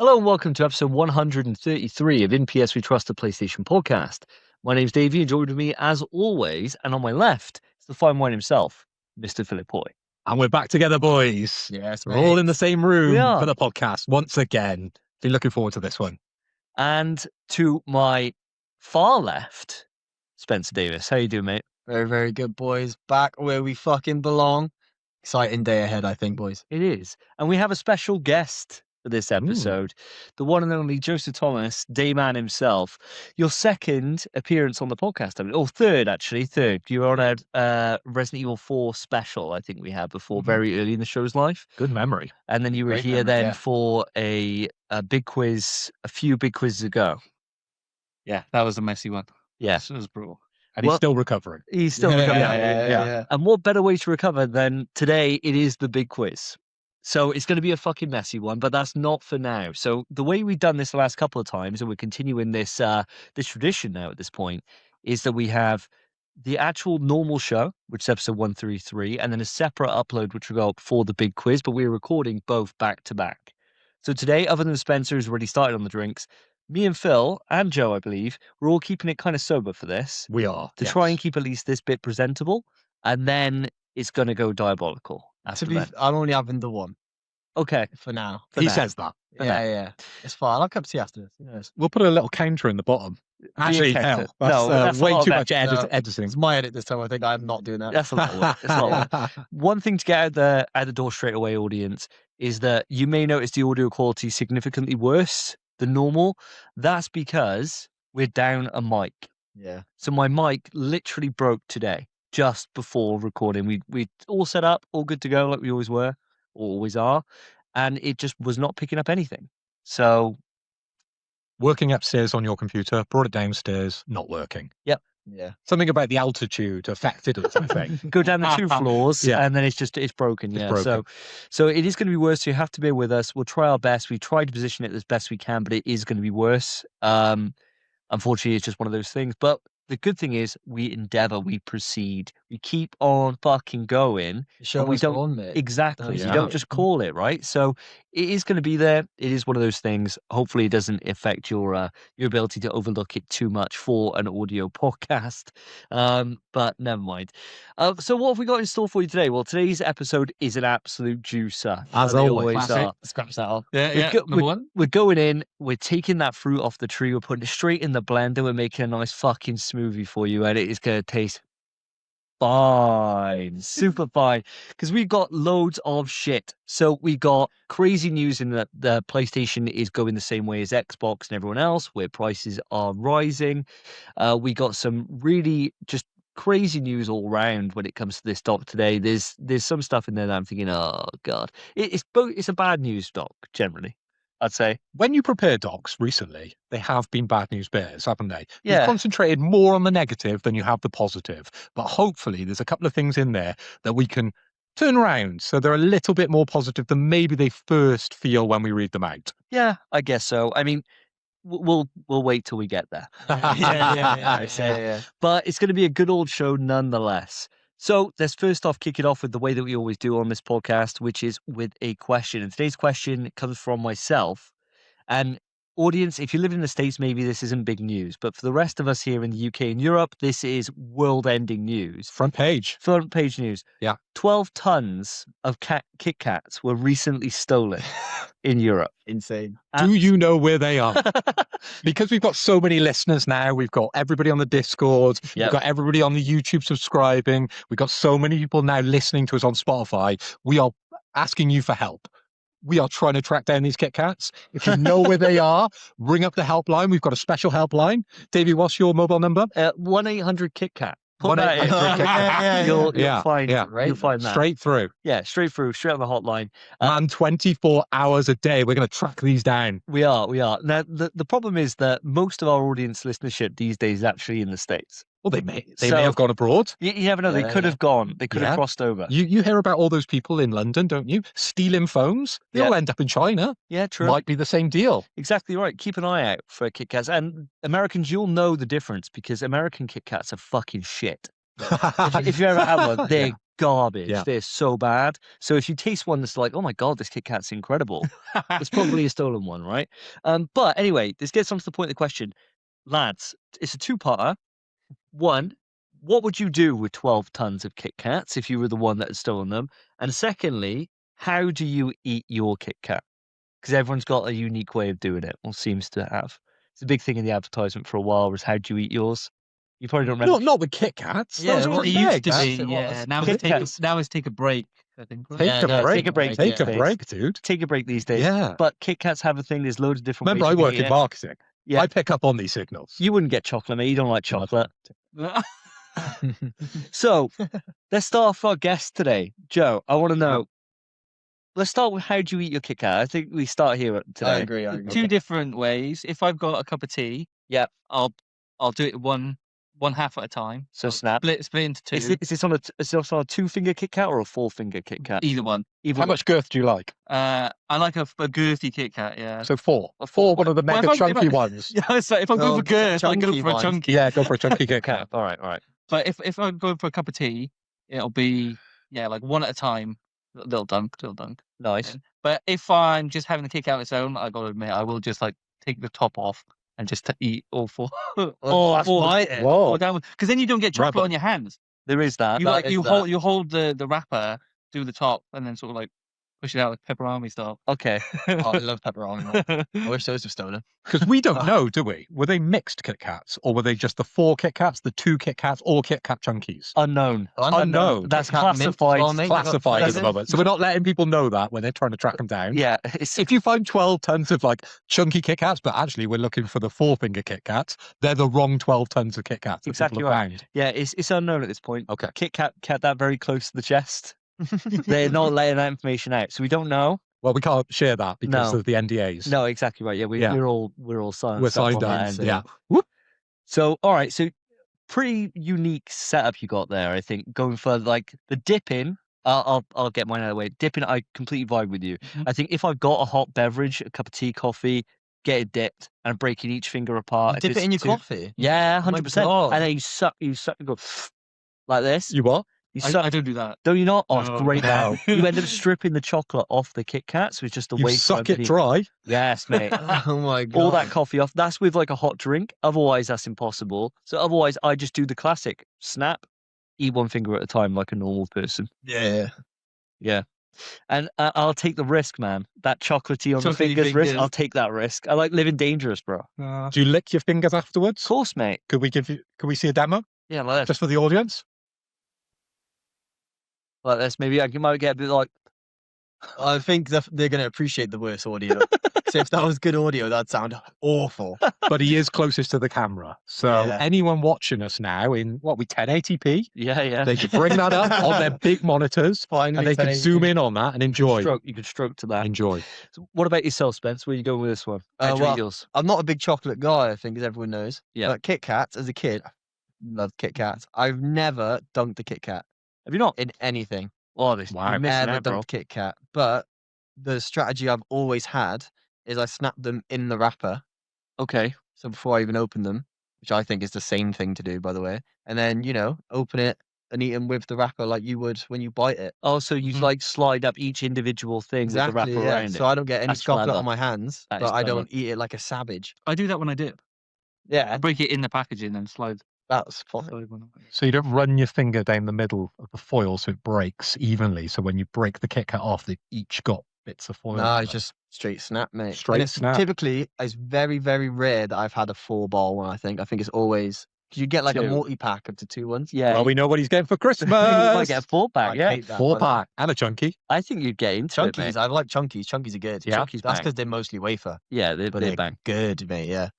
Hello and welcome to episode 133 of In PS We Trust the PlayStation podcast. My name's Davey and joined with me as always, and on my left is the fine wine himself, Mr. Philip Hoy. And we're back together, boys. Yes, We're all in the same room We are. for the podcast once again. Been looking forward to this one. And to my far left, Spencer Davis. How you doing, mate? Very, very good, boys. Back where we fucking belong. Exciting day ahead, I think, boys. It is. And we have a special guest for this episode, the one and only Joseph Thomas, Dayman himself. Your second appearance on the podcast, or third, actually. Third. You were on a Resident Evil 4 special, I think we had before, very early in the show's life. Good memory. And then you were Great here memory, then yeah. for a big quiz, a few big quizzes ago. Yeah, that was a messy one. Yes. It was brutal. And Well- he's still recovering. He's still recovering. Yeah. And what better way to recover than today? It is the big quiz. So it's going to be a fucking messy one, but that's not for now. So the way we've done this the last couple of times, and we're continuing this this tradition now at this point, is that we have the actual normal show, which is episode 133, and then a separate upload, which will go up for the big quiz, but we're recording both back to back. So today, other than Spencer, who's already started on the drinks, me and Phil and Joe, I believe, we're all keeping it kind of sober for this We are. to try and keep at least this bit presentable, and then it's going to go diabolical after that. I'm only having the one Okay. for now. He now. says that. For now. Yeah. It's fine. I'll come to you after this. Yes. We'll put a little counter in the bottom. Actually, counter. hell, that's, No, that's a way lot of too much No. editing. It's my edit this time. I think I'm not doing that. That's a lot of work. It's a lot of work. One thing to get out the door straight away, audience, is that you may notice the audio quality significantly worse than normal. That's because we're down a mic. Yeah. So my mic literally broke today, just before recording. We all set up, all good to go, like we always were, or always are, and it just was not picking up anything. So Working upstairs on your computer, brought it downstairs, not working. Yeah. Something about the altitude affected it, I think. go down the two floors, Yeah. and then it's broken. It's Yeah. broken. So it is going to be worse. So you have to bear with us. We'll try our best. We try to position it as best we can, but it is going to be worse. Unfortunately, it's just one of those things. But the good thing is, we endeavor, we proceed, we keep on fucking going. The show But we must don't- go on, mate. Exactly. Yeah. You don't just call it, right? So it is going to be there. It is one of those things. Hopefully, it doesn't affect your ability to overlook it too much for an audio podcast. But never mind. So what have we got in store for you today? Well, today's episode is an absolute juicer. As they always. are. Scratch that off. Yeah, Number one. We're going in, we're taking that fruit off the tree, we're putting it straight in the blender, we're making a nice fucking smoothie for you, and it is going to taste fine, super fine, because we've got loads of shit. So we got crazy news in that the PlayStation is going the same way as Xbox and everyone else, where prices are rising. We got some really just crazy news all around when it comes to this doc today. There's some stuff in there that I'm thinking, oh god, it's a bad news doc generally, I'd say. When you prepare docs recently, they have been bad news bears, haven't they? Yeah. You've concentrated more on the negative than you have the positive. But hopefully there's a couple of things in there that we can turn around so they're a little bit more positive than maybe they first feel when we read them out. Yeah, I guess so. I mean, we'll wait till we get there. Yeah. But it's going to be a good old show nonetheless. So let's first off kick it off with the way that we always do on this podcast, which is with a question. And today's question comes from myself. And audience, if you live in the States, maybe this isn't big news. But for the rest of us here in the UK and Europe, this is world-ending news. Front page. Front page news. Yeah. 12 tons of Kit Kats were recently stolen in Europe. Insane. Do you know where they are? Because we've got so many listeners now. We've got everybody on the Discord. Yep. We've got everybody on the YouTube subscribing. We've got so many people now listening to us on Spotify. We are asking you for help. We are trying to track down these Kit Kats. If you know where they are, ring up the helpline. We've got a special helpline. Davey, what's your mobile number? 1-800-KIT-KAT. Put that in. 1-800-KIT-KAT. You'll find right. you'll find that. Straight through. Yeah, straight through, straight on the hotline. And 24 hours a day. We're going to track these down. We are. Now, the problem is that most of our audience listenership these days is actually in the States. Well, they may So- have gone abroad. You never know. They Yeah, could have gone. They could have Yeah. crossed over. You hear about all those people in London, don't you? Stealing phones. They Yeah. all end up in China. Yeah, true. Might be the same deal. Exactly right. Keep an eye out for Kit Kats. And Americans, you'll know the difference because American Kit Kats are fucking shit. If you ever had one, they're garbage. Yeah. They're so bad. So if you taste one that's like, oh my God, this Kit Kat's incredible, it's probably a stolen one, right? But anyway, this gets on to the point of the question. Lads, it's a two-parter. One, what would you do with 12 tons of Kit Kats if you were the one that had stolen them? And secondly, how do you eat your Kit Kat? Because everyone's got a unique way of doing it, or seems to have. It's a big thing in the advertisement for a while was how do you eat yours? You probably don't remember. Not with Kit Kats. Yeah, Those what are It do used eggs. to That's be, it yeah. was. Now Kit it's take Kats. now it's take a break. I think. right? Take Yeah, a no, break. take a break, Take a yeah. break, dude. Take a break these days. Yeah. But Kit Kats have a thing. There's loads of different Remember, ways I you can work eat in it. marketing. Yeah. I pick up on these signals. You wouldn't get chocolate, mate. You don't like No, I chocolate. So let's start off our guest today. Joe, I want to know. Let's start with how do you eat your Kit Kat? I think we start here today. I agree. I agree. Two different ways. If I've got a cup of tea, Yeah. I'll do it one half at a time. So I'll snap. split into two. Is this on a 2-finger Kit Kat or a 4-finger Kit Kat? Either one. Either How one. much girth do you like? I like a girthy Kit Kat. Yeah. So 4. A 4, one of the Well, mega if I- chunky ones. Yeah. So if I'm Oh, going for girth, I go chunky for a ones. chunky. Yeah, go for a chunky Kit Kat. All right, all right. But if I'm going for a cup of tea, it'll be like one at a time. Little dunk. Nice. But if I'm just having the Kit Kat on its own, I gotta admit, I will just like take the top off and just eat all four. Oh, that's four- right. Whoa. Because then you don't get chocolate Rabbit. on your hands. There is that. You That like is you that. hold the wrapper, do the top, and then sort of like push it out like pepperoni style. Okay. Oh, I love pepperoni. I wish those were stolen. Because we don't know, do we? Were they mixed Kit Kats? Or were they just the 4 Kit Kats, the 2 Kit Kats, or Kit Kat chunkies? Unknown. Unknown. That's Kit Kat mint as classified. well, mate. Classified at the That's- moment. So we're not letting people know that when they're trying to track them down. Yeah. It's, If you find 12 tons of like chunky Kit Kats, but actually we're looking for the 4-finger Kit Kats, they're the wrong 12 tons of Kit Kats. that Exactly people have right. found. yeah, it's unknown at this point. Okay. Kit Kat kept that very close to the chest. They're not letting that information out, so we don't know. Well, we can't share that because No. of the NDAs. No, exactly right. Yeah, Yeah. we're all signed. We're up signed on that up. end. Yeah. So, all right. So, pretty unique setup you got there. I think going for like the dipping. I'll get mine out of the way. Dipping, I completely vibe with you. Mhm. I think if I've got a hot beverage, a cup of tea, coffee, get it dipped, and I'm breaking each finger apart. You If dip it it's in your too- coffee. Yeah, Oh my 100%. God. And then you suck, and go like this. You what? You suck. I don't do that. Don't you not? Oh, it's No. great now. No. You end up stripping the chocolate off the Kit Kat, so it's just a You wafer suck it underneath. dry. Yes, mate. Oh my god. All that coffee off. That's with like a hot drink. Otherwise, that's impossible. So otherwise, I just do the classic snap, eat one finger at a time like a normal person. Yeah. Yeah. And I'll take the risk, man. That chocolatey on the Chocolatey fingers risk. fingers. I'll take that risk. I like living dangerous, bro. Of Do you lick your fingers afterwards? course, mate. Could we see a demo Yeah, like this. just for the audience? Like this. Maybe I might get a bit like. I think they're going to appreciate the worst audio. So if that was good audio, that'd sound awful. But he is closest to the camera. So Yeah. anyone watching us now in 1080p, Yeah, yeah. they can bring that up on their big monitors Finally, and they can zoom in on that and enjoy. You can stroke to that. Enjoy. So what about yourself, Spence? Where are you going with this one? How'd you eat well, yours? I'm not a big chocolate guy, I think, as everyone knows. Yeah. But Kit Kats, as a kid, loved Kit Kats. I've never dunked a Kit Kat Have you not? in anything. Oh, this Wow. you're missing Never out, bro. dunked Kit Kat. But the strategy I've always had is I snap them in the wrapper. Okay. So before I even open them, which I think is the same thing to do, by the way, and then, open it and eat them with the wrapper like you would when you bite it. Oh, so you Mhm. like slide up each individual thing with the wrapper yeah. around So it. I don't get any That's chocolate clever. on my hands, That is but I clever. don't eat it like a savage. I do that when I dip. I Yeah, break it in the packaging and slide. that's fine. slide one up. So you don't run your finger down the middle of the foil so it breaks evenly. So when you break the Kit Kat off, they each got bits of foil. No, on it's it. just straight snap, mate. And Straight it's snap. Typically, it's very, very rare that I've had a 4-ball one. I think it's always because you get like a 2. multi-pack of the 2 ones. Yeah. Well, we know what he's getting for Christmas. you might get a 4-pack, I'd yeah. hate that, 4-pack and a chunky. I think you'd get into it, mate. Chunkies, I like chunkies. Chunkies are good. Yeah. Chunkies That's bang. because they're mostly wafer, Yeah, they're but they're they're bang. good, mate. Yeah.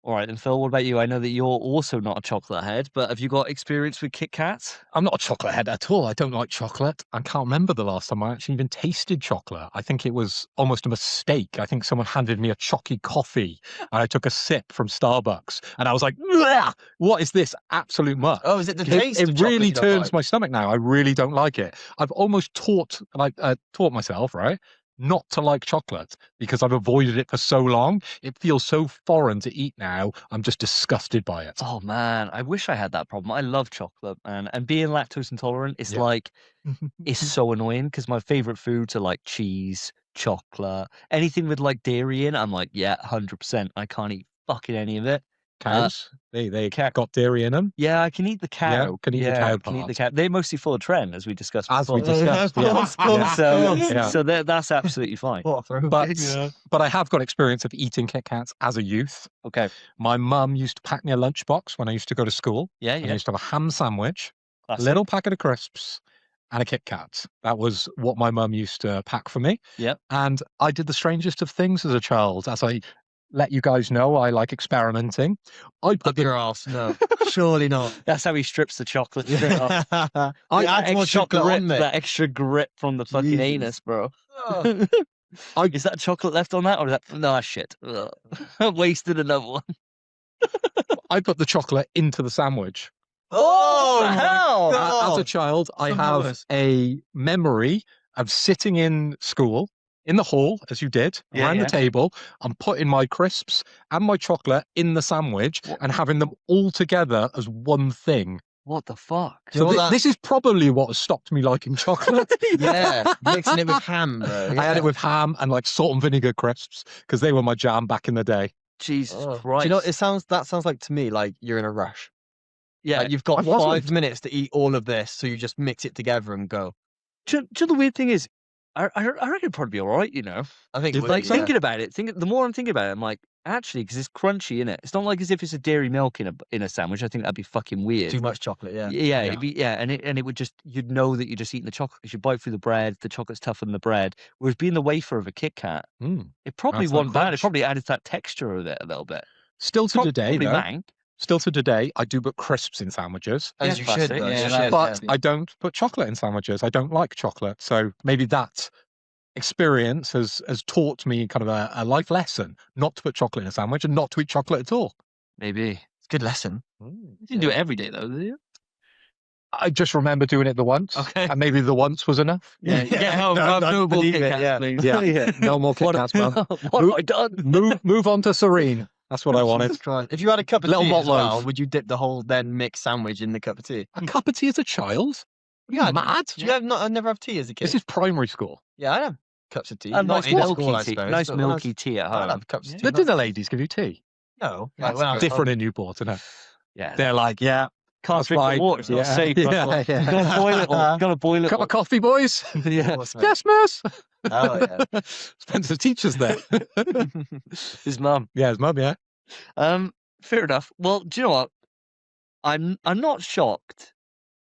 All right, and Phil, what about you? I know that you're also not a chocolate head, but have you got experience with Kit Kat? I'm not a chocolate head at all. I don't like chocolate. I can't remember the last time I actually even tasted chocolate. I think it was almost a mistake. I think someone handed me a chalky coffee and I took a sip from Starbucks and I was like, "Bleh! What is this absolute muck?" Oh, is it the taste? It of chocolate really you don't turns like? my stomach now. I really don't like it. I've almost taught myself, right, not to like chocolate because I've avoided it for so long. It feels so foreign to eat now. I'm just disgusted by it. Oh man, I wish I had that problem. I love chocolate, man, and being lactose intolerant is Yeah. like it's so annoying because my favorite foods are like cheese, chocolate, anything with like dairy in. I'm like, yeah, 100%. I can't eat fucking any of it. Cows, they cow- got dairy in them. Yeah, I can eat the cow. Yeah, can eat the cow I can eat the part. cow. They're mostly full of tren, as we discussed As before. we discussed, yeah. So, Yeah. so that's absolutely fine. What a throwback. But I have got experience of eating Kit Kats as a youth. Okay. My mum used to pack me a lunchbox when I used to go to school. Yeah, And I yeah. used to have a ham sandwich, a Classic. little packet of crisps, and a Kit Kat. That was what my mum used to pack for me. Yep. And I did the strangest of things as a child. As I let you guys know, I like experimenting. I put Up your arse. No, surely not. That's how he strips the chocolate straight off. I add more Extra chocolate grip, on me. that extra grip from the fucking Jesus. anus, bro. Oh. Is that chocolate left on that, or is that no shit? Ugh. Wasted another one. I put the chocolate into the sandwich. Oh, What the hell? my As a God. child, I Some have hours. a memory of sitting in school, in the hall, as you did, Yeah, around yeah. the table, and putting my crisps and my chocolate in the sandwich What? and having them all together as one thing. What the fuck? Do you know So what that- this is probably what has stopped me liking chocolate. Yeah, mixing it with ham, bro. I had it with ham and like salt and vinegar crisps because they were my jam back in the day. Jesus Oh. Christ! Do you know, that sounds like to me like you're in a rush. yeah. Like you've I got wasn't. 5 minutes to eat all of this, so you just mix it together and go. Do you know the weird thing is, I reckon it'd probably be all right. You know, I think You it would like be, so? yeah. thinking about it. The more I'm thinking about it, I'm like, actually, because it's crunchy in it. It's not like as if it's a dairy milk in a sandwich. I think that'd be fucking weird. Too much chocolate, yeah. Yeah, Yeah. it'd be and it would just you'd know that you're just eating the chocolate because you bite through the bread, the chocolate's tougher than the bread. Whereas being the wafer of a Kit Kat, Mm. it probably That's that wasn't bad. It crunch. probably added that texture of it a little bit. Still to today, Probably though. mank. Still to today, I do put crisps in sandwiches. As Yeah, you classic. should, though. Yeah, you that- should, But yeah. I don't put chocolate in sandwiches. I don't like chocolate. So maybe that experience has taught me kind of a life lesson not to put chocolate in a sandwich and not to eat chocolate at all. Maybe. It's a good lesson. You didn't do it every day though, did you? I just remember doing it the once. Okay. And maybe the once was enough. Yeah, get home. No, Have no, no more believe Kit it, Kats, yeah. please. Yeah. No more Kit What, Kats, man. what have I done? Move on to Serene. That's what I wanted. Jesus Christ. If you had a cup of Little tea malt as well, loaf. would you dip the whole then mixed sandwich in the cup of tea? A cup of tea as a child? Are you Yeah, mad? Did you have never have tea as a kid? This is primary school. Yeah, I have cups of tea. A Not nice in milky school, I tea. suppose. Nice but when I was- milky tea at I'd home. have cups of tea. Did the ladies give you tea? No. Yeah, Like when I was Different home. in Newport, isn't it? Yeah. They're like, yeah, Can't that's drink fine. the water. It's not Yeah. safe. Yeah, That's yeah. why. Gotta boil it all. Gotta boil it cup all. of coffee, boys. Yeah. What's that? Yes, miss. Oh, yeah. Spencer's teacher's there. His mum. Yeah, his mum, yeah. Fair enough. Well, do you know what? I'm not shocked,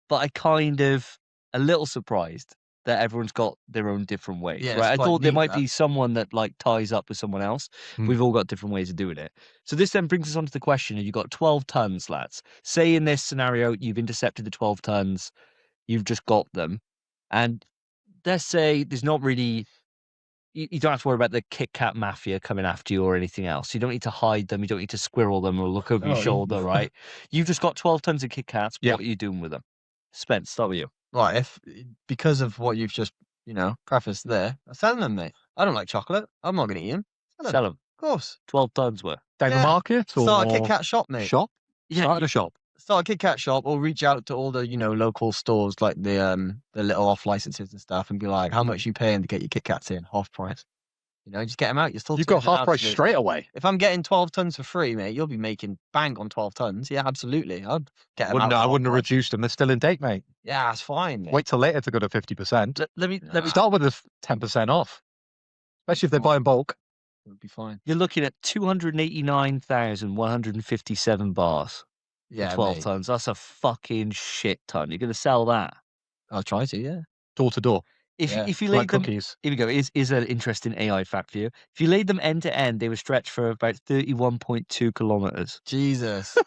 but I kind of a little surprised that everyone's got their own different ways. Yeah, it's right? I quite thought there neat, might that. be someone that like ties up with someone else. Hmm. We've all got different ways of doing it. So this then brings us on to the question: you've got 12 tons, lads. Say in this scenario you've intercepted the 12 tons, you've just got them, and let's say there's not really. You don't have to worry about the Kit Kat mafia coming after you or anything else. You don't need to hide them. You don't need to squirrel them or look over your Oh, shoulder, right? You've just got 12 tons of Kit Kats. Yeah. What are you doing with them? Spence, start with you. Right, because of what you've just, prefaced there, I'm selling them, mate. I don't like chocolate. I'm not going to eat them. Sell them. Of course. 12 tons worth. Down the Yeah. market or Start a Kit Kat shop, mate. shop? Yeah, Start at a shop. Start a Kit Kat shop or reach out to all the, local stores like the little off licenses and stuff and be like, how much you paying to get your Kit Kats in? Half price. Just get them out. You're still You've got taking half price absolute- straight away. If I'm getting 12 tons for free, mate, you'll be making bang on 12 tons. Yeah, absolutely. I'd get them I out. wouldn't half have price. reduced them. They're still in date, mate. Yeah, that's fine, mate. Wait till later to go to 50%. let me. Nah. Start with the 10% off. Especially if they buy in bulk. It'll be fine. You're looking at 289,157 bars. Yeah, 12 mate. tons. That's a fucking shit ton. You're going to sell that. I'll try to, yeah. Door to door. Yeah, If you Like laid them, cookies. here we go. Is an interesting AI fact for you. If you laid them end to end, they would stretch for about 31.2 kilometers, Jesus.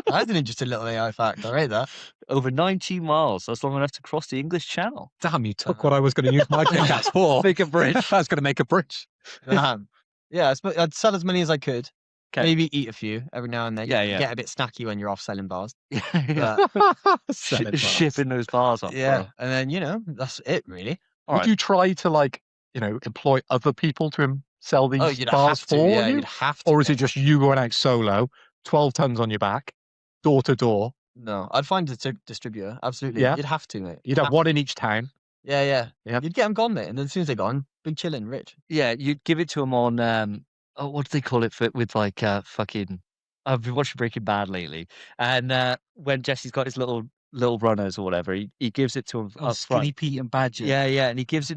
That's an interesting little AI fact. I rate that. over 90 miles. That's long enough to cross the English Channel. Damn, you took what I was going to use my Kit Kats for. Make a bridge. I was going to make a bridge. Damn. Yeah, I'd sell as many as I could. 'Kay. Maybe eat a few every now and then. Yeah, You yeah. Get a bit snacky when you're off selling bars. Yeah. Sell it, bro. Shipping those bars off. Yeah, Bro. and then that's it really. All Would right. you try to employ other people to sell these you'd bars have to. for Yeah, you? you'd have to. Or is it mate. just you going out solo, 12 tons on your back, door to door? No, I'd find a distributor. Absolutely. Yeah. You'd have to, mate. You'd have one in each town. Yeah, yeah. Yep. You'd get them gone, mate. And then as soon as they're gone, big chillin', rich. Yeah, you'd give it to him on what do they call it with like fucking I've been watching Breaking Bad lately, and when Jesse's got his little runners or whatever, he gives it to him Oh, up Skinny front. Pete and Badger. Yeah, yeah, and he gives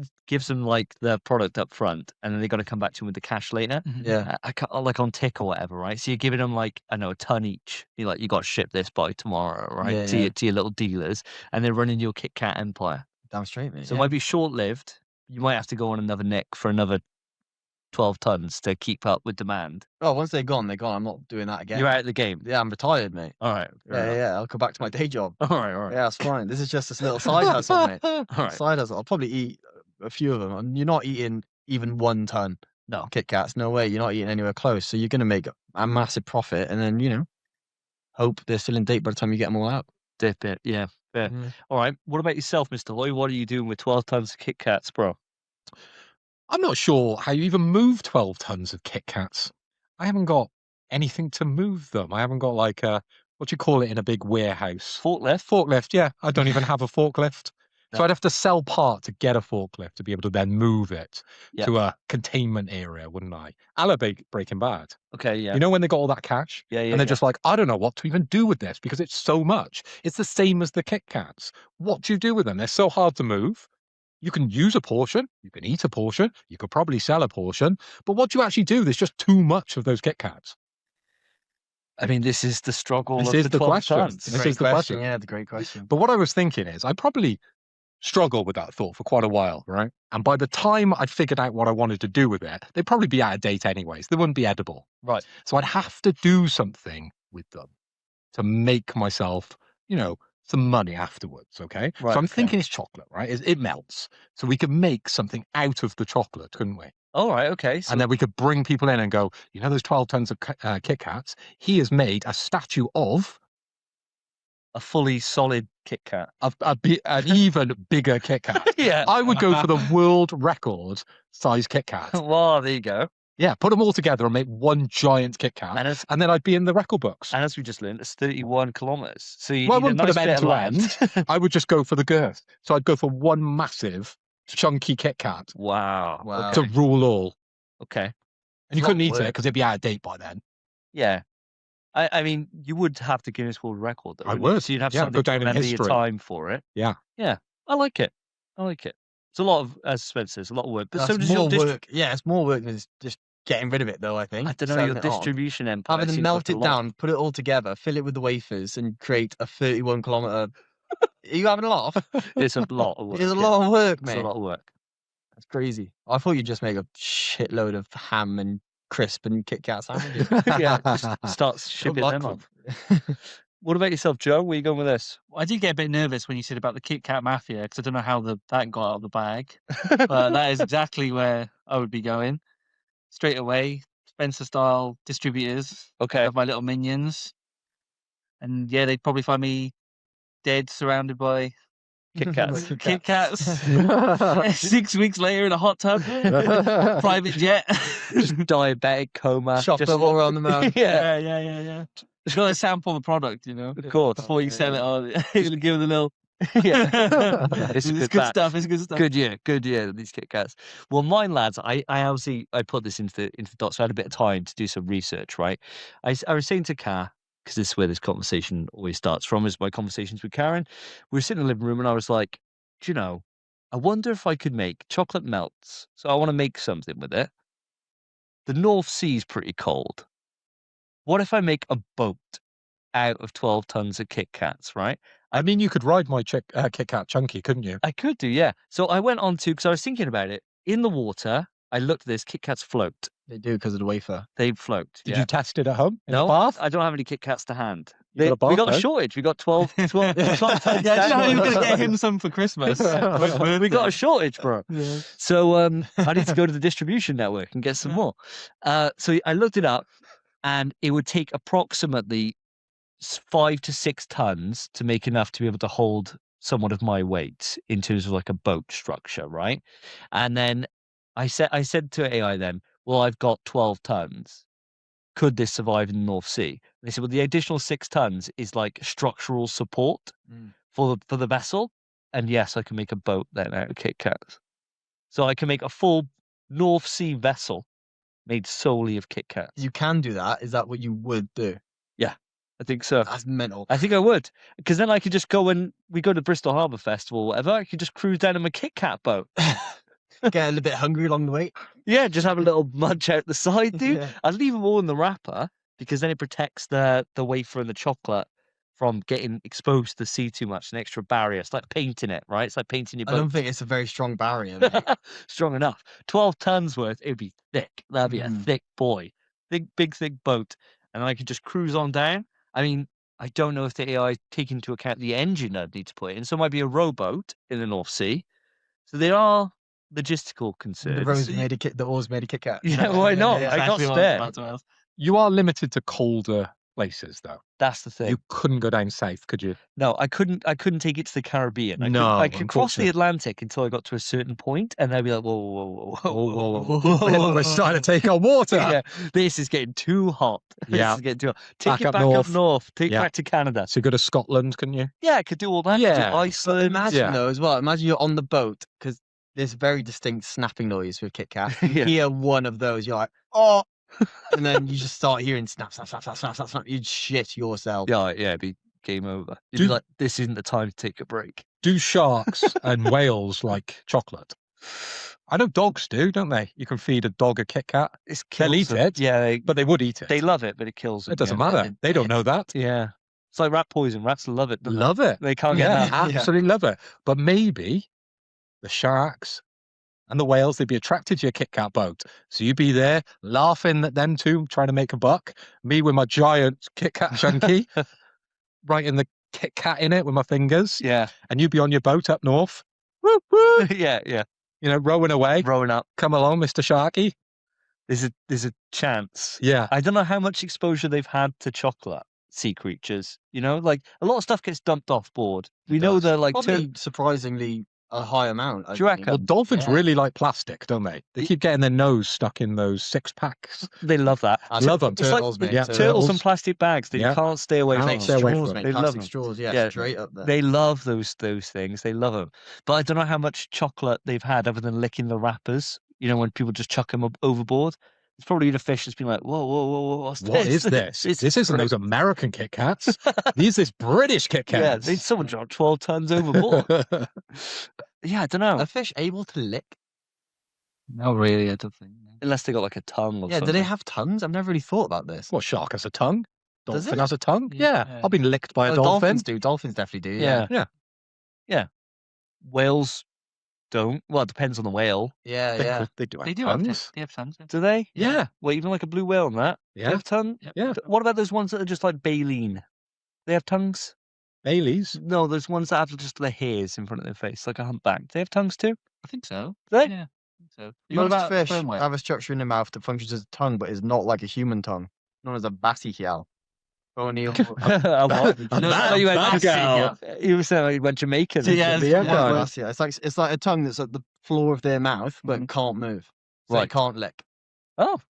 them like the product up front, and then they got to come back to him with the cash later. Mhm. Yeah. I can't, like on tick or whatever, right? So you're giving them like I know a ton each. You like you got to ship this by tomorrow, right? Yeah, to yeah. your little dealers, and they're running your Kit Kat empire. Damn straight, mate. So it might be short lived. You might have to go on another nick for another 12 tons to keep up with demand. Oh, once they're gone, they're gone. I'm not doing that again. You're out of the game. Yeah, I'm retired, mate. All right. Yeah, yeah. I'll go back to my day job. All right. All right. Yeah, that's fine. This is just this little side hustle, mate. All right. Side hustle. I'll probably eat a few of them. And you're not eating even 1 ton. No. Kit Kats. No way. You're not eating anywhere close. So you're going to make a massive profit, and then hope they're still in date by the time you get them all out. Dip it. Yeah. Fair. Mhm. All right. What about yourself, Mr. Loy? What are you doing with 12 tons of Kit Kats, bro? I'm not sure how you even move 12 tons of Kit Kats. I haven't got anything to move them. I haven't got like what do you call it in a big warehouse? Forklift. Forklift, yeah. I don't even have a forklift. So No. I'd have to sell part to get a forklift to be able to then move it Yeah. to a containment area, wouldn't I? A la Breaking Bad. Okay. Yeah. You know when they got all that cash? Yeah. Yeah. And they're yeah. just like, I don't know what to even do with this because it's so much. It's the same as the Kit Kats. What do you do with them? They're so hard to move. You can use a portion, you can eat a portion, you could probably sell a portion, but what do you actually do? There's just too much of those Kit Kats. I mean, this is the struggle This of is the the 12 question. tons. This is the question. Yeah, the great question. But what I was thinking is, I probably struggled with that thought for quite a while, right? And by the time I figured out what I wanted to do with it, they'd probably be out of date anyways. They wouldn't be edible. Right. So I'd have to do something with them to make myself, some money afterwards, okay? Right, So I'm okay. thinking it's chocolate, right? It melts. So we could make something out of the chocolate, couldn't we? All right. Okay. So And then we could bring people in and go, those 12 tons of Kit Kats, he has made a statue of a fully solid Kit Kat. an even bigger Kit Kat. Yeah. I would go for the world record size Kit Kat. Well, there you go. Yeah, put them all together and make one giant Kit Kat. And then I'd be in the record books. as we just learned, it's 31 kilometers. So you Well, I need a wouldn't put nice them bit end of to land. I would just go for the girth. So I'd go for one massive, chunky Kit Kat Wow. Wow. to rule all. Okay. And you It's couldn't not eat it work. because it'd be out of date by then. Yeah. I mean, you would have to Guinness World Record, though. I wouldn't you? would. So you'd have Yeah, something go down to in remember your history. time for it. Yeah. Yeah. I like it. It's a lot of, as Spence says, a lot of work. But That's so does more your work. Yeah, it's more work than just getting rid of it, though, I think. I don't know, Selling your it on. distribution empire. Having them seems melt like a it lot. down, put it all together, fill it with the wafers, and create a 31 kilometer. Are you having a laugh? It's a lot of work. It's a yeah. lot of work, It's a mate. lot of work. That's crazy. I thought you'd just make a shitload of ham and crisp and Kit Kat sandwiches. Yeah, just start shipping them off. What about yourself, Joe? Where are you going with this? I did get a bit nervous when you said about the Kit Kat Mafia because I don't know how that got out of the bag. But that is exactly where I would be going. Straight away, Spencer style distributors Okay. of my little minions. And yeah, they'd probably find me dead, surrounded by Kit Kats. Kit Kats. 6 weeks later in a hot tub, private jet. Just diabetic coma. Shop just them all around the mountain. Yeah, Yeah. It's got to sample the product, of course. before you sell it on. You'll give it a little. Yeah. It's It's good good stuff. It's good stuff. Good year, these Kit Kats. Well, mine, lads, I obviously, I put this into the dots, so I had a bit of time to do some research, right? I was saying to Car, because this is where this conversation always starts from, is my conversations with Karen. We were sitting in the living room and I was like, do you know, I wonder if I could make chocolate melts. So I want to make something with it. The North Sea's pretty cold. What if I make a boat out of 12 tons of Kit Kats, right? I mean, you could ride my Kit Kat Chunky, couldn't you? I could do, yeah. So I went on to, because I was thinking about it, in the water, I looked at this, Kit Kats float. They do because of the wafer. They float. Did yeah. you test it at home in No, a bath? I don't have any Kit Kats to hand. You got a We bath, got a though? shortage. We got 12 tons Yeah, you know, you were going to get him some for Christmas. we got a shortage, bro. Yeah. So I need to go to the distribution network and get some more. So I looked it up, and it would take approximately 5 to 6 tons to make enough to be able to hold somewhat of my weight in terms of like a boat structure, right? And then I said to AI then, well, I've got 12 tons. Could this survive in the North Sea? And they said, well, the additional 6 tons is like structural support for the vessel. And yes, I can make a boat then out of Kit Kats. So I can make a full North Sea vessel made solely of Kit Kats. You can do that. Is that what you would do? Yeah, I think so. That's mental. I think I would, because then I could just go and we go to Bristol Harbour Festival or whatever. I could just cruise down in my Kit Kat boat. Get a little bit hungry along the way. Yeah, just have a little munch out the side, dude. Yeah. I'd leave them all in the wrapper because then it protects the wafer and the chocolate from getting exposed to the sea too much. An extra barrier. It's like painting it, right? It's like painting your I boat. don't think it's a very strong barrier, mate. Strong enough. 12 tons worth. It'd be thick. That'd be a thick boy. Big, thick boat. And I could just cruise on down. I mean, I don't know if the AI take into account the engine I'd need to put in. So it might be a rowboat in the North Sea. So there are logistical concerns. The oars made a Kit Kat. Yeah, why not? I got Exactly what spare. was about to ask. You are limited to colder places, though. That's the thing. You couldn't go down south, could you? No, I couldn't take it to the Caribbean. I could cross the unfortunately. Atlantic until I got to a certain point, and I'd be like, whoa. We're starting to take on water. Yeah, this is getting too hot. Yeah. This is getting too hot. Take Back it up back north. up north. Take it Yeah. back to Canada. So you go to Scotland, couldn't you? Yeah, I could do all that. I could Yeah. do Iceland. Imagine Yeah. though as well. Imagine you're on the boat because there's very distinct snapping noise with Kit Kat. You Yeah. hear one of those, you're like, oh, and then you just start hearing snap, snap, snap, snap, snap, snap, snap. You'd shit yourself. Yeah, it'd be game over. You'd Do- be like, this isn't the time to take a break. Do sharks and whales like chocolate? I know dogs do, don't they? You can feed a dog a Kit Kat, It's They'll kills eat them. it, Yeah, but they would eat it. they love it, but it kills them. It doesn't yeah. matter. They don't know that. Yeah, it's like rat poison. Rats love it. don't they? Love it. They can't get Yeah, enough. absolutely love it. But maybe the sharks and the whales, they'd be attracted to your Kit Kat boat. So you'd be there laughing at them too, trying to make a buck. Me with my giant Kit Kat chunky, writing the Kit Kat in it with my fingers. Yeah, And you'd be on your boat up north. Woo, woo, yeah. you know, rowing away. Growing up, Come along, Mr. Sharky. there's a chance. Yeah. I don't know how much exposure they've had to chocolate sea creatures. You know, like a lot of stuff gets dumped off board. We know Does. they're like Probably surprisingly a high amount. I Do you reckon? think. Well, dolphins Yeah. really like plastic, don't they? They keep getting their nose stuck in those 6-packs. they love that. That's Love 'em. It's like- Turtles, mate. yeah, Turtles turtles. and plastic bags. They Yeah. can't stay away Can't from Plastic stay away straws, from mate. They love Plastic them. straws, yeah, Yeah. straight up there. They love those things. They love them. But I don't know how much chocolate they've had other than licking the wrappers. You know, when people just chuck them overboard. It's probably the fish that's been like, whoa, what's What this? is this? It's This isn't great. those American Kit Kats. These is British Kit Yeah, Kats. someone dropped 12 tons overboard. Yeah, I don't know. Are fish able to lick? Not really, I don't think. no. Unless they got like a tongue or Yeah, do something. they have tongues? I've never really thought about this. What, shark has a tongue? Does Dolphin it? has a tongue? Yeah. Yeah. I've been licked by a Oh, dolphin. dolphins do. Dolphins definitely do. Yeah. Whales don't. Well, it depends on the whale. Yeah, They, yeah. could- they do have They do have tongues. they have tons. yeah. Do they? Yeah. Well, even like a blue whale and that. They Yeah. have tongue? Yeah. What about those ones that are just like baleen? They have tongues? Baileys. No, those ones that have just the hairs in front of their face, like a humpback. They have tongues too? I think so. Do they? Yeah, I think so. Most about fish sperm whale? have a structure in their mouth that functions as a tongue, but is not like a human tongue, known as a basichial. Only A what? A No, bat- you went bat gal. You were saying like you went Jamaican. So, yeah, and shit. Yeah, yeah, guy. basichial. It's like a tongue that's at the floor of their mouth but Mhm. can't move. So Right. they can't lick. Oh,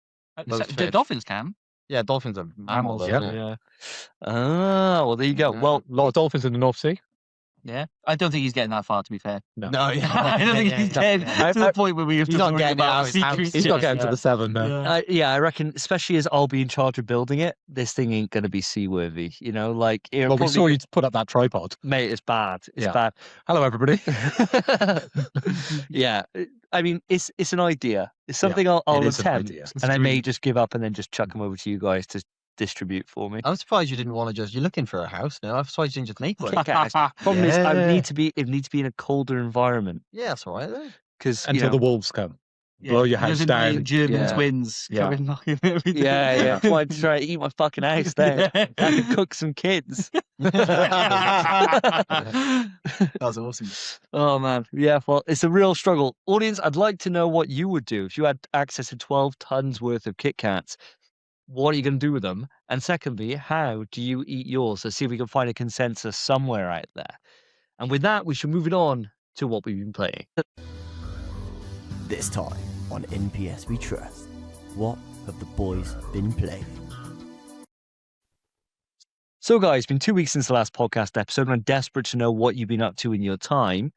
Most The fish. dolphins can. Yeah, dolphins are mammals. yeah. isn't it? yeah. Ah, well, there you go. Yeah. Well, A lot of dolphins in the North Sea. Yeah, I don't think he's getting that far. To be fair, No, yeah. I don't think he's getting I- to the point where we have to He's not worry getting it out about of his sea house. creatures. He's not getting to the 7 now. Yeah. yeah, I reckon, especially as I'll be in charge of building it, this thing ain't going to be seaworthy. You know, like, it'll Well, we probably- saw you put up that tripod. mate, it's bad. It's Yeah. bad. Hello, everybody. Yeah, I mean, it's an idea. It's Yeah, something I'll it is an attempt, idea. and I may just give up and then just chuck them over to you guys to distribute for me. I'm surprised you didn't want to just. You're looking for a house now. I'm surprised you didn't just make one. Kick ass. Problem is, I Yeah. need to be. It needs to be in a colder environment Yeah, that's all right. Though. because Until the wolves come. Blow your house There's a down. million German Yeah. twins Yeah. coming knocking everything. yeah, trying to try and eat my fucking house there. I can cook some kids. That's awesome. Oh man, yeah. Well, it's a real struggle. Audience, I'd like to know what you would do if you had access to 12 tons worth of Kit Kats. What are you going to do with them? And secondly, how do you eat yours? Let's see if we can find a consensus somewhere out there. And with that, we should move it on to what we've been playing. This time on NPS We Trust. What have the boys been playing? So, guys, it's been 2 weeks since the last podcast episode, and I'm desperate to know what you've been up to in your time.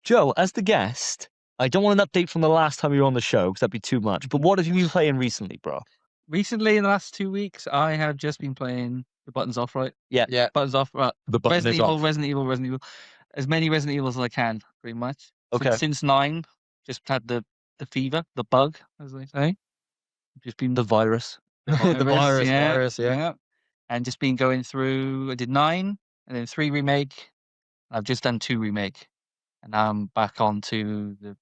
Joe, as the guest, I don't want an update from the last time you were on the show because that'd be too much. But what have you been playing recently, bro? Recently, in the last 2 weeks, I have just been playing the buttons off, right? Yeah. Yeah. Buttons off. Right. The button Resident is Evil, off. Resident Evil, Resident Evil. As many Resident Evils as I can, pretty much. Okay. Since 9, just had the fever, the bug, as they say. Just been The virus. The virus, yeah. And just been going through. I did 9, and then 3 remake. I've just done 2 remake, and now I'm back on to the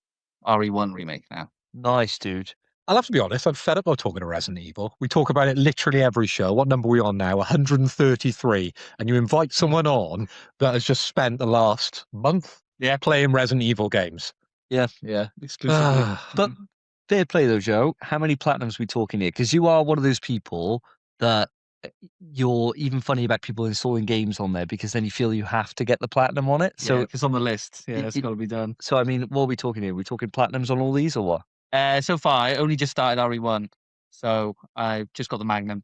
RE1 remake now. Nice, dude. I'll have to be honest, I'm fed up of talking to Resident Evil. We talk about it literally every show. What number are we on now? 133. And you invite someone on that has just spent the last month playing Resident Evil games. Yeah. Exclusively. But fair play, though, Joe. How many platinums are we talking here? Because you are one of those people that you're even funny about people installing games on there because then you feel you have to get the platinum on it. So it's on the list. Yeah, it's got to be done. So, I mean, what are we talking here? Are we talking platinums on all these or what? So far, I only just started RE1, so I've just got the Magnum.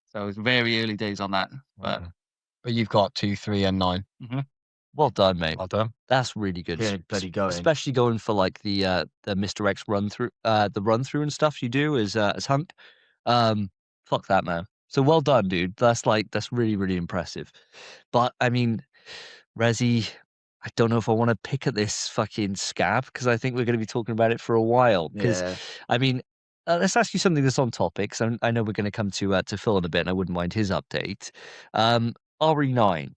So it's very early days on that. But you've got 2, 3, and 9. Well done, mate. Well done. That's really good. Good, bloody going. Especially going for like the Mr. X run through, the run through and stuff you do as Hunk. Fuck that, man. So well done, dude. That's really, really impressive. But I mean, Resi, I don't know if I want to pick at this fucking scab because I think we're going to be talking about it for a while. Because I mean, let's ask you something that's on topic. 'Cause I know we're going to come to Phil in a bit, and I wouldn't mind his update. RE9.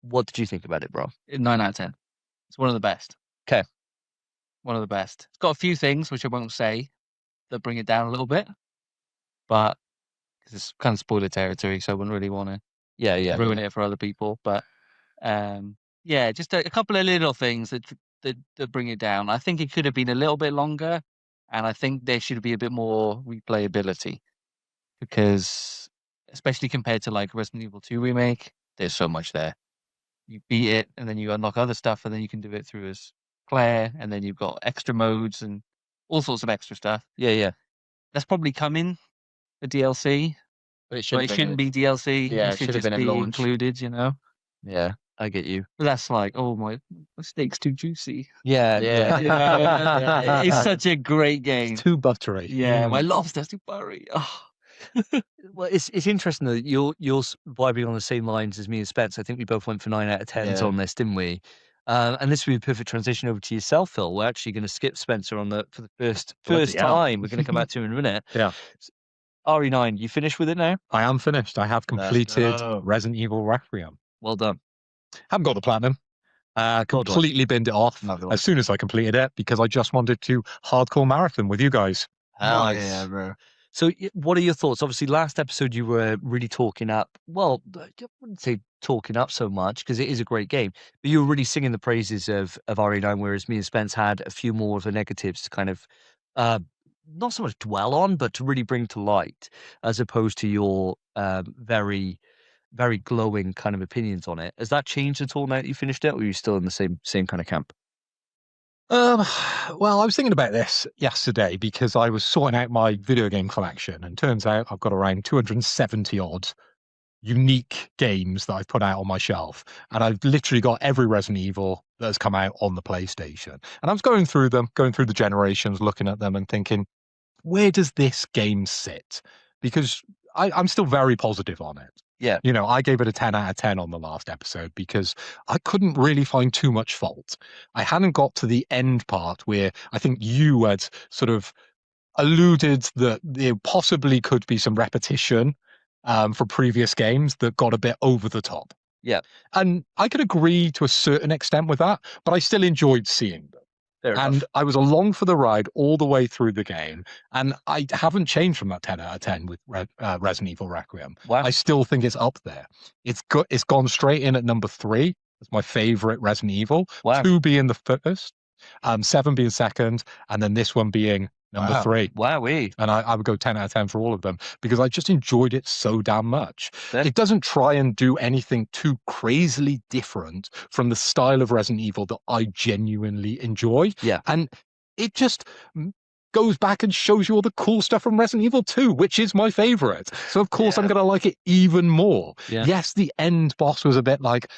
What did you think about it, bro? 9 out of 10. It's one of the best. Okay. One of the best. It's got a few things which I won't say that bring it down a little bit, but because it's kind of spoiler territory, so I wouldn't really want to ruin it for other people. But just a couple of little things that bring it down. I think it could have been a little bit longer, and I think there should be a bit more replayability because, especially compared to like Resident Evil 2 remake, there's so much there. You beat it, and then you unlock other stuff, and then you can do it through as Claire, and then you've got extra modes and all sorts of extra stuff. Yeah. That's probably coming, the DLC, But it shouldn't be DLC. Yeah, it should have just been at be launch. included, you know? Yeah. I get you. But that's like, oh, my steak's too juicy. Yeah. It's such a great game. It's too buttery. Yeah, my lobster's too buttery. Oh. Well, it's interesting that you're vibing on the same lines as me and Spence. I think we both went for 9 out of 10s on this, didn't we? And this would be a perfect transition over to yourself, Phil. We're actually going to skip Spencer for the first time. We're going to come back to him in a minute. Yeah. RE9, you finished with it now? I am finished. I have completed Resident Evil Requiem. Well done. Haven't got the platinum. Completely binned it off as soon as I completed it because I just wanted to hardcore marathon with you guys. Hell yeah, bro. So what are your thoughts? Obviously, last episode you were really talking up. Well, I wouldn't say talking up so much because it is a great game, but you were really singing the praises of RE9, whereas me and Spence had a few more of the negatives to kind of not so much dwell on, but to really bring to light, as opposed to your very, very glowing kind of opinions on it. Has that changed at all now that you finished it, or are you still in the same kind of camp? Well, I was thinking about this yesterday because I was sorting out my video game collection, and turns out I've got around 270 odd unique games that I've put out on my shelf, and I've literally got every Resident Evil that has come out on the PlayStation. And I was going through the generations, looking at them and thinking, where does this game sit? Because I'm still very positive on it. Yeah. You know, I gave it a 10 out of 10 on the last episode because I couldn't really find too much fault. I hadn't got to the end part where I think you had sort of alluded that there possibly could be some repetition for previous games that got a bit over the top. Yeah. And I could agree to a certain extent with that, but I still enjoyed seeing them. And I was along for the ride all the way through the game, and I haven't changed from that 10 out of 10 with Resident Evil Requiem. Wow. I still think it's up there. It's gone straight in at number 3. That's my favorite Resident Evil. Wow. 2 being the first, 7 being second, and then this one being number 3. Wowee. And I would go 10 out of 10 for all of them because I just enjoyed it so damn much. Fair. It doesn't try and do anything too crazily different from the style of Resident Evil that I genuinely enjoy. Yeah. And it just goes back and shows you all the cool stuff from Resident Evil 2, which is my favorite. So of course I'm going to like it even more. Yeah. Yes, the end boss was a bit like,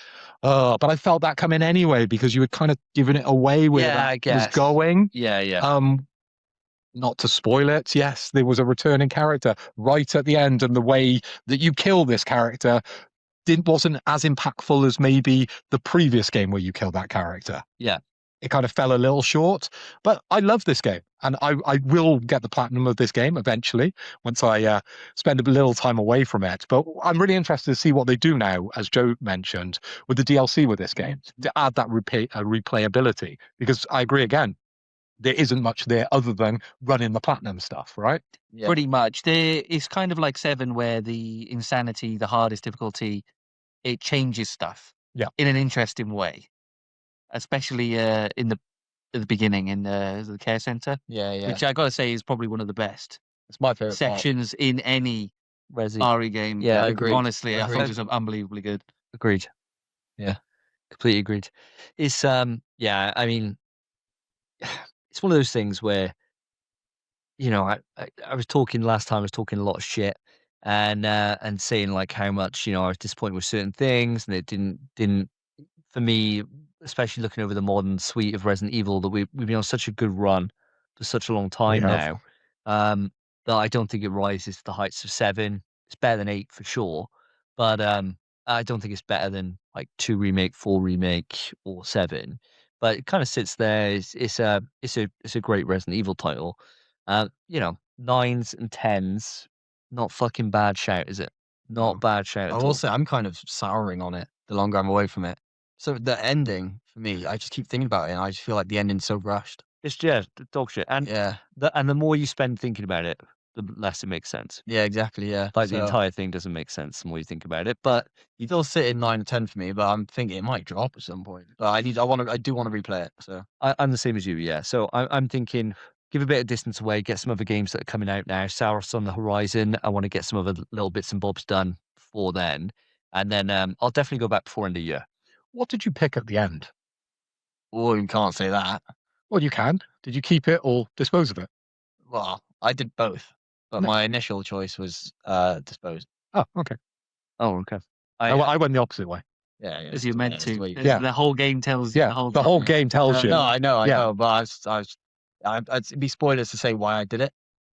but I felt that coming anyway because you had kind of given it away where I that was guess. going. Yeah. Not to spoil it, yes, there was a returning character right at the end, and the way that you kill this character wasn't as impactful as maybe the previous game where you killed that character. Yeah. It kind of fell a little short, but I love this game, and I will get the platinum of this game eventually once I spend a little time away from it. But I'm really interested to see what they do now, as Joe mentioned, with the DLC with this game, to add that replayability, because I agree again, there isn't much there other than running the platinum stuff, right? Yeah. Pretty much. It's kind of like 7 where the insanity, the hardest difficulty, it changes stuff. Yeah. In an interesting way. Especially at the beginning in the care center. Yeah. Which I gotta say is probably one of the best It's my favorite sections in any Resi. RE game. Yeah, agreed. Honestly, I thought it was unbelievably good. Agreed. Yeah. Completely agreed. It's I mean, it's one of those things where, I was talking last time. I was talking a lot of shit and saying like how much I was disappointed with certain things, and it didn't for me, especially looking over the modern suite of Resident Evil, that we've been on such a good run for such a long time have. now. That I don't think it rises to the heights of 7. It's better than 8 for sure, but I don't think it's better than like 2 remake, 4 remake, or 7. But it kind of sits there. It's a great Resident Evil title. 9s and 10s, not fucking bad shout, is it? Not No. bad shout I at will all. say I'm kind of souring on it the longer I'm away from it. So the ending for me, I just keep thinking about it, and I just feel like the ending's so rushed. It's just dog shit, and Yeah, the more you spend thinking about it, the less it makes sense. yeah, exactly. Yeah, Like the So, entire thing doesn't make sense the more you think about it. But you still sit in 9 or 10 for me, but I'm thinking it might drop at some point. But I do want to replay it. So I'm the same as you, yeah. So I'm thinking, give a bit of distance away, get some other games that are coming out now. Saurus on the horizon. I want to get some other little bits and bobs done before then, and then I'll definitely go back before end of year. What did you pick at the end? oh, you can't say that. Well, you can. Did you keep it or dispose of it? Well, I did both, but No. my initial choice was disposed. Oh, okay. Oh, okay. I went the opposite way. Yeah, As you're meant to. Yeah. The whole game tells you Yeah, the whole game tells you. No, I know, Yeah. but it'd be spoilers to say why I did it.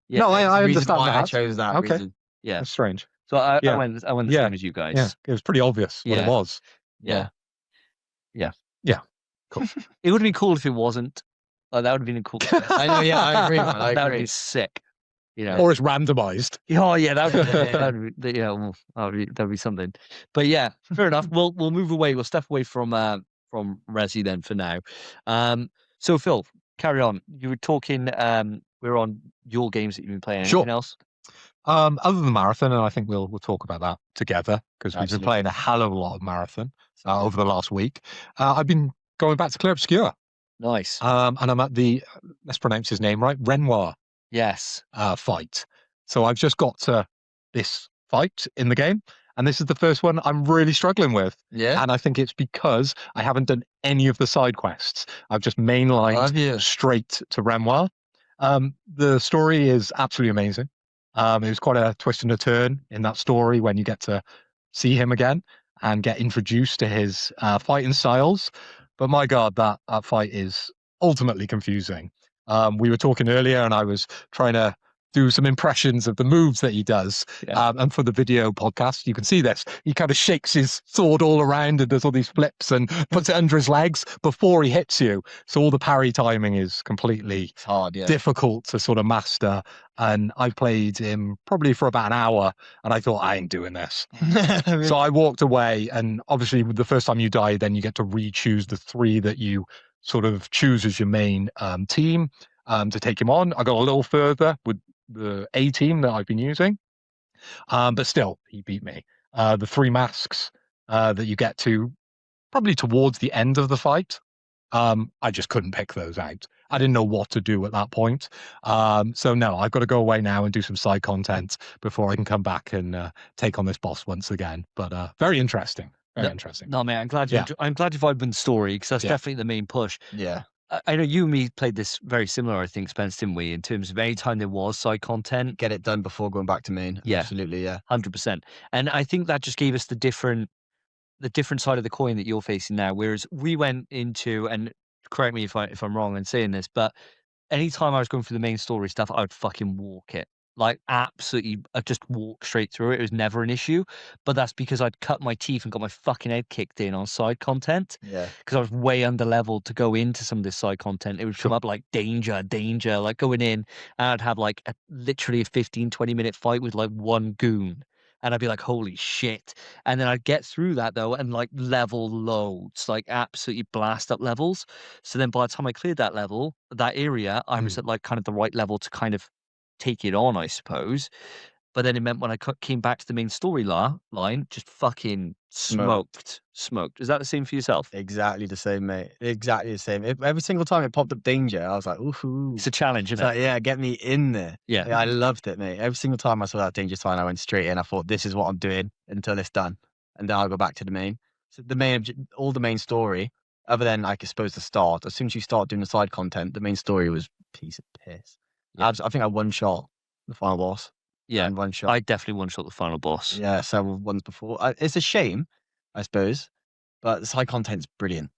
Yeah, No, There's a I reason understand why I that. chose that Okay. reason. yeah. That's strange. So I Yeah. went the Yeah. same as you guys. Yeah, it was pretty obvious what it Yeah. was. Yeah. Cool. It would have been cool if it wasn't. Like, that would have been a cool. I know, yeah, I agree, man. I That would agree. be sick. Or it's randomized. Oh yeah, that would be, that'd be something. But yeah, fair enough. We'll move away. We'll step away from Resi then for now. So Phil, carry on. You were talking. We're on your games that you've been playing. Sure. Anything else? Other than Marathon, and I think we'll talk about that together because we've been Absolutely. playing a hell of a lot of Marathon over the last week. I've been going back to Clear Obscure, Nice. and I'm at the let's pronounce his name right, Renoir Yes. fight. So I've just got to this fight in the game, and this is the first one I'm really struggling with. Yeah. And I think it's because I haven't done any of the side quests. I've just Have mainlined you? straight to Renoir. The story is absolutely amazing. It was quite a twist and a turn in that story when you get to see him again and get introduced to his fighting styles. But my God, that fight is ultimately confusing. We were talking earlier, and I was trying to do some impressions of the moves that he does. Yeah. And for the video podcast, you can see this. He kind of shakes his sword all around and does all these flips and puts it under his legs before he hits you. So all the parry timing is completely It's hard, yeah. difficult to sort of master. And I played him probably for about an hour, and I thought, I ain't doing this. So I walked away, and obviously the first time you die, then you get to re-choose the 3 that you sort of choose as your main team to take him on. I got a little further with the A team that I've been using, but still, he beat me. The 3 masks that you get to probably towards the end of the fight, I just couldn't pick those out. I didn't know what to do at that point. So no, I've got to go away now and do some side content before I can come back and take on this boss once again. But very interesting. Very interesting. No, man. I'm glad you. Yeah. I'm glad you vibed with the story because that's Yeah. definitely the main push. Yeah. I know you and me played this very similar, I think, Spence, didn't we? In terms of any time there was side content, Get it done before going back to main. Yeah. Absolutely, yeah. 100%. And I think that just gave us the different side of the coin that you're facing now. Whereas we went into, and correct me if I'm wrong in saying this, but anytime I was going through the main story stuff, I would fucking walk it. Like absolutely, I'd just walk straight through it. It was never an issue. But that's because I'd cut my teeth and got my fucking head kicked in on side content. Yeah. Because I was way under leveled to go into some of this side content. It would come up like danger, like going in, and I'd have like literally a 15, 20-minute fight with like one goon. And I'd be like, holy shit. And then I'd get through that though and like level loads, like absolutely blast up levels. So then by the time I cleared that level, that area, I was at like kind of the right level to kind of take it on, I suppose. But then it meant when I came back to the main story line, just fucking smoked. Is that the same for yourself? Exactly the same, mate. Exactly the same. Every single time it popped up danger, I was like, ooh. It's a challenge, It's isn't it? like, yeah, get me in there. Yeah. Like, I loved it, mate. Every single time I saw that danger sign, I went straight in. I thought, this is what I'm doing until it's done. And then I'll go back to the main. So all the main story, other than like, I suppose the start, as soon as you start doing the side content, the main story was a piece of piss. Yeah. I think I one-shot the final boss. Yeah. And one shot. I definitely one-shot the final boss. Yeah, several ones before. It's a shame, I suppose, but the side content's brilliant.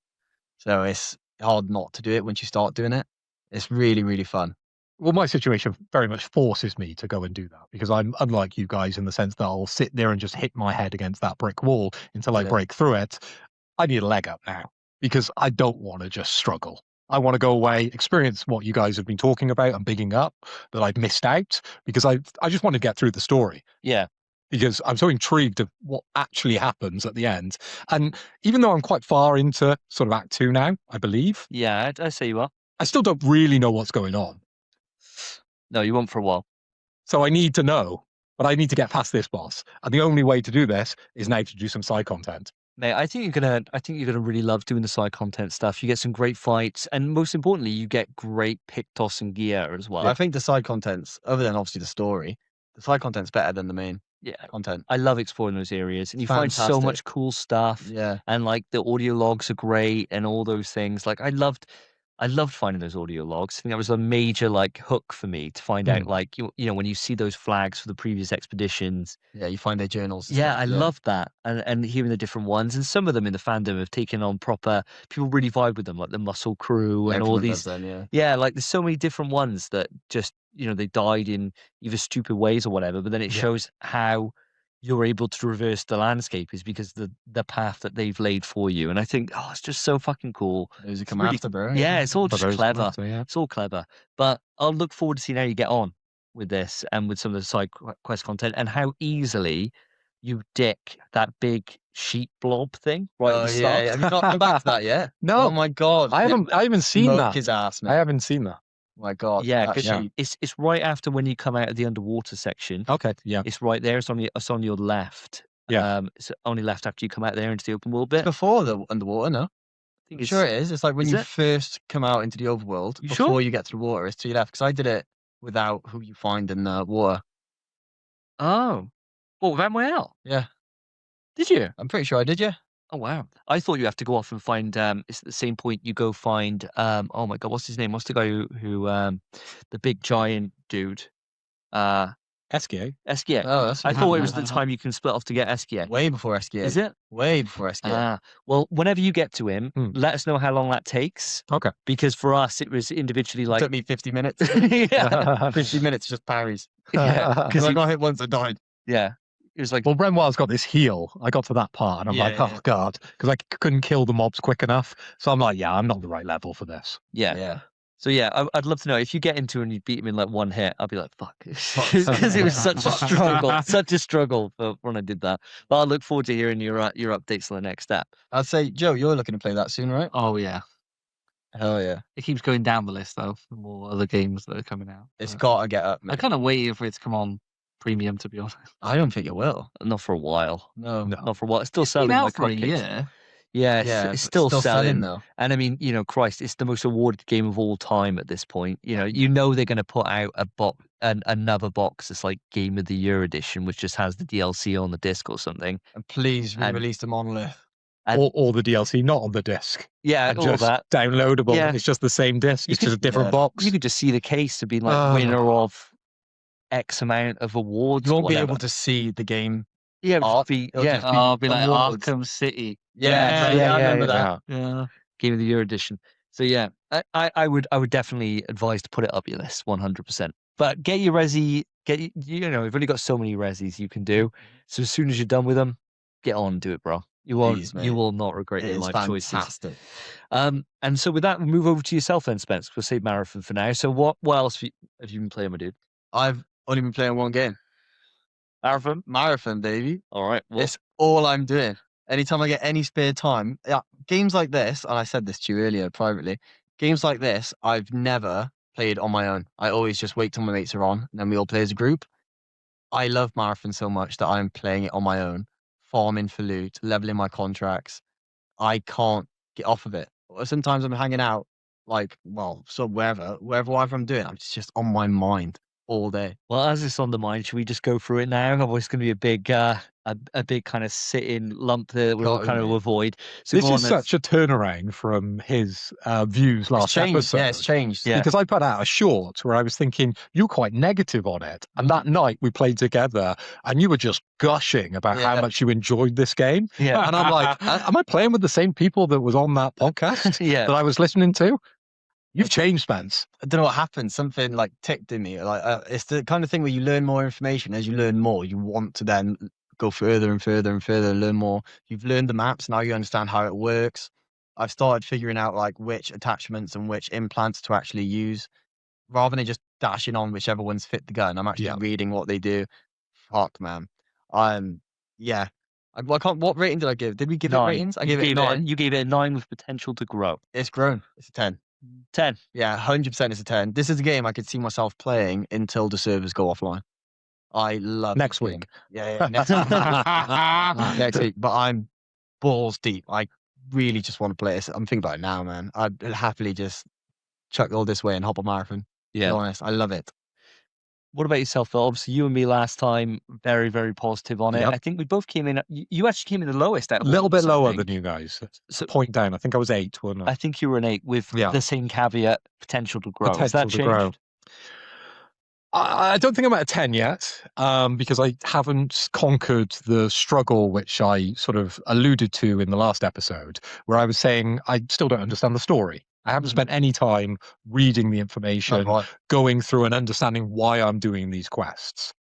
So it's hard not to do it once you start doing it. It's really, really fun. Well, my situation very much forces me to go and do that because I'm unlike you guys in the sense that I'll sit there and just hit my head against that brick wall until I break through it. I need a leg up now because I don't want to just struggle. I want to go away, experience what you guys have been talking about and bigging up that I've missed out because I just want to get through the story. Yeah. Because I'm so intrigued of what actually happens at the end. And even though I'm quite far into sort of Act 2 now, I believe. Yeah, I say you are. I still don't really know what's going on. No, you won't for a while. So I need to know, but I need to get past this boss. And the only way to do this is now to do some side content. Mate, I think you're gonna really love doing the side content stuff. You get some great fights, and most importantly, you get great pick toss and gear as well. I think the side contents, other than obviously the story, the side content's better than the main content. I love exploring those areas, and you find so Fantastic. much cool stuff. Yeah. And like the audio logs are great, and all those things. Like I loved finding those audio logs. I think that was a major like hook for me to find out like you know when you see those flags for the previous expeditions. Yeah, you find their journals. and Yeah, stuff, I loved that, and hearing the different ones, and some of them in the fandom have taken on proper. People really vibe with them, like the Muscle Crew and all Everyone these. does then, Yeah, like there's so many different ones that just they died in either stupid ways or whatever, but then it shows how you're able to reverse the landscape is because the path that they've laid for you, and I think it's just so fucking cool. Those who come really- after, bro. Yeah, it's all For just those clever. after, yeah. It's all clever, but I'll look forward to seeing how you get on with this and with some of the side quest content and how easily you dick that big sheep blob thing right at the start. Yeah. Have you not come back to that yet? No. Oh my god. I haven't seen Smoke that. his ass, man. I haven't seen that. My god. Yeah, that 'cause sheep. it's right after when you come out of the underwater section. Okay, yeah. It's right there. It's on your left. Yeah. It's only left after you come out there into the open world bit. Before the underwater, no? I think I'm sure it is. It's like when is you it? first come out into the overworld, You before sure? you get to the water, it's to your left. Because I did it without who you find in the water. Oh, well, without my out. Yeah. Did you? I'm pretty sure I did, yeah. Oh wow! I thought you have to go off and find. It's at the same point you go find. Oh my god, what's his name? What's the guy who the big giant dude? SKA. Eskia. Oh, that's I thought it was the time you can split off to get Eskia. way before SKA. Is it? Way before SKA. Ah, well, whenever you get to him, let us know how long that takes. Okay. Because for us, it was individually It like. took me 50 minutes. Yeah. 50 minutes just parries. Yeah. Because I got hit once, I died. Yeah. It was like. Well, Renoir's got this heal. I got to that part and I'm like, Yeah. oh god, because I couldn't kill the mobs quick enough. So I'm like, yeah, I'm not the right level for this. Yeah. Yeah. So yeah, I'd love to know if you get into and you beat him in like one hit. I'll be like, fuck, because it was such a struggle for when I did that. But I look forward to hearing your updates on the next step. I'd say, Joe, you're looking to play that soon, right? Oh yeah, Hell yeah. it keeps going down the list though. The more other games that are coming out. It's But got to get up, I man. kind of waited for it to come on premium, to be honest. I don't think it will. Not for a while. No. Not for a while. It's still It's been selling out like for a hotcakes. year. Yeah, Yeah, it's but still selling. though. And I mean, Christ, it's the most awarded game of all time at this point. You know they're going to put out another box that's like Game of the Year edition, which just has the DLC on the disc or something. And please And- re-release the monolith. And or the DLC not on the disc. yeah, And all just that. downloadable. Yeah. It's just the same disc. You It's just a different box. You could just see the case to be like Oh. winner of X amount of awards. You won't be whatever. able to see the game. Yeah, it would art. just be It'll just Oh, be like awards. Arkham City. Yeah, I remember that. Yeah. Game of the Year edition. So yeah, I would definitely advise to put it up your list 100%. But get your resi, you know, you've only got so many resis you can do. So as soon as you're done with them, get on and do it, bro. You won't. Please, You mate. will not regret It your is life choices. fantastic. And so with that, we'll move over to yourself then, Spence. We'll save Marathon for now. So what else have you been playing, my dude? I've only been playing one game. Marathon, baby. All right. Well, It's all I'm doing. Anytime I get any spare time, games like this, and I said this to you earlier privately, games like this, I've never played on my own. I always just wait till my mates are on, and then we all play as a group. I love Marathon so much that I'm playing it on my own, farming for loot, leveling my contracts. I can't get off of it. Sometimes I'm hanging out, so wherever I'm doing, it's just on my mind all day. well, as it's on the mind, should we just go through it now? Otherwise, it's going to be a big, a big kind of sit-in lump that we'll Got it, kind of mate. avoid. So This go is on, let's- such a turnaround from his views It's last changed. episode. Yeah, it's changed. Yeah. Because I put out a short where I was thinking you were quite negative on it. And that night we played together and you were just gushing about how Yeah. much you enjoyed this game. Yeah. And I'm like, am I playing with the same people that was on that podcast Yeah. that I was listening to? You've changed, Spence. I don't know what happened. Something like ticked in me. It's the kind of thing where you learn more information. As you learn more, you want to then go further and further and further and learn more. You've learned the maps. Now you understand how it works. I've started figuring out which attachments and which implants to actually use, rather than just dashing on whichever ones fit the gun. I'm actually reading what they do. Fuck, man. Yeah. What rating did I give? Did we give it 9. ratings? I gave it 9. You gave it a 9 with potential to grow. It's grown. It's a 10. 10. Yeah, 100% it's a 10. This is a game I could see myself playing until the servers go offline. I love Next this game. week. Yeah, next week. Next week. But I'm balls deep. I really just want to play this. I'm thinking about it now, man. I'd happily just chuck all this way and hop a marathon. To be Yeah. honest, I love it. What about yourself, Phil? Obviously, you and me last time, very, very positive on it. Yep. I think we both came in. You actually came in the lowest out A of little all of bit us, I lower think. than you guys. So Point down. I think I was 8, wasn't I? I think you were an 8 with the same caveat, potential to grow. Has that Potential to grow. changed? I don't think I'm at a 10 yet, because I haven't conquered the struggle which I sort of alluded to in the last episode, where I was saying I still don't understand the story. I haven't spent any time reading the information, going through and understanding why I'm doing these quests.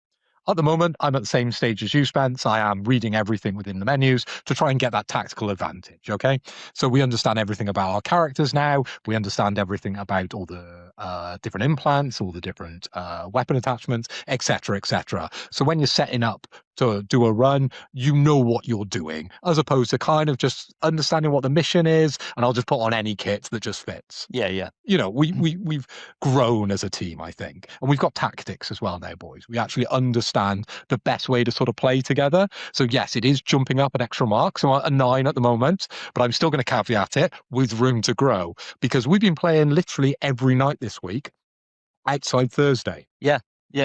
At the moment, I'm at the same stage as you, Spence. I am reading everything within the menus to try and get that tactical advantage, okay? So we understand everything about our characters now. We understand everything about all the different implants, all the different weapon attachments, etc., etc. So when you're setting up to do a run, you know what you're doing, as opposed to kind of just understanding what the mission is, and I'll just put on any kit that just fits. Yeah. You know, we've grown as a team, I think. And we've got tactics as well now, boys. We actually understand the best way to sort of play together. So yes, it is jumping up an extra mark. So I'm at a 9 at the moment, but I'm still going to caveat it with room to grow, because we've been playing literally every night this week outside Thursday. Yeah,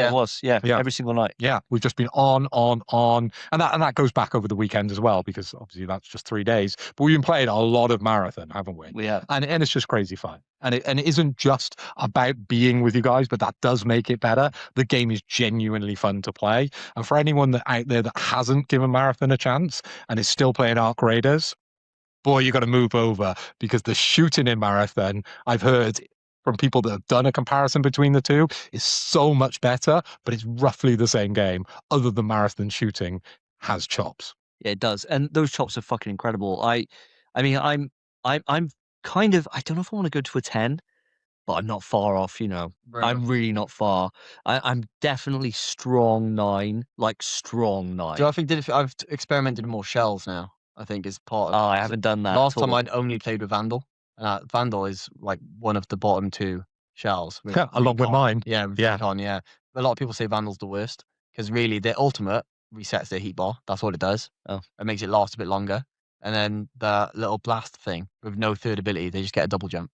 it was. Yeah, every single night. Yeah, we've just been on, and that goes back over the weekend as well, because obviously that's just 3 days. But we've been playing a lot of marathon, haven't we? We have. And it's just crazy fun. And it isn't just about being with you guys, but that does make it better. The game is genuinely fun to play. And for anyone out there that hasn't given Marathon a chance and is still playing Arc Raiders, boy, you got to move over, because the shooting in Marathon, I've heard from people that have done a comparison between the two, is so much better, but it's roughly the same game, other than Marathon shooting has chops. Yeah, it does. And those chops are fucking incredible. I mean, I'm kind of, I don't know if I want to go to a 10, but I'm not far off, you know. I'm really not far. I'm definitely strong 9, like strong 9. Do I think I've experimented with more shells now? I think is part of. Oh, I haven't done that. Last at time all. I'd only played with Vandal. Vandal is like one of the bottom 2 shells. Yeah, along with mine. Yeah, Recon, yeah. A lot of people say Vandal's the worst, because really their ultimate resets their heat bar. That's what it does. Oh. It makes it last a bit longer. And then the little blast thing with no third ability, they just get a double jump.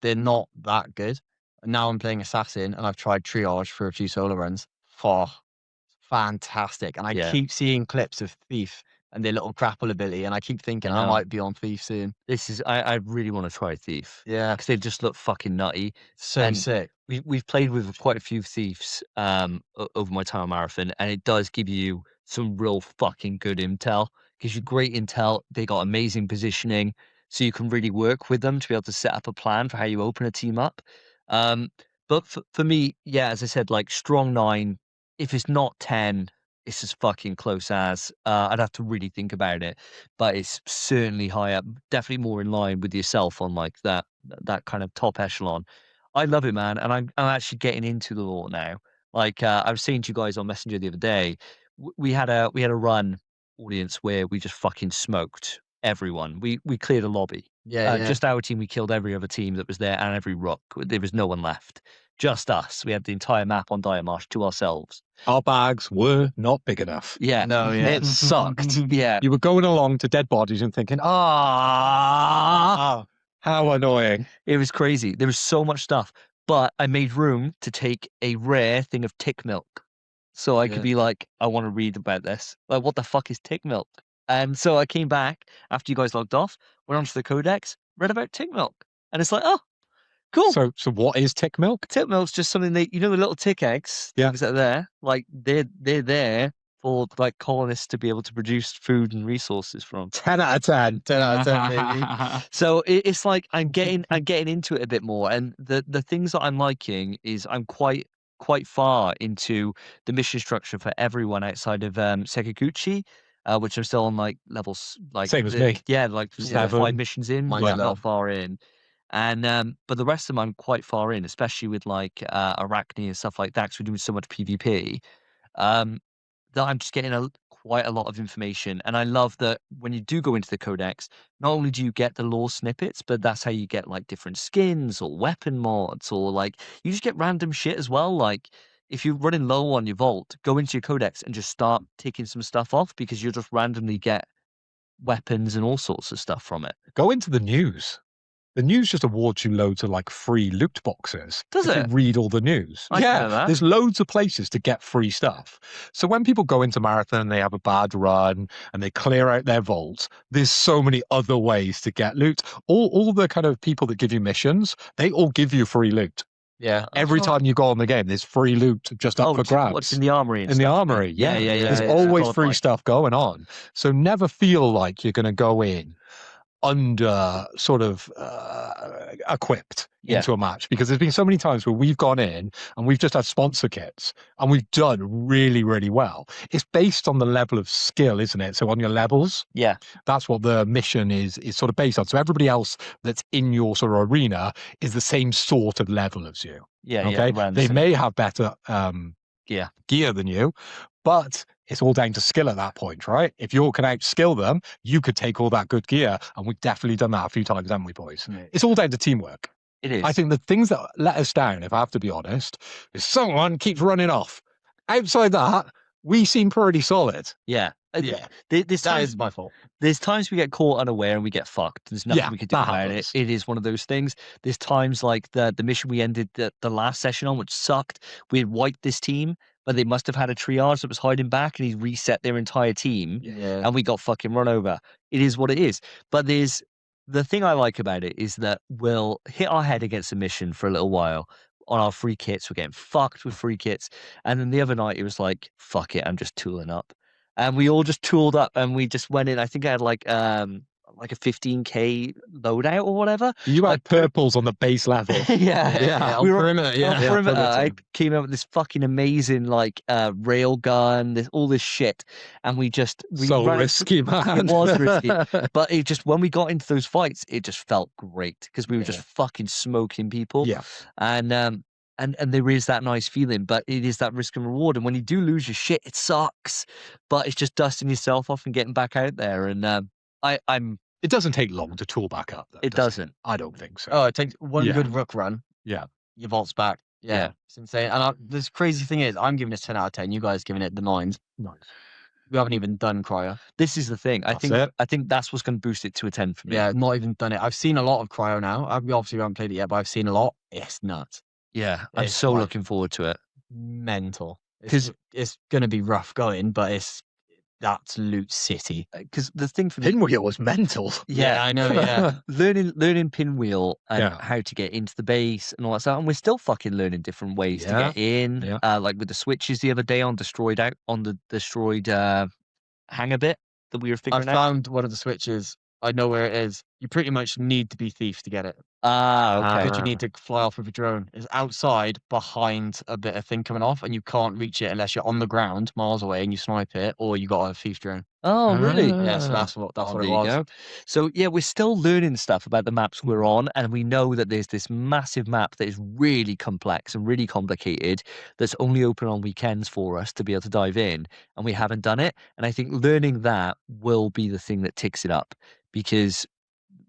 They're not that good. And now I'm playing Assassin, and I've tried Triage for a few solo runs. Fantastic. And I keep seeing clips of Thief and their little grapple ability. And I keep thinking I know. might be on Thief soon. This is I really want to try Thief. Yeah. Because they just look fucking nutty. So And sick. We've played with quite a few Thieves over my time on Marathon, and it does give you some real fucking good intel. Gives you great intel. They got amazing positioning, so you can really work with them to be able to set up a plan for how you open a team up. But for me, yeah, as I said, like strong 9. If it's not 10, it's as fucking close as. I'd have to really think about it, but it's certainly high up, definitely more in line with yourself on like that kind of top echelon. I love it, man, and I'm actually getting into the lore now. Like I was saying to you guys on Messenger the other day, we had a run audience where we just fucking smoked everyone. We cleared a lobby. Yeah, Just our team. We killed every other team that was there and every rook. There was no one left. Just us. We had the entire map on Diamarsh to ourselves. Our bags were not big enough. Yeah, No, yeah. it sucked. Yeah, You were going along to dead bodies and thinking, Oh, how annoying. it was crazy. There was so much stuff, but I made room to take a rare thing of tick milk. So I could Yeah. be like, I want to read about this. Like, what the fuck is tick milk? And so I came back after you guys logged off, went onto the codex, read about tick milk. And it's like, oh, cool. So what is tick milk? Tick milk's just something the little tick eggs, Yeah. things that are there, like they're there for like colonists to be able to produce food and resources from. 10 out of 10. 10 out of 10, baby. So it's like I'm getting into it a bit more, and the things that I'm liking is I'm quite far into the mission structure for everyone outside of Sekiguchi, which I'm still on like levels like Same as me. Yeah, like Yeah. 5 missions in, Mine's like low. not far in. And but the rest of them I'm quite far in, especially with like Arachne and stuff like that, because we're doing so much PvP. Um, that I'm just getting quite a lot of information, and I love that when you do go into the codex, not only do you get the lore snippets, but that's how you get like different skins or weapon mods, or like you just get random shit as well. Like if you're running low on your vault, go into your codex and just start taking some stuff off, because you'll just randomly get weapons and all sorts of stuff from it. Go into the news. The news just awards you loads of like free loot boxes. Does if it? You read all the news. I didn't know Yeah, that. there's loads of places to get free stuff. So when people go into Marathon and they have a bad run and they clear out their vaults, there's so many other ways to get loot. All the kind of people that give you missions, they all give you free loot. Yeah. Every time you go on the game, there's free loot just up for grabs. What's in the armory? And In the stuff? armory, Yeah. There's yeah, always God, free like- stuff going on. So never feel like you're going to go in under sort of equipped Yeah. into a match, because there's been so many times where we've gone in and we've just had sponsor kits and we've done really, really well. It's based on the level of skill, isn't it? So on your levels, Yeah. that's what the mission is sort of based on. So everybody else that's in your sort of arena is the same sort of level as you. Yeah. Okay, around they the may have better gear. than you, but it's all down to skill at that point, right? If you can outskill them, you could take all that good gear, and we've definitely done that a few times, haven't we, boys? Yeah. It's all down to teamwork. It is. I think the things that let us down, if I have to be honest, is someone keeps running off. Outside that, we seem pretty solid. Yeah. Yeah. There's That times, is my fault. there's times we get caught unaware and we get fucked. There's nothing Yeah, we can do that about happens. it. It is one of those things. There's times like the mission we ended the last session on, which sucked. We had wiped this team, but they must have had a triage that was hiding back, and he reset their entire team, Yeah. and we got fucking run over. It is what it is. But there's the thing I like about it is that we'll hit our head against a mission for a little while on our free kits. We're getting fucked with free kits. And then the other night it was like, fuck it, I'm just tooling up. And we all just tooled up and we just went in. I think I had like a 15k loadout or whatever. You had Like, purples on the base level. yeah. On We were perimeter, yeah. on Yeah, perimeter. I perimeter. came out with this fucking amazing like rail gun, all this shit, and we So ran it- risky, man. It was risky, but it just when we got into those fights, it just felt great because we were just fucking smoking people. Yeah. And there is that nice feeling, but it is that risk and reward. And when you do lose your shit, it sucks. But it's just dusting yourself off and getting back out there. And I'm. It doesn't take long to tool back up, though. It does doesn't. I don't think so. Oh, it takes one Yeah. good rook run. Yeah. Your vault's back. Yeah. Yeah. It's insane. And this crazy thing is, I'm giving this 10 out of 10. You guys giving it the 9s. Nice. We haven't even done cryo. This is the thing. That's it. I think that's what's going to boost it to a 10 for me. Yeah, not even done it. I've seen a lot of cryo now. We obviously haven't played it yet, but I've seen a lot. It's nuts. Yeah. I'm It's so like- looking forward to it. Mental. 'Cause- It's going to be rough going, but that's Loot City. Because the thing for me, Pinwheel was mental. Yeah, I know. Yeah, learning Pinwheel and Yeah. how to get into the base and all that stuff, and we're still fucking learning different ways to Yeah, get in. yeah. Like with the switches the other day on the destroyed hangar bit that we were I figuring out. found one of the switches. I know where it is. You pretty much need to be thief to get it. Okay. Because you need to fly off with a drone. It's outside behind a bit of thing coming off, and you can't reach it unless you're on the ground miles away and you snipe it, or you got a thief drone. Oh, really? Yeah, so Ah. that's what Oh, it there you was. go. So yeah, we're still learning stuff about the maps we're on, and we know that there's this massive map that is really complex and really complicated that's only open on weekends for us to be able to dive in, and we haven't done it. And I think learning that will be the thing that ticks it up, because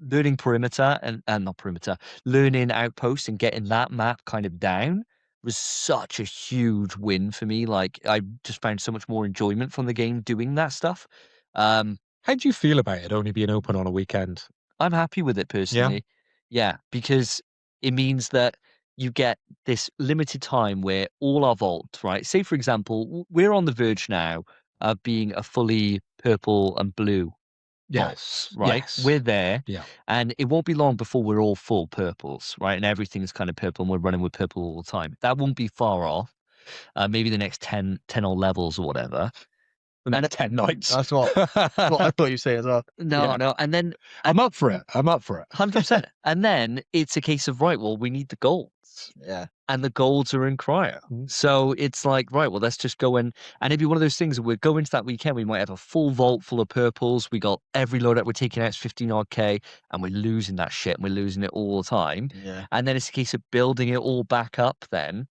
learning perimeter and not perimeter, learning outposts and getting that map kind of down was such a huge win for me. Like I just found so much more enjoyment from the game doing that stuff. How do you feel about it only being open on a weekend? I'm happy with it personally. Yeah, because it means that you get this limited time where all our vaults, right? Say, for example, we're on the verge now of being a fully purple and blue vaults, right? Yes. We're there. Yeah. And it won't be long before we're all full purples, right? And everything's kind of purple and we're running with purple all the time. That won't be far off. Maybe the next 10 or levels or whatever. The next 10 nights. That's what I thought you'd say as well. No. And then I'm up for it. 100%. And then it's a case of, right, well, we need the golds. Yeah. And the golds are in cryo. So it's like, right, well, let's just go in. And it'd be one of those things where we go into that weekend, we might have a full vault full of purples. We got every loadout we're taking out is 15 odd K, and we're losing that shit. And we're losing it all the time. Yeah. And then it's a case of building it all back up then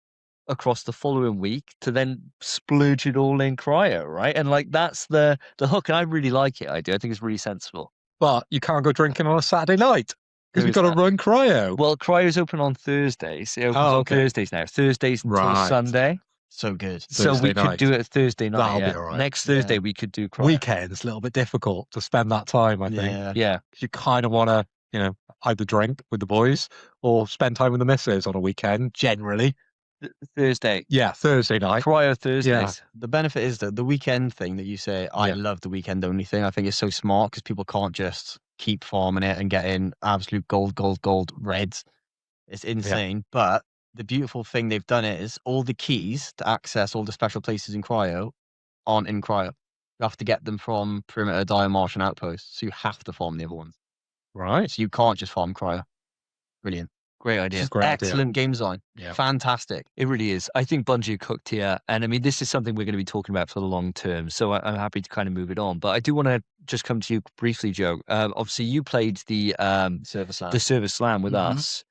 across the following week to then splurge it all in cryo, right? And like that's the hook. And I really like it. I do. I think it's really sensible. But you can't go drinking on a Saturday night because Who we've is got to that? run cryo. Well, cryo's open on Thursdays. It opens on okay. Thursdays now. Thursdays until Right. Sunday. So good. So we Thursday could night. do it Thursday night. That'll be yeah. all right. Next Thursday we could do cryo. Weekends, a little bit difficult to spend that time, I think. Yeah. Yeah. 'Cause you kind of want to, either drink with the boys or spend time with the missus on a weekend, generally. Thursday. Yeah, Thursday night. Cryo Thursdays. The benefit is that the weekend thing that you say, I Yeah. love the weekend only thing. I think it's so smart because people can't just keep farming it and getting absolute gold reds. It's insane. But the beautiful thing they've done is all the keys to access all the special places in cryo aren't in cryo. You have to get them from perimeter, dire marsh, and outposts. So you have to farm the other ones. Right. So you can't just farm cryo. Brilliant. Great idea. Great idea. Excellent game design. Yeah. Fantastic. It really is. I think Bungie cooked here. And I mean, this is something we're going to be talking about for the long term. So I'm happy to kind of move it on. But I do want to just come to you briefly, Joe. Obviously, you played the Server slam. Service Slam with Mhm. us.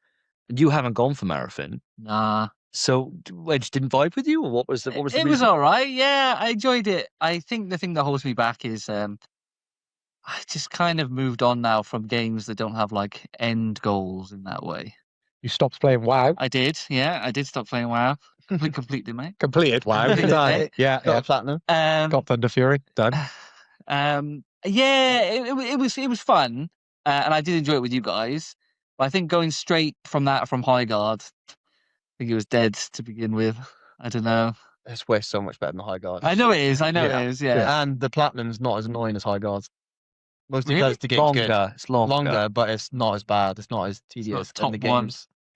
You haven't gone for Marathon. Nah. So it just didn't vibe with you? Or what was the It was reason? all right. Yeah, I enjoyed it. I think the thing that holds me back is I just kind of moved on now from games that don't have like end goals in that way. You stopped playing WoW. I did. Yeah, I did stop playing WoW. Completely, mate. Completed WoW. Completed Done. it. Yeah, Got yeah. a platinum. Got Thunder Fury. Done. Yeah, it was fun, and I did enjoy it with you guys. But I think going straight from High Guard, I think it was dead to begin with. I don't know. It's way so much better than High Guard. I know it is. I know Yeah. it is. Yeah. And the platinum's not as annoying as High Guards. Mostly Really? because the game's good. Longer. It's longer. But it's not as bad. It's not as tedious. top and the one.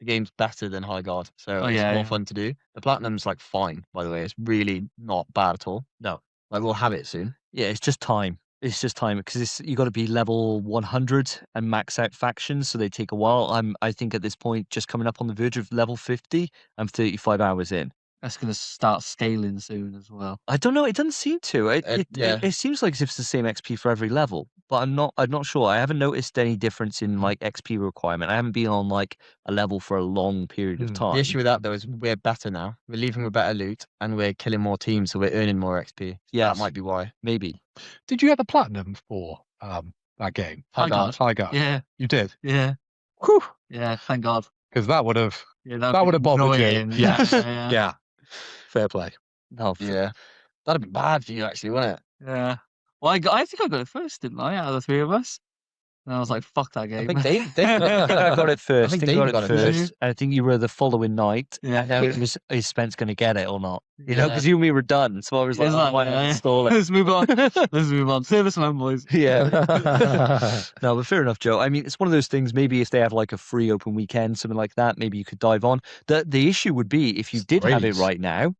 game's better than High Guard. So Oh, it's yeah, more yeah. fun to do. The platinum's like fine, by the way. It's really not bad at all. No. Like we'll have it soon. Yeah, it's just time. It's just time because you got to be level 100 and max out factions, so they take a while. I think at this point just coming up on the verge of level 50. I'm 35 hours in. That's going to start scaling soon as well. I don't know. It doesn't seem to. Yeah. It seems like as if it's the same XP for every level, but I'm not sure. I haven't noticed any difference in like XP requirement. I haven't been on like a level for a long period of time. The issue with that though is we're better now. We're leaving with better loot and we're killing more teams, so we're earning more XP. Yes. That might be why. Maybe. Did you have a platinum for that game? High Guard. High Guard. Yeah. You did. Yeah. Whew. Yeah. Thank God. Because that would have Yeah, that would have bothered you. annoying. Yes. Yeah. Yeah. Fair play. No. Yeah. That'd be bad for you actually, wouldn't it? Yeah. Well, I think I got it first, didn't I? Out of the three of us. And I was like, "Fuck that game." I think Dave I got it first. I think I Davey got it got it first. I think you were the following night. Yeah. Now is Spence going to get it or not? You know, because you and me were done. So I was like, I might have to install it. Let's move on. Let's move on. Service line, boys. Yeah. No, but fair enough, Joe. I mean, it's one of those things. Maybe if they have like a free open weekend, something like that, maybe you could dive on. The issue would be if you did have it right now,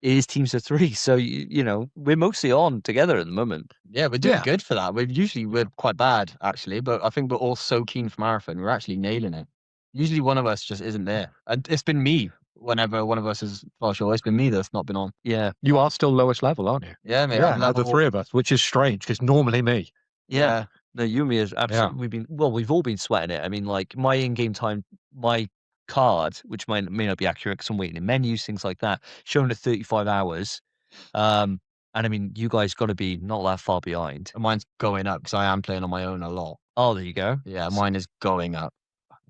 it is teams of 3. So you know, we're mostly on together at the moment. Yeah, we're doing good for that. We're quite bad actually, but I think we're all so keen for marathon. We're actually nailing it. Usually one of us just isn't there, and it's been me. Whenever one of us is sure, it's been me that's not been on. Yeah. You are still lowest level, aren't you? Yeah, mate. Yeah, out of the 3 of us, which is strange because normally me. Yeah. No, you and me is absolutely. We've all been sweating it. I mean, like my in-game time, my card, which may not be accurate because I'm waiting in menus, things like that, showing at 35 hours. And I mean, you guys got to be not that far behind. And mine's going up because I am playing on my own a lot. Oh, there you go. Yeah, mine is going up.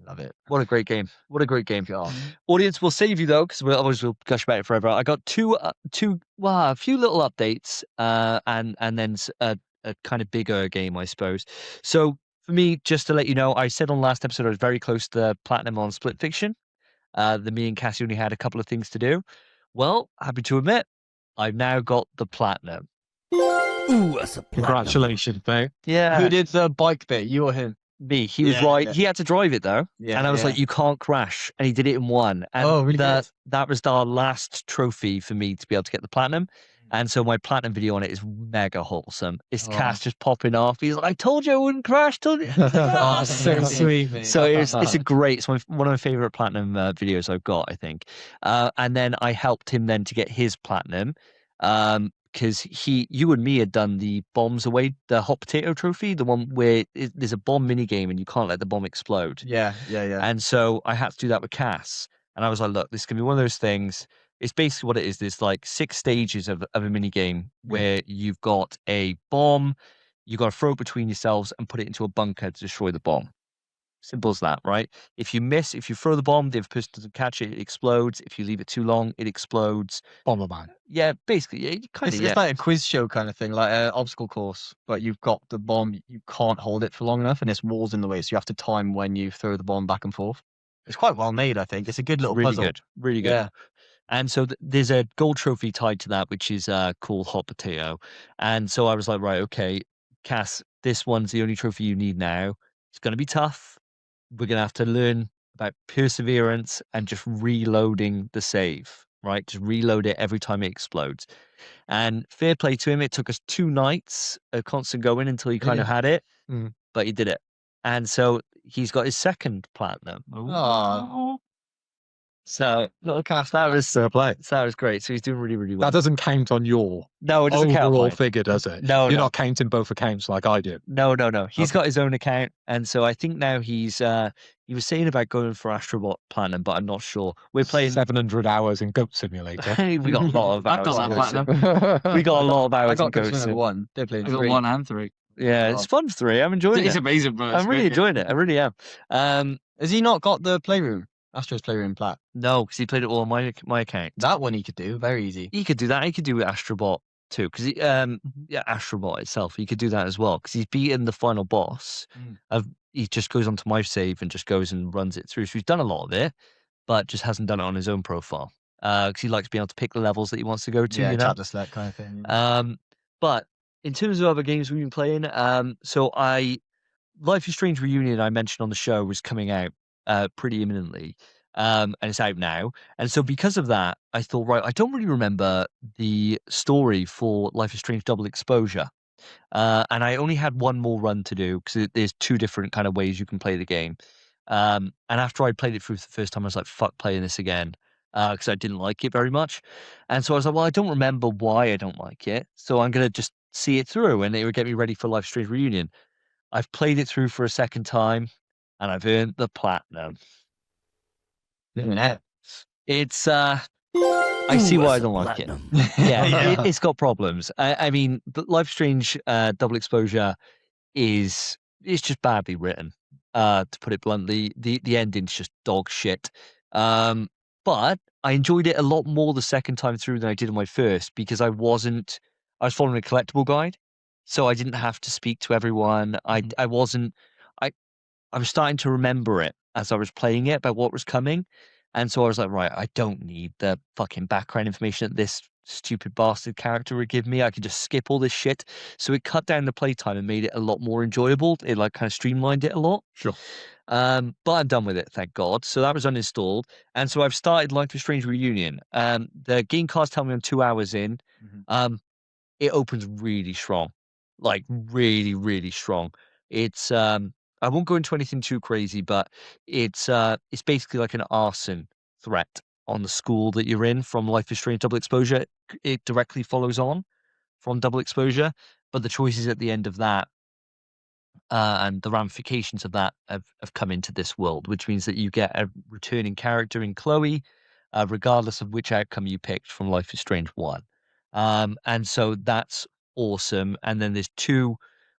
Love it. What a great game. What a great game. Audience, we'll save you though, because we'll gush about it forever. I got a few little updates, and then a kind of bigger game, I suppose. So for me, just to let you know, I said on last episode I was very close to platinum on Split Fiction. Me and Cassie only had a couple of things to do. Well, happy to admit, I've now got the platinum. Ooh, that's a platinum. Congratulations, mate. Yeah. Who did the bike bit? You or him? Me. He was right. Yeah. He had to drive it though. Yeah. And I was like, you can't crash. And he did it in 1. And really good. that was our last trophy for me to be able to get the platinum. And so my platinum video on it is mega wholesome. It's Cass just popping off. He's like, I told you I wouldn't crash. Told you. Oh, so sweet, mate. So it's one of my favorite platinum videos I've got, I think. And then I helped him then to get his platinum. Because you and me had done the bombs away, the hot potato trophy, the one where there's a bomb mini game and you can't let the bomb explode. Yeah. And so I had to do that with Cass. And I was like, look, this can be one of those things. It's basically what it is. There's like 6 stages of a mini game where you've got a bomb, you got to throw it between yourselves and put it into a bunker to destroy the bomb. Simple as that, right? If you throw the bomb, the other person doesn't catch it, it explodes. If you leave it too long, it explodes. Bomberman. Yeah, basically, It's like a quiz show kind of thing, like an obstacle course, but you've got the bomb, you can't hold it for long enough, and there's walls in the way, so you have to time when you throw the bomb back and forth. It's quite well made, I think. It's a good little puzzle. Really good. Yeah. And so there's a gold trophy tied to that, which is called Hot Potato. And so I was like, right, okay, Cass, this one's the only trophy you need now. It's going to be tough. We're going to have to learn about perseverance and just reloading the save, right? Just reload it every time it explodes. And fair play to him. It took us 2 nights of constant going until he kind of had it, but he did it. And so he's got his 2nd platinum. Oh. So little Cass, that was play. So that was great. So he's doing really, really well. That doesn't count on your it doesn't count overall figure, does it? No, you're not counting both accounts like I do. No. He's got his own account, and so I think now he's. He was saying about going for Astrobot Platinum, but I'm not sure. We're playing 700 hours in Goat Simulator. We got a lot of hours. I've got that platinum. We got a lot of hours. I got in Goat Sim. 1. They're playing 3. I got 1 and 3. Yeah, it's fun 3. I'm enjoying it. It's amazing, bro. I'm really enjoying it. I really am. Has he not got the Playroom? Astro's Playroom Plat? No, because he played it all on my account. That one he could do. Very easy. He could do that. He could do Astrobot too, because Astrobot itself, he could do that as well, because he's beaten the final boss. He just goes onto my save and just goes and runs it through. So he's done a lot of it, but just hasn't done it on his own profile. Because he likes being able to pick the levels that he wants to go to. Yeah, you know? chapter select kind of thing. But in terms of other games we've been playing, Life is Strange Reunion I mentioned on the show was coming out pretty imminently. And it's out now. And so because of that, I thought, right, I don't really remember the story for Life is Strange Double Exposure. And I only had one more run to do because there's 2 different kind of ways you can play the game. And after I played it through the first time, I was like, fuck playing this again. Because I didn't like it very much. And so I was like, well, I don't remember why I don't like it. So I'm going to just see it through and it would get me ready for Life is Strange Reunion. I've played it through for a 2nd time and I've earned the platinum. It's I see why I don't like it. Yeah, it's got problems. I mean, Life is Strange Double Exposure it's just badly written. To put it bluntly, the ending's just dog shit. But I enjoyed it a lot more the 2nd time through than I did in my first, because I was following a collectible guide, so I didn't have to speak to everyone. I was starting to remember it as I was playing it about what was coming. And so I was like, right, I don't need the fucking background information that this stupid bastard character would give me. I could just skip all this shit. So it cut down the playtime and made it a lot more enjoyable. It like kind of streamlined it a lot. Sure. But I'm done with it, thank God. So that was uninstalled. And so I've started Life is Strange Reunion. The game cards tell me I'm 2 hours in. It opens really strong. Like really, really strong. It's I won't go into anything too crazy, but it's basically like an arson threat on the school that you're in from Life is Strange Double Exposure. It directly follows on from Double Exposure, but the choices at the end of that and the ramifications of that have come into this world, which means that you get a returning character in Chloe, regardless of which outcome you picked from Life is Strange 1. And so that's awesome. And then there's 2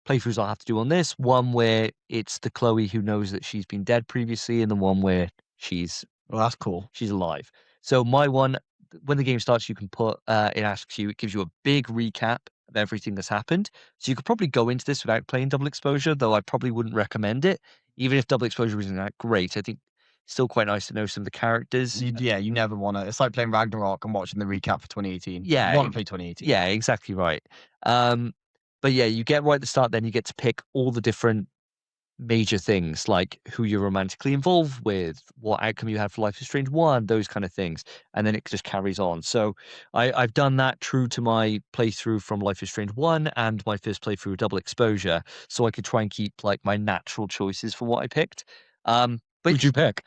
playthroughs I'll have to do on this. One where it's the Chloe who knows that she's been dead previously, and the one where she's Well, that's cool. she's alive. So my one, when the game starts, you can put it gives you a big recap of everything that's happened. So you could probably go into this without playing Double Exposure, though I probably wouldn't recommend it. Even if Double Exposure isn't that great, I think it's still quite nice to know some of the characters. You never want to. It's like playing Ragnarok and watching the recap for 2018. Yeah, You want to play 2018. Yeah, exactly right. But yeah, you get right at the start, then you get to pick all the different major things like who you're romantically involved with, what outcome you had for Life is Strange 1, those kind of things. And then it just carries on. So I've done that true to my playthrough from Life is Strange 1 and my first playthrough of Double Exposure. So I could try and keep like my natural choices for what I picked. But Who'd you pick?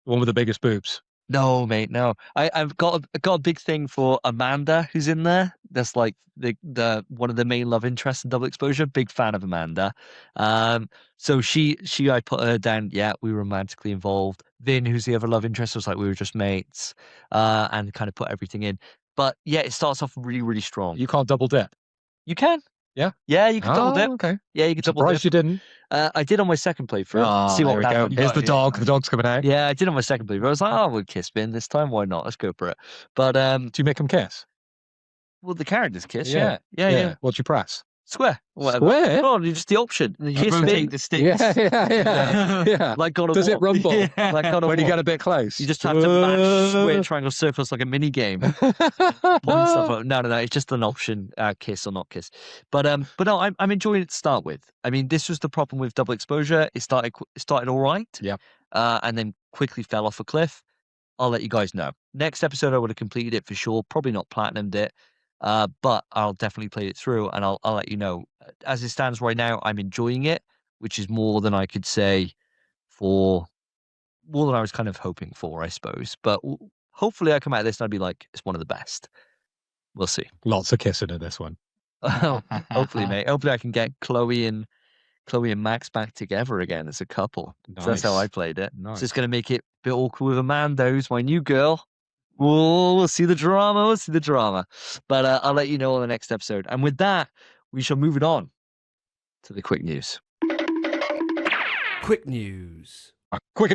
The one with the biggest boobs? no, mate, no. I've got a big thing for Amanda, who's in there. That's like the one of the main love interests in Double Exposure. Big fan of Amanda. So I put her down. Yeah, we were romantically involved. Vin, who's the other love interest, was like we were just mates. And kind of put everything in. But yeah, it starts off really, really strong. You can't double dip. You can. Yeah? Yeah, you can double dip. Okay. Yeah, you can double Surprised dip. you didn't. I did on my second playthrough. See what There would we go. happen. Here's the dog. The dog's coming out. Yeah, I did on my second playthrough. I was like, oh, we'll kiss Vin this time. Why not? Let's go for it. But Do you make him kiss? well, the characters kiss. Yeah. What'd you press? Square. Whatever. Square? Oh, just the option. You Kiss rotate Vin. the sticks. Yeah. Like God of Does War. it rumble? Yeah. Like God of When you War. get a bit close? You just have to mash square triangle circles like a mini game. Point stuff out. No. It's just an option, kiss or not kiss. But no, I'm enjoying it to start with. I mean, this was the problem with Double Exposure. It started all right. Yep. And then quickly fell off a cliff. I'll let you guys know. Next episode, I would have completed it for sure. Probably not platinumed it. But I'll definitely play it through, and I'll let you know. As it stands right now, I'm enjoying it, which is more than I could say more than I was kind of hoping for, I suppose. But hopefully, I come out of this and I'd be like, it's one of the best. We'll see. Lots of kissing in this one. Hopefully, mate. Hopefully, I can get Chloe and Max back together again as a couple. Nice. So that's how I played it. Nice. So it's going to make it a bit awkward with Amanda, who's my new girl. Oh, we'll see the drama. But I'll let you know on the next episode. And with that, we shall move it on to the quick news. Quick news. Quick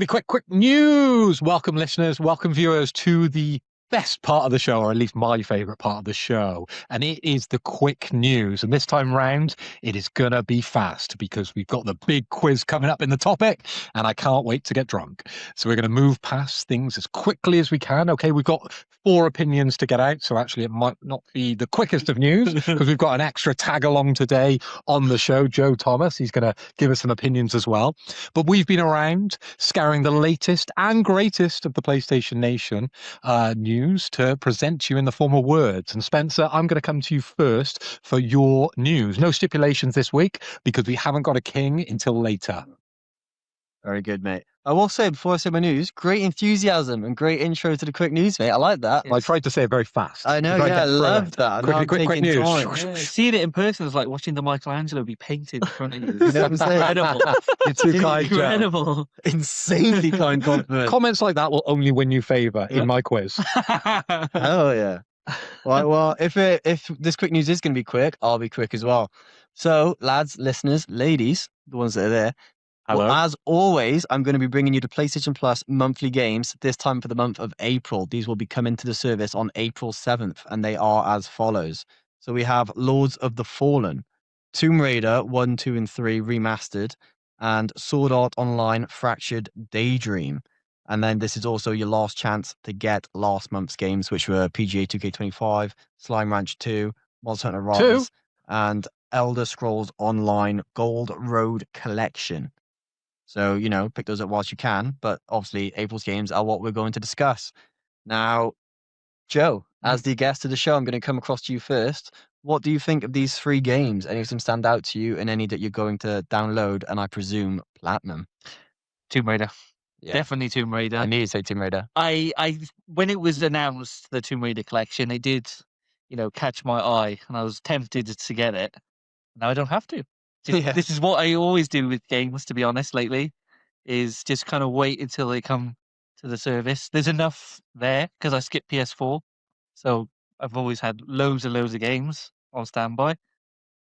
news. Welcome, listeners. Welcome, viewers, to the best part of the show, or at least my favorite part of the show. And it is the quick news. And this time round, it is going to be fast because we've got the big quiz coming up in the topic and I can't wait to get drunk. So we're going to move past things as quickly as we can. Okay, we've got 4 opinions to get out. So actually, it might not be the quickest of news because we've got an extra tag along today on the show, Joe Thomas. He's going to give us some opinions as well. But we've been around scouring the latest and greatest of the PlayStation Nation news to present to you in the form of words. And Spencer, I'm going to come to you first for your news. No stipulations this week because we haven't got a king until later. Very good, mate. I will say, before I say my news, great enthusiasm and great intro to the quick news, mate. I like that. I tried to say it very fast. I know, yeah, I love that. Quick news. Yeah, seeing it in person is like watching the Michelangelo be painted in front of you. You know what I'm saying? Incredible. You're too kind, Joe. Incredible. Insanely kind compliment. Comments like that will only win you favour in my quiz. Oh yeah. Well, if this quick news is going to be quick, I'll be quick as well. So, lads, listeners, ladies, the ones that are there. Hello. Well, as always, I'm going to be bringing you the PlayStation Plus monthly games, this time for the month of April. These will be coming to the service on April 7th, and they are as follows. So we have Lords of the Fallen, Tomb Raider 1, 2, and 3 remastered, and Sword Art Online Fractured Daydream. And then this is also your last chance to get last month's games, which were PGA 2K25, Slime Ranch 2, Monster Hunter Rise, and Elder Scrolls Online Gold Road Collection. So, pick those up whilst you can. But obviously, April's games are what we're going to discuss. Now, Joe, as the guest of the show, I'm going to come across to you first. What do you think of these 3 games? Any of them stand out to you, and any that you're going to download and I presume platinum? Tomb Raider. Yeah. Definitely Tomb Raider. I knew you'd say Tomb Raider. I when it was announced, the Tomb Raider collection, it did, catch my eye, and I was tempted to get it. Now I don't have to. This is what I always do with games, to be honest, lately, is just kind of wait until they come to the service. There's enough there because I skipped PS4, so I've always had loads and loads of games on standby.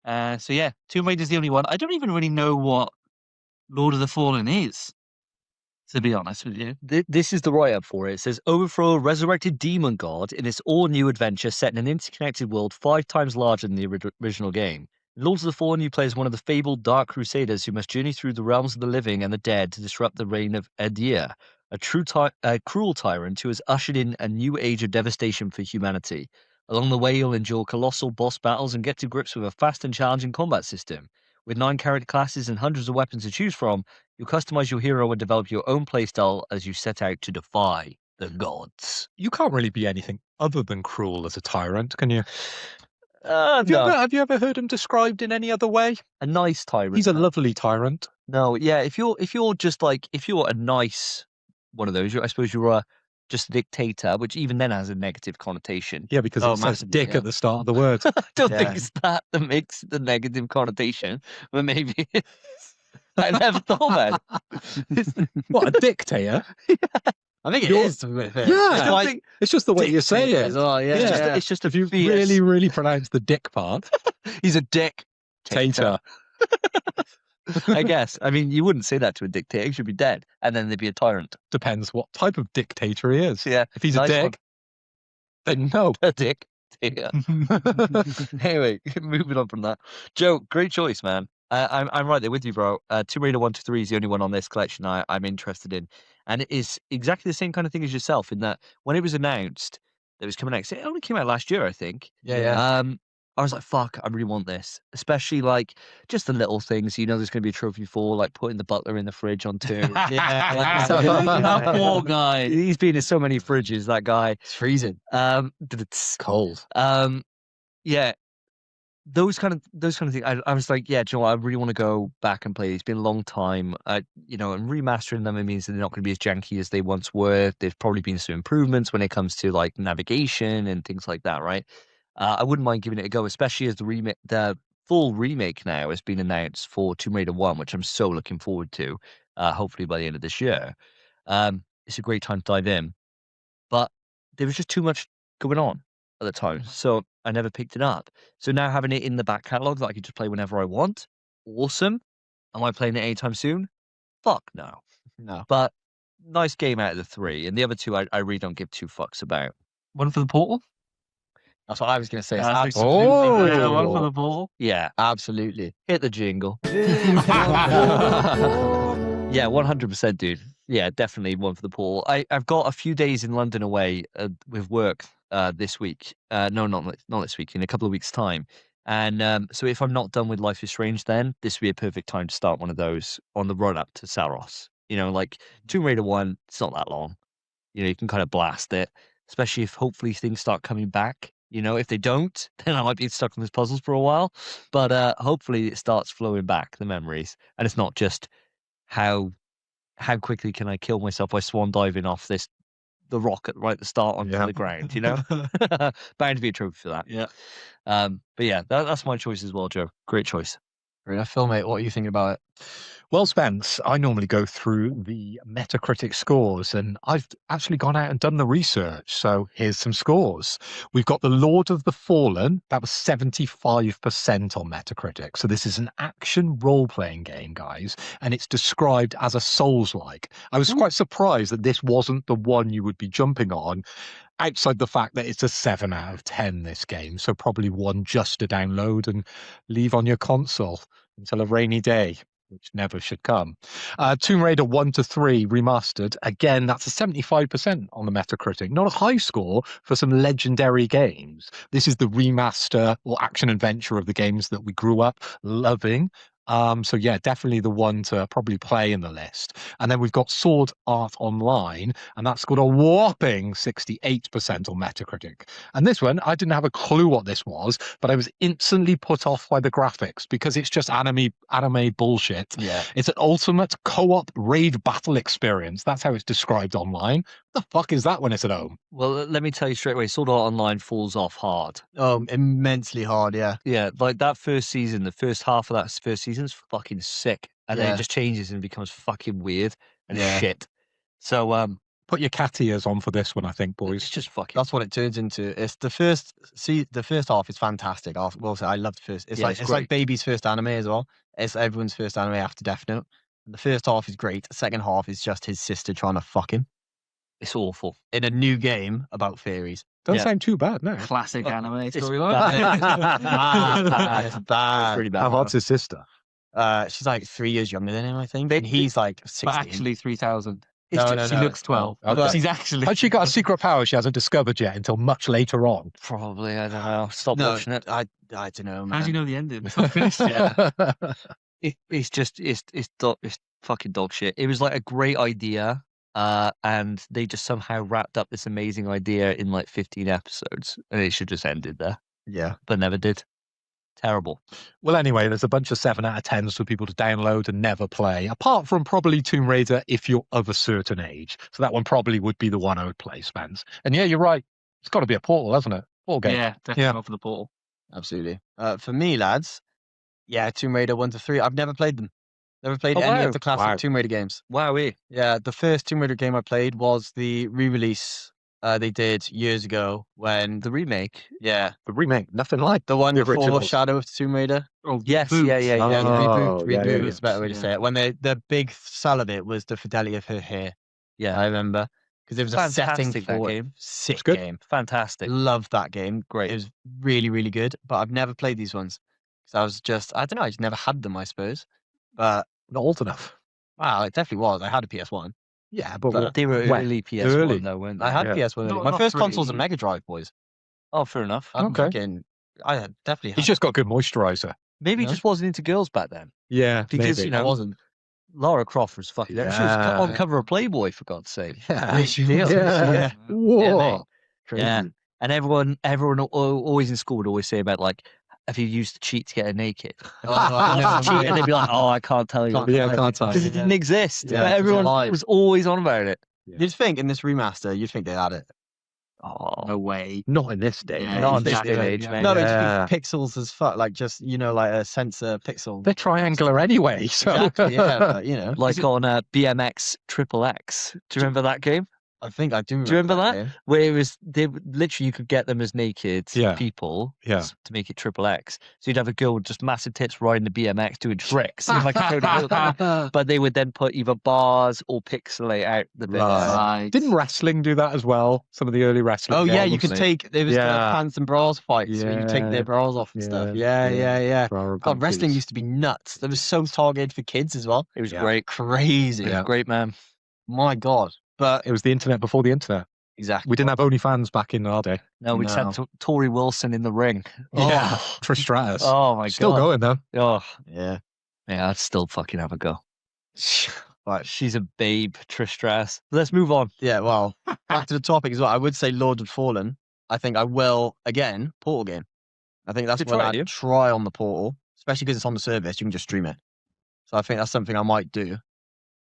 So yeah, Tomb Raider's the only one. I don't even really know what Lord of the Fallen is, to be honest with you. This is the write-up for it. It says, overthrow a resurrected demon god in this all-new adventure set in an interconnected world 5 times larger than the original game. In Lords of the Fallen, you play as one of the fabled Dark Crusaders who must journey through the realms of the living and the dead to disrupt the reign of Edir, a cruel tyrant who has ushered in a new age of devastation for humanity. Along the way, you'll endure colossal boss battles and get to grips with a fast and challenging combat system. With 9 character classes and hundreds of weapons to choose from, you'll customize your hero and develop your own playstyle as you set out to defy the gods. You can't really be anything other than cruel as a tyrant, can you? No. Have you ever heard him described in any other way? A nice tyrant. He's a lovely tyrant. No, yeah. If you're a nice one of those, I suppose you're just a dictator, which even then has a negative connotation. Yeah, because it says dick at the start of the word. I don't think it's that makes the negative connotation, but maybe I never thought about it. What, a dictator? I think it is. Yeah, it's just the way you say it. As well, yeah. It's just a If you fierce- really, really pronounce the dick part, He's a dick. tater. I guess. I mean, you wouldn't say that to a dictator. He should be dead, and then they'd be a tyrant. Depends what type of dictator he is. Yeah, If he's nice a dick, then no. a dick. Yeah. Anyway, moving on from that. Joe, great choice, man. I'm right there with you, bro. Tomb Raider 1, 2, 3 is the only one on this collection I'm interested in, and it is exactly the same kind of thing as yourself in that when it was announced that it was coming out, 'cause it only came out last year, I think. Yeah. I was like, fuck, I really want this. Especially like just the little things, there's going to be a trophy for, like putting the butler in the fridge on 2. That poor guy. He's been in so many fridges, that guy. It's freezing. It's Cold. Yeah, those kind of things. I was like, yeah, do you know what? I really want to go back and play. It's been a long time. And remastering them, it means that they're not going to be as janky as they once were. There's probably been some improvements when it comes to like navigation and things like that, right? I wouldn't mind giving it a go, especially as the full remake now has been announced for Tomb Raider 1, which I'm so looking forward to, hopefully by the end of this year. It's a great time to dive in. But there was just too much going on at the time, so I never picked it up. So now having it in the back catalogue that I can just play whenever I want, awesome. Am I playing it anytime soon? Fuck no. No. But nice game out of the 3, and the other 2 I really don't give 2 fucks about. One for the Portal. That's what I was going to say. It's That's absolutely Yeah, one for beautiful. the Portal. Yeah, Absolutely. hit the jingle. Yeah, 100%, dude. Yeah, definitely one for the pool. I've got a few days in London away with work this week. No, not this week. In a couple of weeks' time. And so if I'm not done with Life is Strange, then this would be a perfect time to start one of those on the run up to Saros. Like Tomb Raider 1, it's not that long. You can kind of blast it, especially if hopefully things start coming back. If they don't, then I might be stuck on these puzzles for a while. But hopefully it starts flowing back, the memories. And it's not just how quickly can I kill myself by swan diving off the rock right at the start onto the ground, Bound to be a trophy for that. Yeah. But yeah, that's my choice as well, Joe. Great choice. Fair enough, Phil, mate. What are you thinking about it? Well, Spence, I normally go through the Metacritic scores, and I've actually gone out and done the research. So here's some scores. We've got The Lord of the Fallen. That was 75% on Metacritic. So this is an action role-playing game, guys, and it's described as a Souls-like. I was quite surprised that this wasn't the one you would be jumping on, outside the fact that it's a 7 out of 10, this game. So probably one just to download and leave on your console until a rainy day. which never should come. Tomb Raider 1 to 3 remastered. Again, that's a 75% on the Metacritic. Not a high score for some legendary games. This is the remaster or action adventure of the games that we grew up loving. So yeah, definitely the one to probably play in the list. And then we've got Sword Art Online, and that's got a whopping 68% on Metacritic. And this one, I didn't have a clue what this was, but I was instantly put off by the graphics because it's just anime bullshit. Yeah. It's an ultimate co-op raid battle experience. That's how it's described online. What the fuck is that when it's at home? Well, let me tell you straight away, Sword Art Online falls off hard. Oh, immensely hard, yeah. Yeah, like that first season, the first half of that first season's fucking sick. And then Yeah. it just changes and becomes fucking weird and Yeah. shit. So Put your cat ears on for this one, I think, boys. it's just fucking That's what it turns into. It's the first half is fantastic. I will say I love the first. It's Yeah, like it's like great. baby's first anime as well. It's everyone's first anime after Death Note. The first half is great. The second half is just his sister trying to fuck him it's awful. in a new game about fairies. Doesn't Yeah. sound too bad, no. Classic anime It's storyline. Bad. It's It's bad. pretty How bad. old's his sister? She's like 3 years younger than him, I think. And he's like 16. But actually 3000. No, She looks 12. Oh, okay. She's actually Has she got a secret power she hasn't discovered yet until much later on? Probably, I don't know. Stop No, watching it. I don't know, man. How do you know the ending? It's not finished yet. It's just it's fucking dog shit. It was like a great idea, and they just somehow wrapped up this amazing idea in like 15 episodes, and it should just ended there, Yeah. but never did. Terrible. Well, anyway, there's a bunch of 7 out of 10s for people to download and never play, apart from probably Tomb Raider if you're of a certain age. So that one probably would be the one I would play, Spence. And yeah, you're right. It's got to be a Portal, hasn't it? Portal game. Yeah, definitely Yeah. go for the portal. Absolutely. For me, lads, yeah, Tomb Raider 1 to 3. I've never played them. Never played Oh, any wow. of the classic Wow. Tomb Raider games. Wowee. Yeah, the first Tomb Raider game I played was the re-release they did years ago when The remake. yeah, The remake, nothing like the one the before originals. Shadow of Tomb Raider. Oh, Yes, Boots. yeah, yeah, yeah. Yeah, Oh, reboot. yeah, Reboot yeah, is a better way to yeah. say it. When the big sell of it was the fidelity of her hair. Yeah. I remember because it was a setting Fantastic, that for it. game. Sick It's good. game. Fantastic. Love that game. Great. It was really, really good. But I've never played these ones because I was just I don't know. I just never had them. I suppose. But Not old enough. wow, it definitely was. I had a PS1. Yeah, but But They were when? early PS1 Early. though, weren't they? I had Yeah. PS1. No, My not first console's a three. Mega Drive, boys. Oh, fair enough. I'm Okay. fucking. I had definitely. he's just got good moisturizer. Maybe he Yeah. just wasn't into girls back then. Yeah, Because, maybe. you know, I wasn't. Lara Croft was fucking. She was Yeah. on cover of Playboy, for God's sake. Yeah. Yeah, she Yeah. was. Yeah. Whoa. mate. Yeah. Crazy. And everyone always in school would always say about like, have you used the cheat to get her naked? Oh, I know, Cheat, and they'd be like, oh, I can't tell you. Can't Yeah, can't tell. Because it didn't exist. Yeah, But it's everyone alive. was always on about it. You'd think in this remaster, you'd think they had it. Oh, No way. Not in this day. Yeah, not in this exactly. day and age, Yeah. mate. No, but Yeah. it's pixels as fuck. Like just like a sensor pixel. They're triangular anyway, so Exactly, yeah, but, Like on BMX Triple X. Do you remember that game? I think I do. Do you remember that? game. Where it was, literally you could get them as naked Yeah. people Yeah. to make it Triple X. So you'd have a girl with just massive tits riding the BMX doing tricks. And like a Tony Hawk. But they would then put either bars or pixelate out the bits. Right. Right. Didn't wrestling do that as well? Some of the early wrestling. Oh yeah, games. you could take there was the Yeah. pants and bras fights where you take Yeah. their bras off and stuff. Yeah. Yeah. For our God, wrestling countries. used to be nuts. That was so targeted for kids as well. It was Yeah. great. Crazy. It was Yeah. great, man. My God. But It was the internet before the internet. exactly. We didn't have OnlyFans back in our day. No, we just had Tori Wilson in the ring. Yeah. Oh, Trish Stratus. oh my Still God. going though. Oh, Yeah. yeah, I'd still fucking have a go. Right. She's a babe, Trish Stratus. Let's move on. Yeah, well, back to the topic as well. I would say Lord of Fallen. I think I will, again, Portal game. I think that's Good what try, I'd you. try on the Portal, especially because it's on the service. You can just stream it. So I think that's something I might do.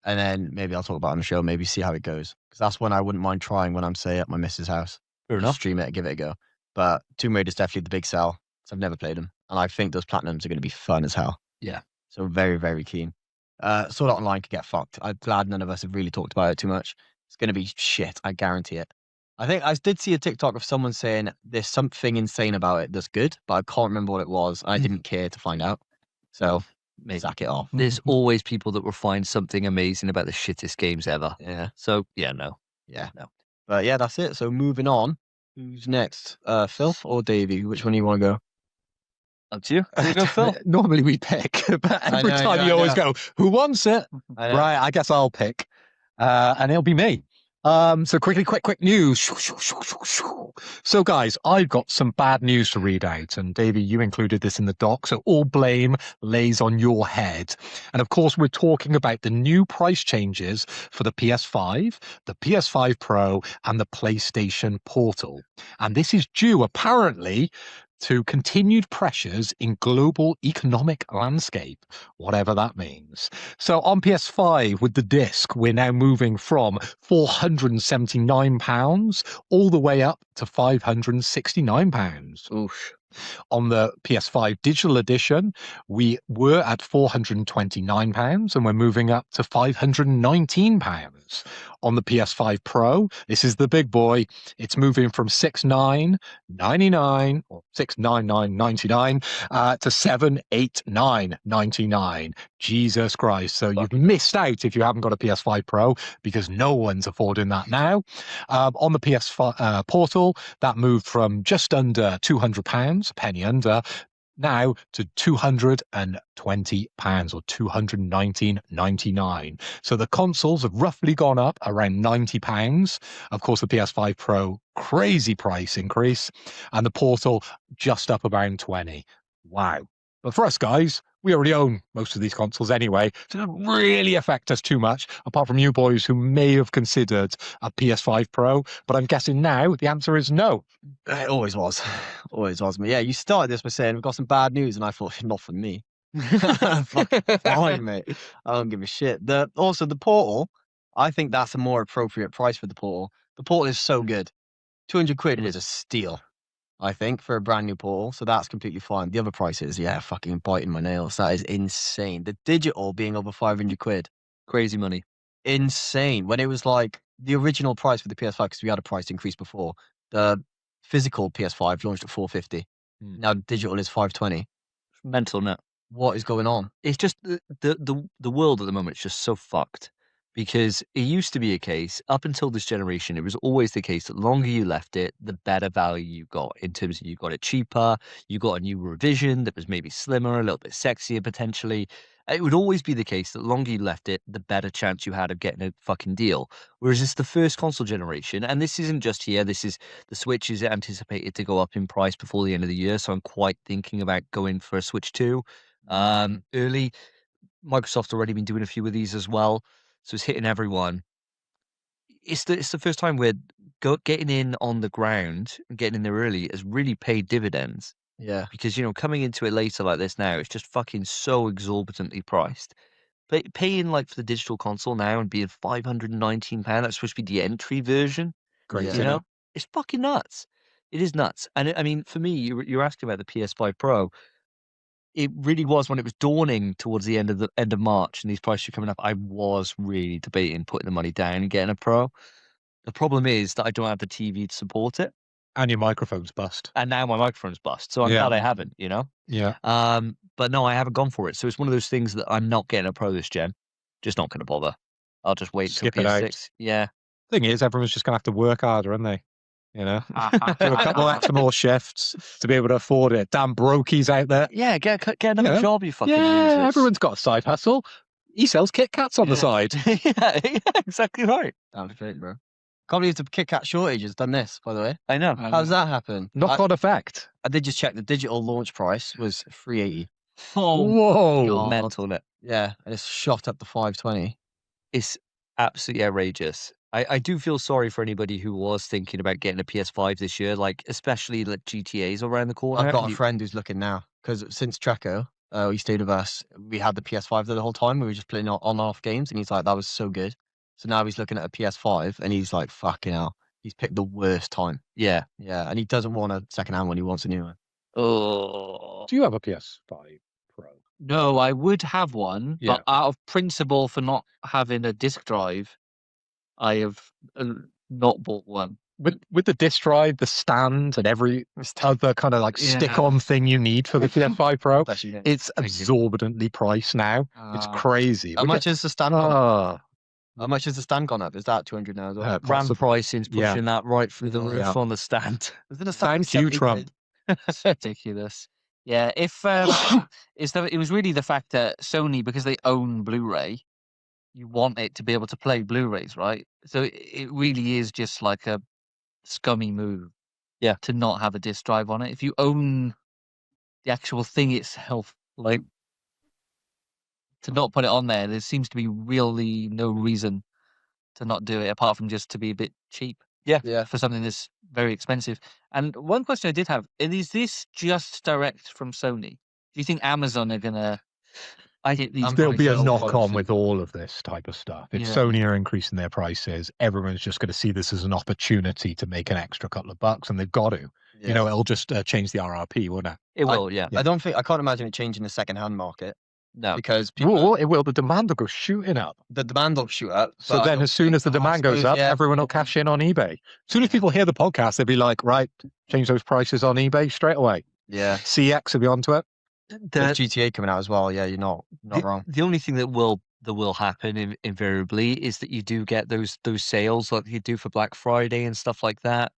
And then maybe I'll talk about it on the show, maybe see how it goes. Because that's when I wouldn't mind trying when I'm, say, at my missus' house. Fair Just enough. stream it and give it a go. But Tomb Raider's definitely the big sell. So I've never played them. And I think those platinums are going to be fun as hell. Yeah. So very, very keen. Sword Art Online could get fucked. I'm glad none of us have really talked about it too much. It's going to be shit. I guarantee it. I think I did see a TikTok of someone saying there's something insane about it that's good, but I can't remember what it was. And I didn't care to find out. So Mate, sack it off. there's always people that will find something amazing about the shittest games ever. Yeah. So, yeah, no. Yeah. No. But yeah, that's it. So moving on. Who's next? Phil or Davey? Which one do you want to go? Up to you. You go, Phil. Normally we pick, but every know, time I you always know. go, who wants it? I know. Right, I guess I'll pick. And it'll be me. So quick news. So guys, I've got some bad news to read out, and Davey, you included this in the doc, so all blame lays on your head. And of course, we're talking about the new price changes for the PS5, the PS5 Pro, and the PlayStation Portal. And this is due, apparently, to continued pressures in global economic landscape, whatever that means. So on PS5 with the disc, we're now moving from £479 all the way up to £569. Oof. On the PS5 digital edition, we were at £429 and we're moving up to £519. On the PS5 Pro, this is the big boy. It's moving from $6,999 or $699.99 to $789.99. Jesus Christ! So you've missed out if you haven't got a PS5 Pro because no one's affording that now. On the PS5 Portal, that moved from just under £200, a penny under, now to £220 or £219.99. So the consoles have roughly gone up around £90. Of course, the PS5 Pro, crazy price increase, and the Portal just up around 20. Wow. But for us guys, we already own most of these consoles anyway, so it doesn't really affect us too much, apart from you boys who may have considered a PS5 Pro. But I'm guessing now the answer is no. It always was. Always was. Yeah, you started this by saying we've got some bad news, and I thought, not for me. Fucking fine, mate. I don't give a shit. Also, the Portal, I think that's a more appropriate price for the Portal. The Portal is so good. 200 quid was a steal, I think, for a brand new Portal. So that's completely fine. The other prices, yeah, fucking biting my nails. That is insane. The digital being over 500 quid. Crazy money. Insane. When it was like the original price for the PS5, because we had a price increase before, the physical PS5 launched at 450. Now digital is 520. Mental, no. What is going on? It's just the world at the moment is just so fucked, because it used to be a case up until this generation, it was always the case that the longer you left it, the better value you got, in terms of you got it cheaper, you got a new revision that was maybe slimmer, a little bit sexier potentially. It would always be the case that the longer you left it, the better chance you had of getting a fucking deal. Whereas it's the first console generation, and this isn't just here, this is the Switch is anticipated to go up in price before the end of the year, so I'm quite thinking about going for a Switch 2 early. Microsoft's already been doing a few of these as well, so it's hitting everyone. It's the first time we're getting in on the ground and getting in there early has really paid dividends. Yeah. Because, coming into it later like this now, it's just fucking so exorbitantly priced. But paying like for the digital console now and being £519, that's supposed to be the entry version. Great, Yeah. It's fucking nuts. It is nuts. And I mean, for me, you're asking about the PS5 Pro. It really was when it was dawning towards the end of March and these prices were coming up. I was really debating putting the money down and getting a Pro. The problem is that I don't have the TV to support it. And your microphone's bust. And now my microphone's bust. So I'm glad I haven't, Yeah. But no, I haven't gone for it. So it's one of those things that I'm not getting a Pro this gen. Just not going to bother. I'll just wait Skip till it out. PS6. Yeah. Thing is, everyone's just going to have to work harder, aren't they? Do a couple extra more shifts to be able to afford it. Damn brokies out there. Yeah, get another job, you fucking Yeah, losers. everyone's got a side hustle. He sells Kit Kats on the side. yeah, exactly right. Damn straight, bro. Can't believe the Kit Kat shortage has done this, by the way. I know. How does that happen? Knock-on effect. I did just check. The digital launch price was $380. Whoa. God. Mental, innit? Yeah, and it's shot up to $520. It's absolutely outrageous. I do feel sorry for anybody who was thinking about getting a PS5 this year, like especially like GTA's around the corner. I've got a friend who's looking now, because since Treco, he stayed with us, we had the PS5 there the whole time. We were just playing on-off games, and he's like, that was so good. So now he's looking at a PS5, and he's like, fucking hell. He's picked the worst time. Yeah. Yeah, and he doesn't want a second-hand one. He wants a new one. Oh. Do you have a PS5 Pro? No, I would have one, Yeah. but out of principle for not having a disc drive, I have not bought one. With the disc drive, the stand, and every other kind of like stick-on thing you need for the PS5 Pro, it's exorbitantly priced now. It's crazy. How much is the stand gone up? Oh, How much has the stand gone up? Is that 200 now as well? Brand pricing's pushing that right through the roof Yeah. on the stand. Isn't a Thank you, 70 Trump. quid? That's ridiculous. Yeah, if it was really the fact that Sony, because they own Blu-ray, you want it to be able to play Blu-rays, right? So it really is just like a scummy move, to not have a disc drive on it. If you own the actual thing itself, like to not put it on there seems to be really no reason to not do it, apart from just to be a bit cheap. Yeah. For something that's very expensive. And one question I did have, is this just direct from Sony? Do you think Amazon are gonna hit these There'll be a prices? knock-on with all of this type of stuff. If Yeah. Sony are increasing their prices, everyone's just going to see this as an opportunity to make an extra couple of bucks, and they've got to. You know, it'll just change the RRP, won't it? It will, yeah. I can't imagine it changing the second-hand market No. because people, Well, it will. The demand will go shooting up. the demand will shoot up. So but I then, don't as soon think as the so. I demand goes suppose, up, yeah. everyone will cash in on eBay. As soon as people hear the podcast, they'll be like, right, change those prices on eBay straight away. Yeah. CX will be onto it. With GTA coming out as well. Yeah, you're not wrong. The only thing that will happen invariably is that you do get those sales like you do for Black Friday and stuff like that.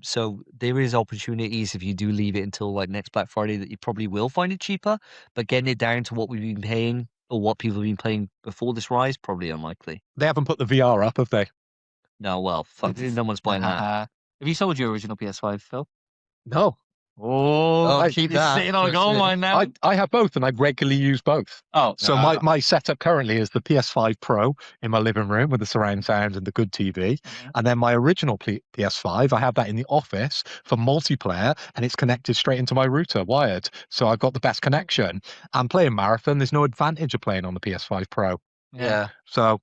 So there is opportunities if you do leave it until like next Black Friday that you probably will find it cheaper. But getting it down to what we've been paying or what people have been playing before this rise, probably unlikely. They haven't put the VR up, have they? No, well, fuck, no one's buying that. Have you sold your original PS5, Phil? No. Oh, keep it's that. sitting on a gold mine now. I have both, and I regularly use both. Oh, So my setup currently is the PS5 Pro in my living room with the surround sound and the good TV. And then my original PS5, I have that in the office for multiplayer, and it's connected straight into my router, wired. So I've got the best connection. I'm playing Marathon. There's no advantage of playing on the PS5 Pro. Yeah. So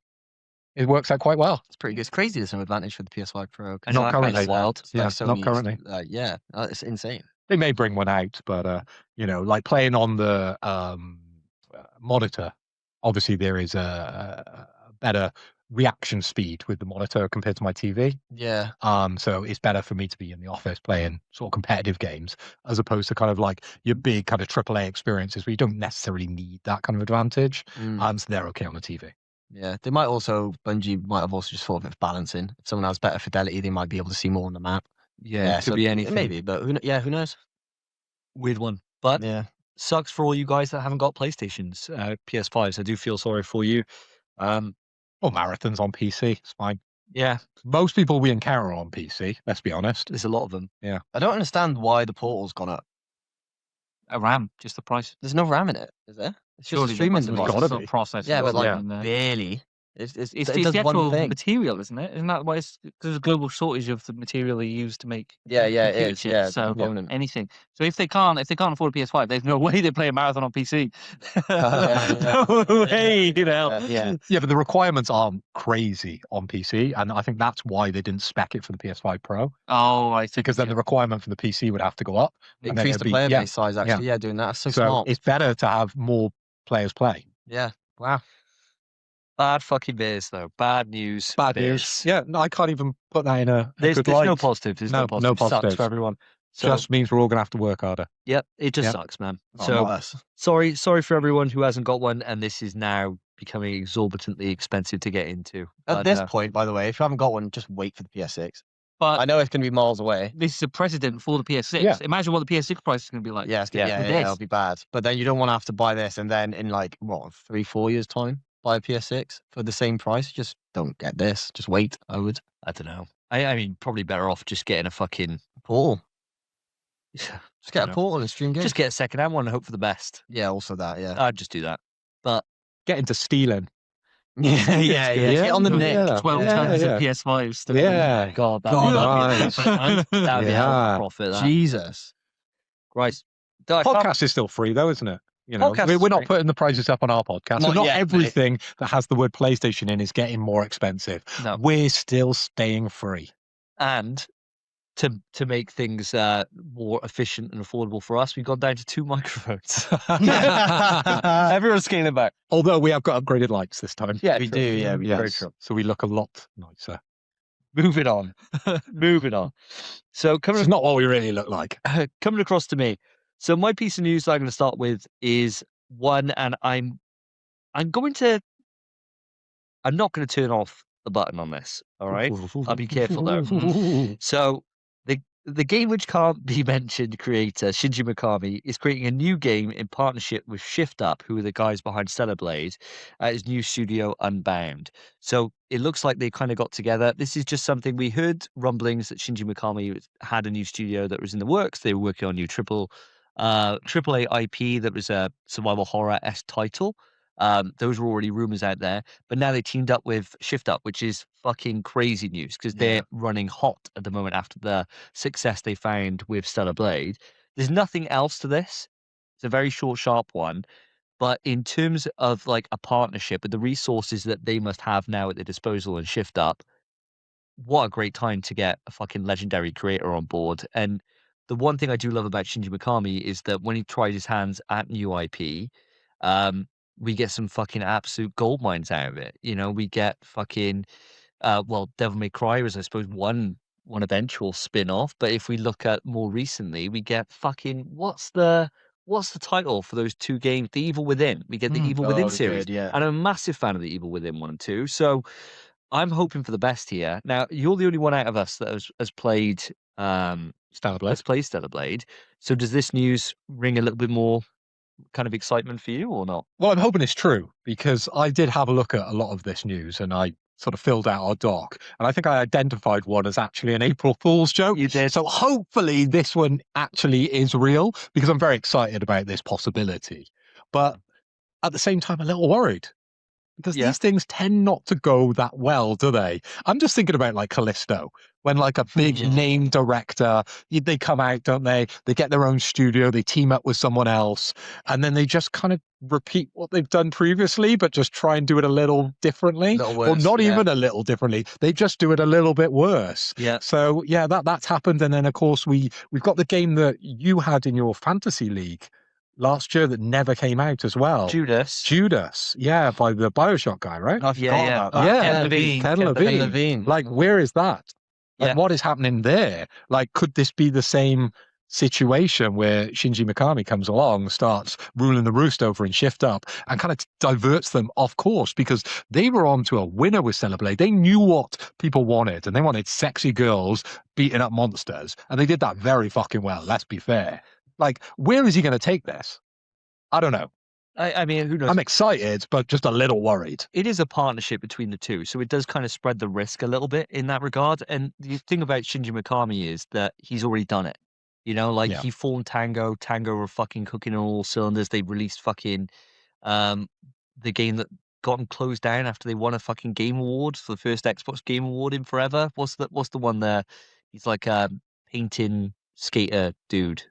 it works out quite well. It's pretty good. It's crazy there's no advantage for the PS5 Pro. I know, Not that kind currently. of wild. Yeah, Like not Sony's, currently. Yeah, it's insane. They may bring one out, but you know, like playing on the monitor, obviously there is a better reaction speed with the monitor compared to my TV. Yeah. So it's better for me to be in the office playing sort of competitive games as opposed to kind of like your big kind of AAA experiences where you don't necessarily need that kind of advantage. So they're okay on the TV. Yeah, Bungie might have also just thought of it balancing. If someone has better fidelity, they might be able to see more on the map. Yeah, it could be anything. Maybe, but who knows? Weird one. But Yeah. sucks for all you guys that haven't got PlayStations, PS5s. I do feel sorry for you. Well, Marathon's on PC. It's fine. Yeah, Most people we encounter are on PC, let's be honest. there's a lot of them. I don't understand why the portal's gone up. a RAM, just the price. There's no RAM in it, is there? It's just Surely a streaming there must device. be gotta some be. process. Yeah, but like in there. barely. It It's does the one actual thing. material, isn't it? Isn't that why there's a global shortage of the material they use to make Yeah, it computer is. chips, Yeah, so component. anything. So if they can't afford a PS5, there's no way they play a marathon on PC. Yeah. No way, you know. Yeah. Yeah, but the requirements aren't crazy on PC, and I think that's why they didn't spec it for the PS5 Pro, Oh, I see. because then the requirement for the PC would have to go up. and then Increase it'd the be- player yeah, base size, actually. Yeah, doing that. That's so So smart. it's better to have more players play. Yeah. Wow. Bad fucking beers, though. Bad news. Bad beers. news. Yeah, no, I can't even put that in a There's good no light. positive. There's No- no no positive. Sucks positives. for everyone. So, Just means we're all gonna have to work harder. yep, it just Yep. sucks, man. Oh, So not us. sorry for everyone who hasn't got one, and this is now becoming exorbitantly expensive to get into. At But, this point, by the way, if you haven't got one, just wait for the PS6. But I know it's going to be miles away. this is a precedent for the PS6. Yeah. Imagine what the PS6 price is going to be like. Yeah, Yeah, yeah, with it'll this. be bad. But then you don't want to have to buy this and then in like, 3-4 years' time, buy a PS6 for the same price. Just don't get this. Just wait, I would. I don't know. I mean, probably better off just getting a fucking. Portal. Just get a know. portal and stream games. Just get a second-hand one and hope for the best. Yeah, also that, yeah. I'd just do that. But Get into stealing. yeah. Get on the Yeah. neck. Yeah. 12 Yeah, tons yeah. of PS5s. to- Yeah. God, God, that'd nice. be that'd be a hell of Yeah. a profit. That. Jesus. Christ. I can't- Podcast is still free though, isn't it? You know, Podcast we're is not free. putting the prices up on our podcast. So Not not yet, mate. everything that has the word PlayStation in is getting more expensive. No. We're still staying free. And to make things more efficient and affordable for us, we've gone down to 2 microphones. Everyone's scaling back. Although we have got upgraded lights this time. Yeah, We true. do, yeah, we do. Very Yes. true. So we look a lot nicer. Moving on. Moving on. So This coming is not what we really look like. coming across to me. So my piece of news that I'm going to start with is one, and I'm not going to turn off the button on this. All right, I'll be careful though. So The game which can't be mentioned creator, Shinji Mikami, is creating a new game in partnership with Shift Up, who are the guys behind Stellar Blade, at his new studio Unbound. So it looks like they kind of got together. This is just something we heard rumblings that Shinji Mikami had a new studio that was in the works. They were working on a new AAA IP that was a survival horror-esque title. Those were already rumors out there, but now they teamed up with Shift Up, which is fucking crazy news because they're running hot at the moment after the success they found with Stellar Blade. There's nothing else to this. It's a very short, sharp one. But in terms of like a partnership with the resources that they must have now at their disposal and Shift Up, what a great time to get a fucking legendary creator on board. And the one thing I do love about Shinji Mikami is that when he tries his hands at new IP, um, we get some fucking absolute gold mines out of it. You know, we get fucking well, Devil May Cry was, I suppose, one eventual spin-off. But if we look at more recently, we get fucking what's the title for those two games? The Evil Within. We get the Evil Within series. Good, yeah. And I'm a massive fan of the Evil Within 1 and 2. So I'm hoping for the best here. Now, you're the only one out of us that has played Stellar Blade. has played Stellar Blade. So does this news ring a little bit more kind of excitement for you or not? Well, I'm hoping it's true because I did have a look at a lot of this news and I sort of filled out our doc. And I think I identified one as actually an April Fool's joke. You did. So hopefully this one actually is real because I'm very excited about this possibility. But at the same time, a little worried because Yeah. these things tend not to go that well, do they? I'm just thinking about like Callisto, when like a big name director, they come out, don't they? They get their own studio, they team up with someone else, and then they just kind of repeat what they've done previously, but just try and do it a little differently. Or not even a little differently. They just do it a little bit worse. Yeah. So yeah, that's happened. And then of course we've got the game that you had in your fantasy league last year that never came out as well. Judas, yeah, by the BioShock guy, right? I forgot about that. Yeah, Ken Levine. Like, where is that? Like, what is happening there? Like, could this be the same situation where Shinji Mikami comes along, starts ruling the roost over in Shift Up, and kind of diverts them off course because they were on to a winner with Stellar Blade. They knew what people wanted, and they wanted sexy girls beating up monsters, and they did that very fucking well. Let's be fair. Like, where is he going to take this? I don't know. I mean, who knows? I'm excited, but just a little worried. It is a partnership between the two, so it does kind of spread the risk a little bit in that regard. And the thing about Shinji Mikami is that he's already done it. You know, like he formed Tango. Tango were fucking cooking on all cylinders. They released fucking the game that got them closed down after they won a fucking game award for the first Xbox Game Award in forever. What's the one there? He's like a painting skater dude.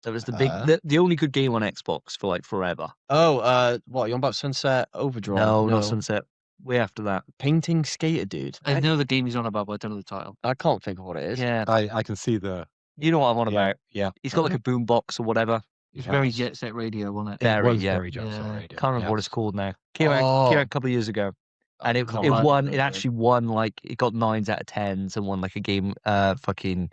That was the big, the only good game on Xbox for like forever. What, you're on about Sunset Overdrive? No, not Sunset. Way after that. Painting skater dude. I know the game he's on about, but I don't know the title. I can't think of what it is. Yeah. I can see the... You know what I'm on about. Yeah. He's got like a boombox or whatever. It's very Jet Set Radio, wasn't it? Very, was yeah. very Jet Set Radio. Can't remember what it's called now. Came out a couple of years ago. And it actually won, like, it got 9s out of 10s and won like a fucking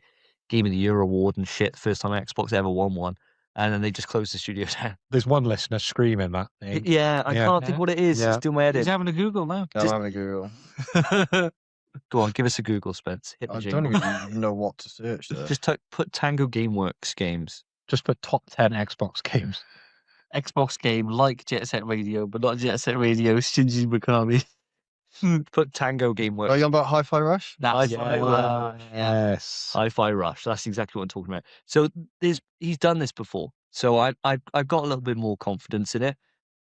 Game of the Year award and shit. First time Xbox ever won one. And then they just closed the studio down. There's one listener screaming that name. Yeah, I can't think what it is. Yeah. It's still my head in. He's having a Google now. I'm having a Google. Go on, give us a Google, Spence. Hit the I jingle. don't even know what to search there. Just put Tango GameWorks games. Just put top 10 Xbox games. Xbox game like Jet Set Radio, but not Jet Set Radio, Shinji Mikami. Put Tango GameWorks. Are you on about Hi-Fi Rush? That's Yes. Hi-Fi Rush. That's exactly what I'm talking about. So he's done this before. So I've got a little bit more confidence in it.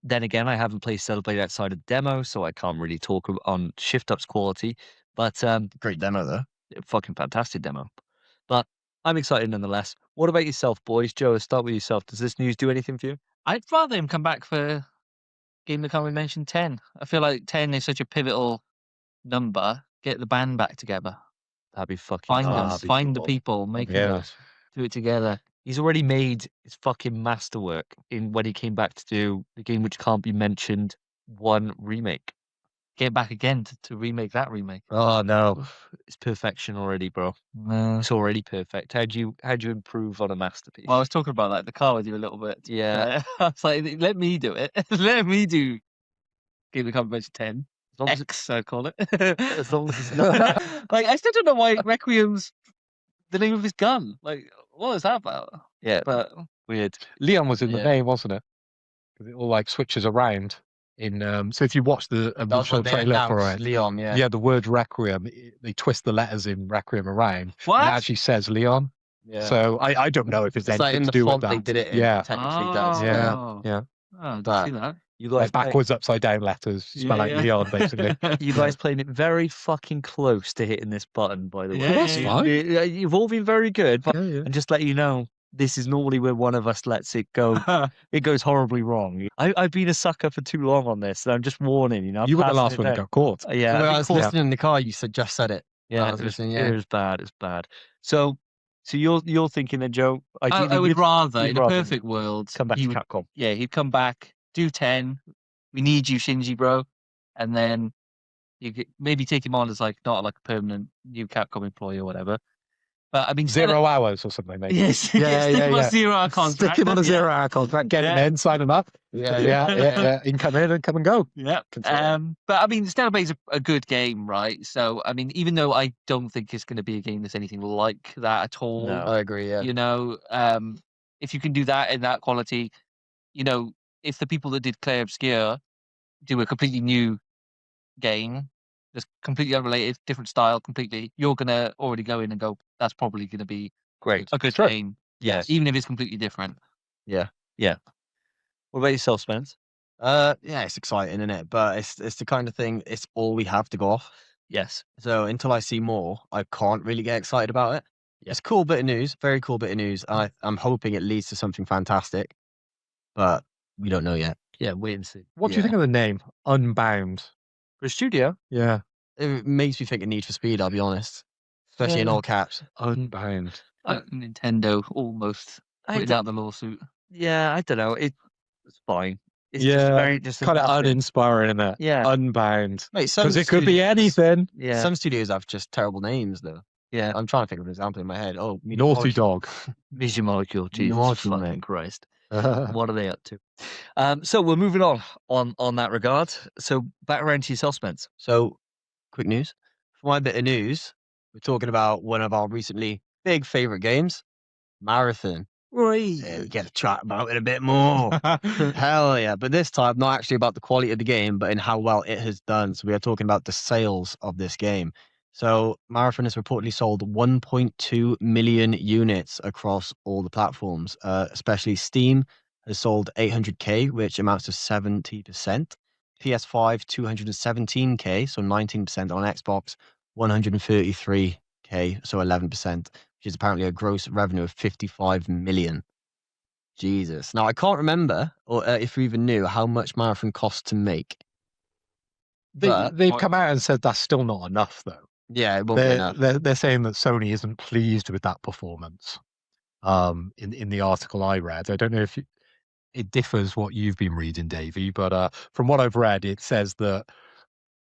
Then again, I haven't played Stellar Blade outside of the demo, so I can't really talk on Shift Up's quality. But Great demo though. fucking fantastic demo. But I'm excited nonetheless. What about yourself, boys? Joe, let's start with yourself. Does this news do anything for you? I'd rather him come back for game that can't be mentioned 10. I feel like 10 is such a pivotal number. Get the band back together. That'd be fucking Find them. nice. Find the people. Make them do it together. He's already made his fucking masterwork in when he came back to do the game which can't be mentioned 1 remake. Get back again to remake that remake. Oh no, it's perfection already, bro. No. It's already perfect. How'd you improve on a masterpiece? Well, I was talking about like the car with you a little bit. Yeah. I was like, let me do it. Let me do Game of the Mention 10. As long as X, I call it. as long as it's not. Like, I still don't know why Requiem's the name of his gun. Like, what is that about? Yeah, But weird. Leon was in the Yeah. name, wasn't it? Because it all like switches around in. So if you watch the That's original what they trailer for announced, it, Leon. Yeah. the word Requiem, they twist the letters in Requiem around. what? And it actually says Leon. Yeah. So I don't know if it's It's like anything in to the do with font they that. did it in. Yeah. Technically, does. Yeah. Oh. Yeah. Oh, I didn't But- see that. You Like guys, backwards, upside down letters spell out Leon, basically. you guys playing it very fucking close to hitting this button. By the way, Yeah, that's yeah, fine. You've all been very good, but Yeah. and just let you know, this is normally where one of us lets it go. It goes horribly wrong. I've been a sucker for too long on this, and I'm just warning. You know, I'm You were the passing last it one that down. got caught. Yeah, When I I think was Paul- listening in the car, you just said it. yeah, I was it was, listening, it was bad. It's bad. So you're thinking then, Joe? I would rather, you'd in a rather perfect world, come back he to would, Capcom. yeah, he'd come back, do 10. We need you, Shinji, bro. And then you could maybe take him on as like not like a permanent new Capcom employee or whatever. But I mean, 0 hours or something, maybe. Yes, Yeah, stick yeah, him on yeah. 0-hour contract. Stick him on a yeah. 0-hour contract, get him Yeah. in, sign him up. Yeah. Yeah. He can come in and come and go. Yeah. Control. But I mean, Stellar Bay's a good game, right? So I mean, even though I don't think it's going to be a game that's anything like that at all, No. I agree. Yeah. you know, if you can do that in that quality, you know, if the people that did Clay Obscure do a completely new game that's completely unrelated, different style, completely, you're gonna already go in and go, that's probably gonna be Great. a good Sure. game, Yes. even if it's completely different. What about yourself, Spence? Yeah, it's exciting, isn't it? But it's the kind of thing. It's all we have to go off. Yes. So until I see more, I can't really get excited about it. Yeah. It's a cool bit of news, very cool bit of news. I'm hoping it leads to something fantastic, but we don't know yet. Yeah. Wait and see. What do you think of the name? Unbound. For a studio, Yeah. It makes me think of Need for Speed. I'll be honest, especially in Yeah. all caps. Unbound. Nintendo almost I putting don't- out the lawsuit. I don't know. It's fine. It's Yeah, just very just Kind of nothing. uninspiring, isn't it? Yeah. Unbound. Mate, some Because it could be studios- anything. Yeah. Some studios have just terrible names, though. Yeah. I'm trying to think of an example in my head. Oh, Naughty Dog. Vision Molecule. Jesus Naughty, fucking mate. Christ. What are they up to? So we're moving on that regard. So back around to yourself, Spence. So, quick news. For my bit of news, we're talking about one of our recently big favorite games, Marathon. Right. Yeah, we get to chat about it a bit more. Hell yeah. But this time, not actually about the quality of the game, but in how well it has done. So we are talking about the sales of this game. So Marathon has reportedly sold 1.2 million units across all the platforms, especially Steam has sold 800k, which amounts to 70%. PS5, 217k, so 19%. On Xbox, 133k, so 11%, which is apparently a gross revenue of 55 million. Jesus. Now, I can't remember, or if we even knew, how much Marathon cost to make. But- They've come out and said that's still not enough, though. Yeah, it won't be enough. They're saying that Sony isn't pleased with that performance. In the article I read, I don't know if it differs what you've been reading, Davey, but from what I've read, it says that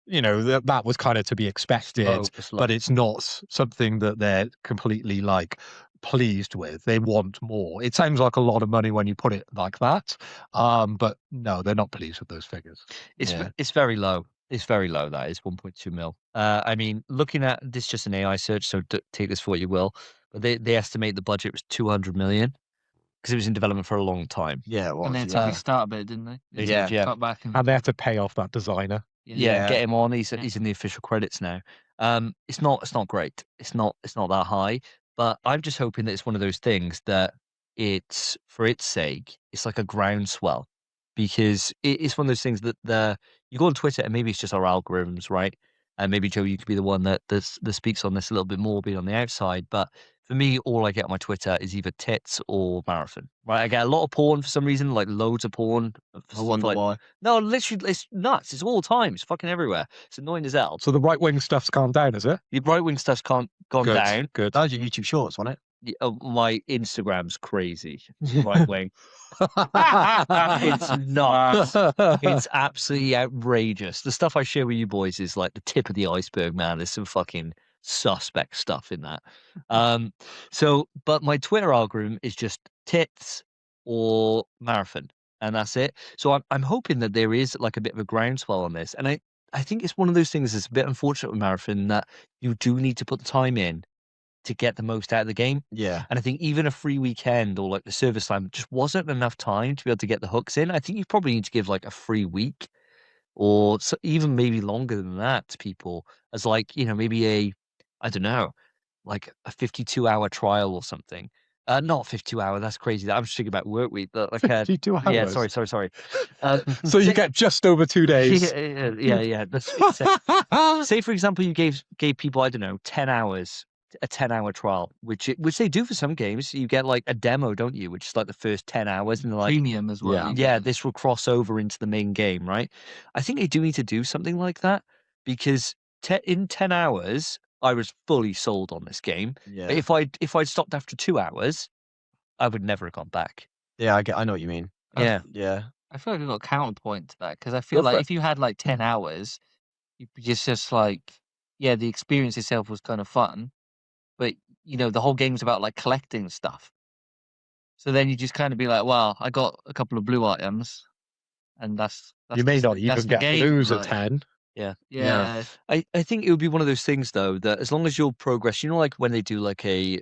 that was kind of to be expected, but it's not something that they're completely like pleased with. They want more. It sounds like a lot of money when you put it like that, but no, they're not pleased with those figures. It's very low. It's very low. That is 1.2 mil. I mean, looking at this, just an AI search, so take this for what you will. But they estimate the budget was 200 million because it was in development for a long time. Yeah, it was. And they had to restart a bit, didn't they? They Yeah. did, yeah. Cut back and And they have to pay off that designer. Yeah, get him on. He's Yeah. in the official credits now. It's not great. It's not that high. But I'm just hoping that it's one of those things that it's for its sake. It's like a groundswell because it's one of those things that you go on Twitter and maybe it's just our algorithms, right? And maybe Joe, you could be the one that speaks on this a little bit more, being on the outside. But for me, all I get on my Twitter is either tits or Marathon. Right? I get a lot of porn for some reason, like loads of porn. I wonder like, why. No, literally, it's nuts. It's all the time. It's fucking everywhere. It's annoying as hell. So the right wing stuff's calmed down, is it? The right wing stuff's gone Good. down. Good. That was your YouTube Shorts, wasn't My Instagram's crazy. Right wing. It's nuts. It's absolutely outrageous. The stuff I share with you boys is like the tip of the iceberg, man. There's some fucking suspect stuff in that. But my Twitter algorithm is just tits or Marathon, and that's it. So I'm hoping that there is like a bit of a groundswell on this, and I think it's one of those things that's a bit unfortunate with Marathon that you do need to put the time in to get the most out of the game. Yeah. And I think even a free weekend or like the service slam just wasn't enough time to be able to get the hooks in. I think you probably need to give like a free week or even maybe longer than that to people as like, maybe I don't know, like a 52-hour trial or something. Not 52-hour, that's crazy. I'm just thinking about work week, but like 52 hours. yeah, sorry. So you get just over 2 days. Yeah. Say for example, you gave people, I don't know, 10 hours, a 10-hour trial, which they do for some games. You get like a demo, don't you? Which is like the first 10 hours, and they're like, Premium as well. you yeah, get. this will cross over into the main game, right? I think they do need to do something like that because in 10 hours, I was fully sold on this game. Yeah. But if I'd stopped after 2 hours, I would never have gone back. Yeah, I know what you mean. Yeah. Yeah. I feel like we've got a counterpoint to that because I feel Go for like it. if you had like 10 hours, you just like, yeah, the experience itself was kind of fun, but the whole game's about like collecting stuff. So then you just kind of be like, well, I got a couple of blue items, and that's You may not that's even the get game. blues at like, 10. Yeah. Yeah. I think it would be one of those things though that as long as you'll progress, like when they do like you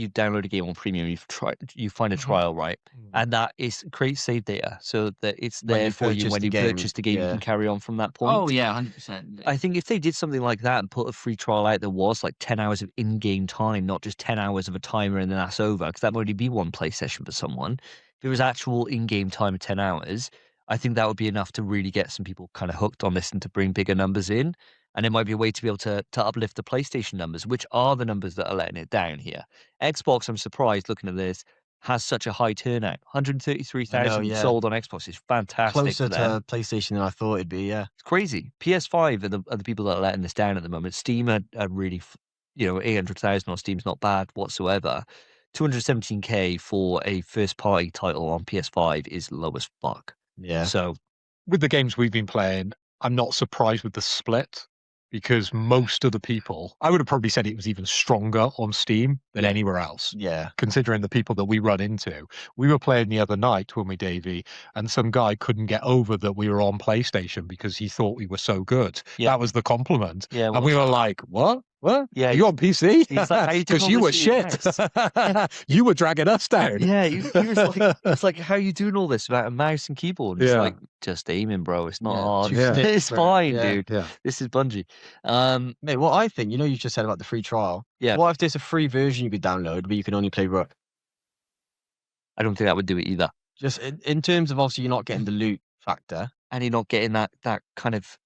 download a game on premium, you find a trial, right? And that creates save data so that it's When there you for you purchase when the you game, purchase the game, you yeah. can carry on from that point. Oh yeah, 100%. I think if they did something like that and put a free trial out that was like 10 hours of in-game time, not just 10 hours of a timer and then that's over, because that would only be one play session for someone. If it was actual in-game time of 10 hours, I think that would be enough to really get some people kind of hooked on this and to bring bigger numbers in. And it might be a way to be able to uplift the PlayStation numbers, which are the numbers that are letting it down here. Xbox, I'm surprised looking at this, has such a high turnout. 133,000 yeah. sold on Xbox is fantastic Closer for them. to PlayStation than I thought it'd be. Yeah. It's crazy. PS5 are the people that are letting this down at the moment. Steam are really, 800,000 on Steam's not bad whatsoever. 217K for a first party title on PS5 is low as fuck. Yeah. So With the games we've been playing, I'm not surprised with the split because most of the people, I would have probably said it was even stronger on Steam than anywhere else. Yeah. Considering the people that we run into. We were playing the other night, weren't we, Davey? And some guy couldn't get over that we were on PlayStation because he thought we were so good. Yeah. That was the compliment. Yeah, And we were like, what? What? Yeah, Are you on PC? he's like, "How you doing Because all you were this at your shit. You were dragging us down. yeah, he was like, it's like, how you doing all this without a mouse and keyboard? And it's Yeah. like, just aiming, bro. It's not Yeah, hard. Yeah. It's fine, Yeah. dude. Yeah. This is Bungie. Mate, what I think, you just said about the free trial. Yeah. What if there's a free version you could download, but you can only play Rook? I don't think that would do it either. Just in terms of obviously you're not getting the loot factor. And you're not getting that kind of,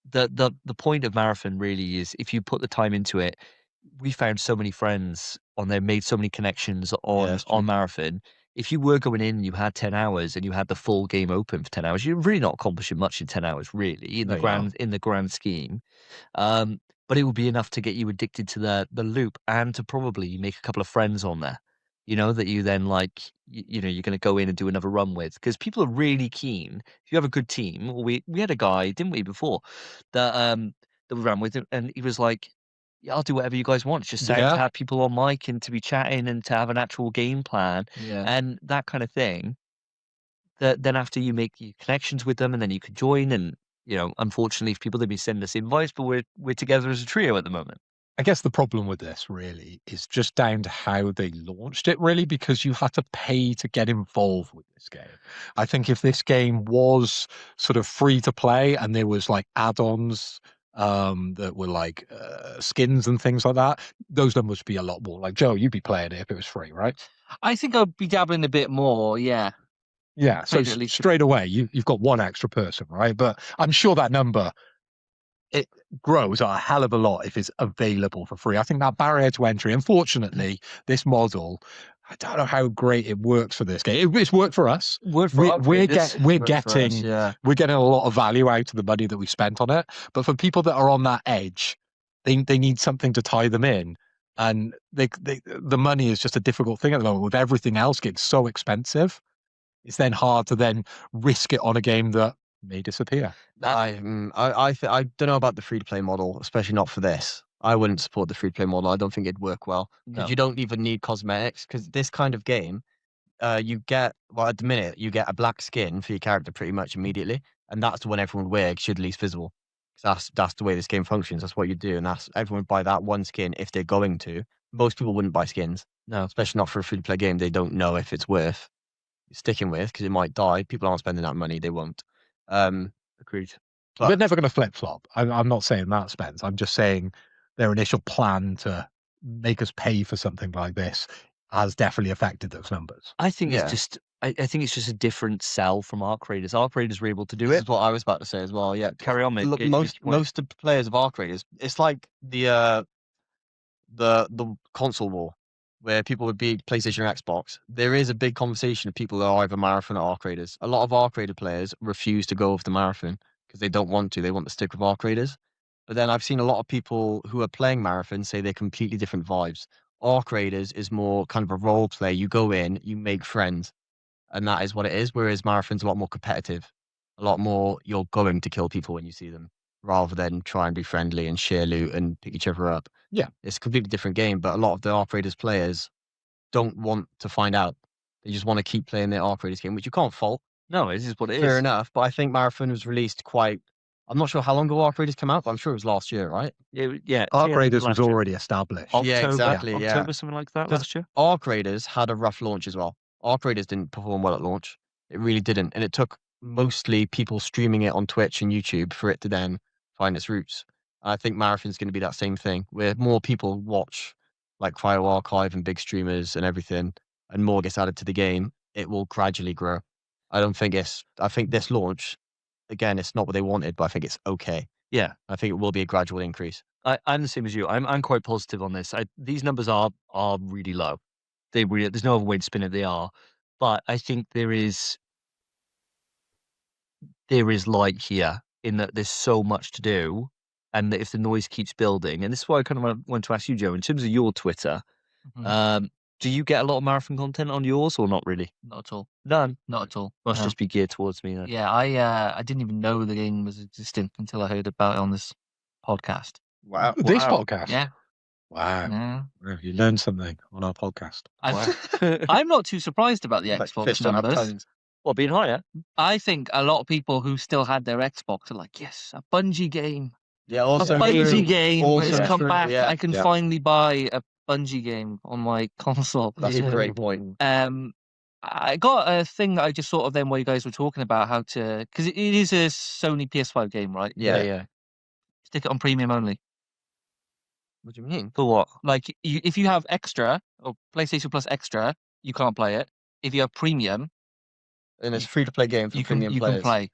the point of marathon really is if you put the time into it. We found so many friends on there, made so many connections that's true. on marathon. If you were going in and you had 10 hours and you had the full game open for 10 hours, you're really not accomplishing much in 10 hours, really, in the grand scheme. But it would be enough to get you addicted to the loop and to probably make a couple of friends on there. That you then like, you're going to go in and do another run with, because people are really keen. If you have a good team, we had a guy, didn't we, before that we ran with, and he was like, yeah, I'll do whatever you guys want. It's just to have people on mic and to be chatting and to have an actual game plan and that kind of thing. That then after you make your connections with them and then you can join and unfortunately people they've been sending us invites, but we're together as a trio at the moment. I guess the problem with this really is just down to how they launched it, really, because you had to pay to get involved with this game. I think if this game was sort of free to play and there was like add-ons that were like skins and things like that, those numbers would be a lot more. Like, Joe, you'd be playing it if it was free, right? I think I'd be dabbling a bit more. Yeah. Yeah, so Paid at least- straight away you've got one extra person, right? But I'm sure that number, it grows a hell of a lot if it's available for free. I think that barrier to entry, unfortunately, this model, I don't know how great it works for this game. It's worked for us. We're getting a lot of value out of the money that we spent on it. But for people that are on that edge, they need something to tie them in. And the money is just a difficult thing at the moment with everything else getting so expensive. It's then hard to then risk it on a game that may disappear. I don't know about the free to play model, especially not for this. I wouldn't support the free to play model. I don't think it'd work well because you don't even need cosmetics. Because this kind of game, you get at the minute you get a black skin for your character pretty much immediately, and that's the one everyone wears. Should least visible. That's the way this game functions. That's what you do, and that's everyone would buy that one skin if they're going to. Most people wouldn't buy skins, No. especially not for a free-to-play game. They don't know if it's worth sticking with because it might die. People aren't spending that money. They won't. Agreed. They're never going to flip flop. I'm not saying that, Spence. I'm just saying their initial plan to make us pay for something like this has definitely affected those numbers. I think Yeah. it's just. I think it's just a different sell from Arc Raiders. Arc Raiders were able to do This it. is what I was about to say as well. Yeah, Carry on, mate. Look, Get most your point. most of the players of Arc Raiders, it's like the console war, where people would be PlayStation or Xbox. There is a big conversation of people that are either Marathon or Arc Raiders. A lot of Arc Raider players refuse to go with the Marathon because they don't want to. They want to stick with Arc Raiders. But then I've seen a lot of people who are playing Marathon say they're completely different vibes. Arc Raiders is more kind of a role play. You go in, you make friends, and that is what it is. Whereas Marathon's a lot more competitive, a lot more you're going to kill people when you see them, rather than try and be friendly and share loot and pick each other up. Yeah. It's a completely different game, but a lot of the Arc Raiders players don't want to find out. They just want to keep playing their Arc Raiders game, which you can't fault. No, this is what it Fair is. enough, but I think Marathon was released quite. I'm not sure how long ago Arc Raiders came out, but I'm sure it was last year, right? Yeah. Arc yeah, Raiders last was year. already established. October, exactly, yeah. October, something like that 'Cause last year. Arc Raiders had a rough launch as well. Arc Raiders didn't perform well at launch. It really didn't, and it took mostly people streaming it on Twitch and YouTube for it to then find its roots. I think Marathon's going to be that same thing, where more people watch like Cryo Archive and big streamers and everything, and more gets added to the game. It will gradually grow. I don't think it's. I think this launch, again, it's not what they wanted, but I think it's okay. Yeah. I think it will be a gradual increase. I'm the same as you. I'm quite positive on this. These numbers are really low. There's no other way to spin it. They are, but I think there is light here in that there's so much to do, and that if the noise keeps building, and this is why I kind of want to ask you, Joe, in terms of your Twitter, do you get a lot of Marathon content on yours or not really? Not at all. None. Not at all. Must No. just be geared towards me then. Yeah, I didn't even know the game was existing until I heard about it on this podcast. Wow. This podcast. Yeah. Wow. Yeah. Well, you learned something on our podcast. I'm not too surprised about the Like Xbox fish don't have numbers. tongues. Well, being higher. I think a lot of people who still had their Xbox are like, yes, a Bungie game. Yeah, A also Bungie game Also has come true, back. yeah. I can Yeah. finally buy a Bungie game on my console. That's a great point. I got a thing that I just thought of then while you guys were talking about how to, because it is a Sony PS5 game, right? Yeah. Stick it on premium only. What do you mean? For what? Like, if you have extra or PlayStation Plus extra, you can't play it. If you have premium, And it's a free to play game for you can premium players. can play.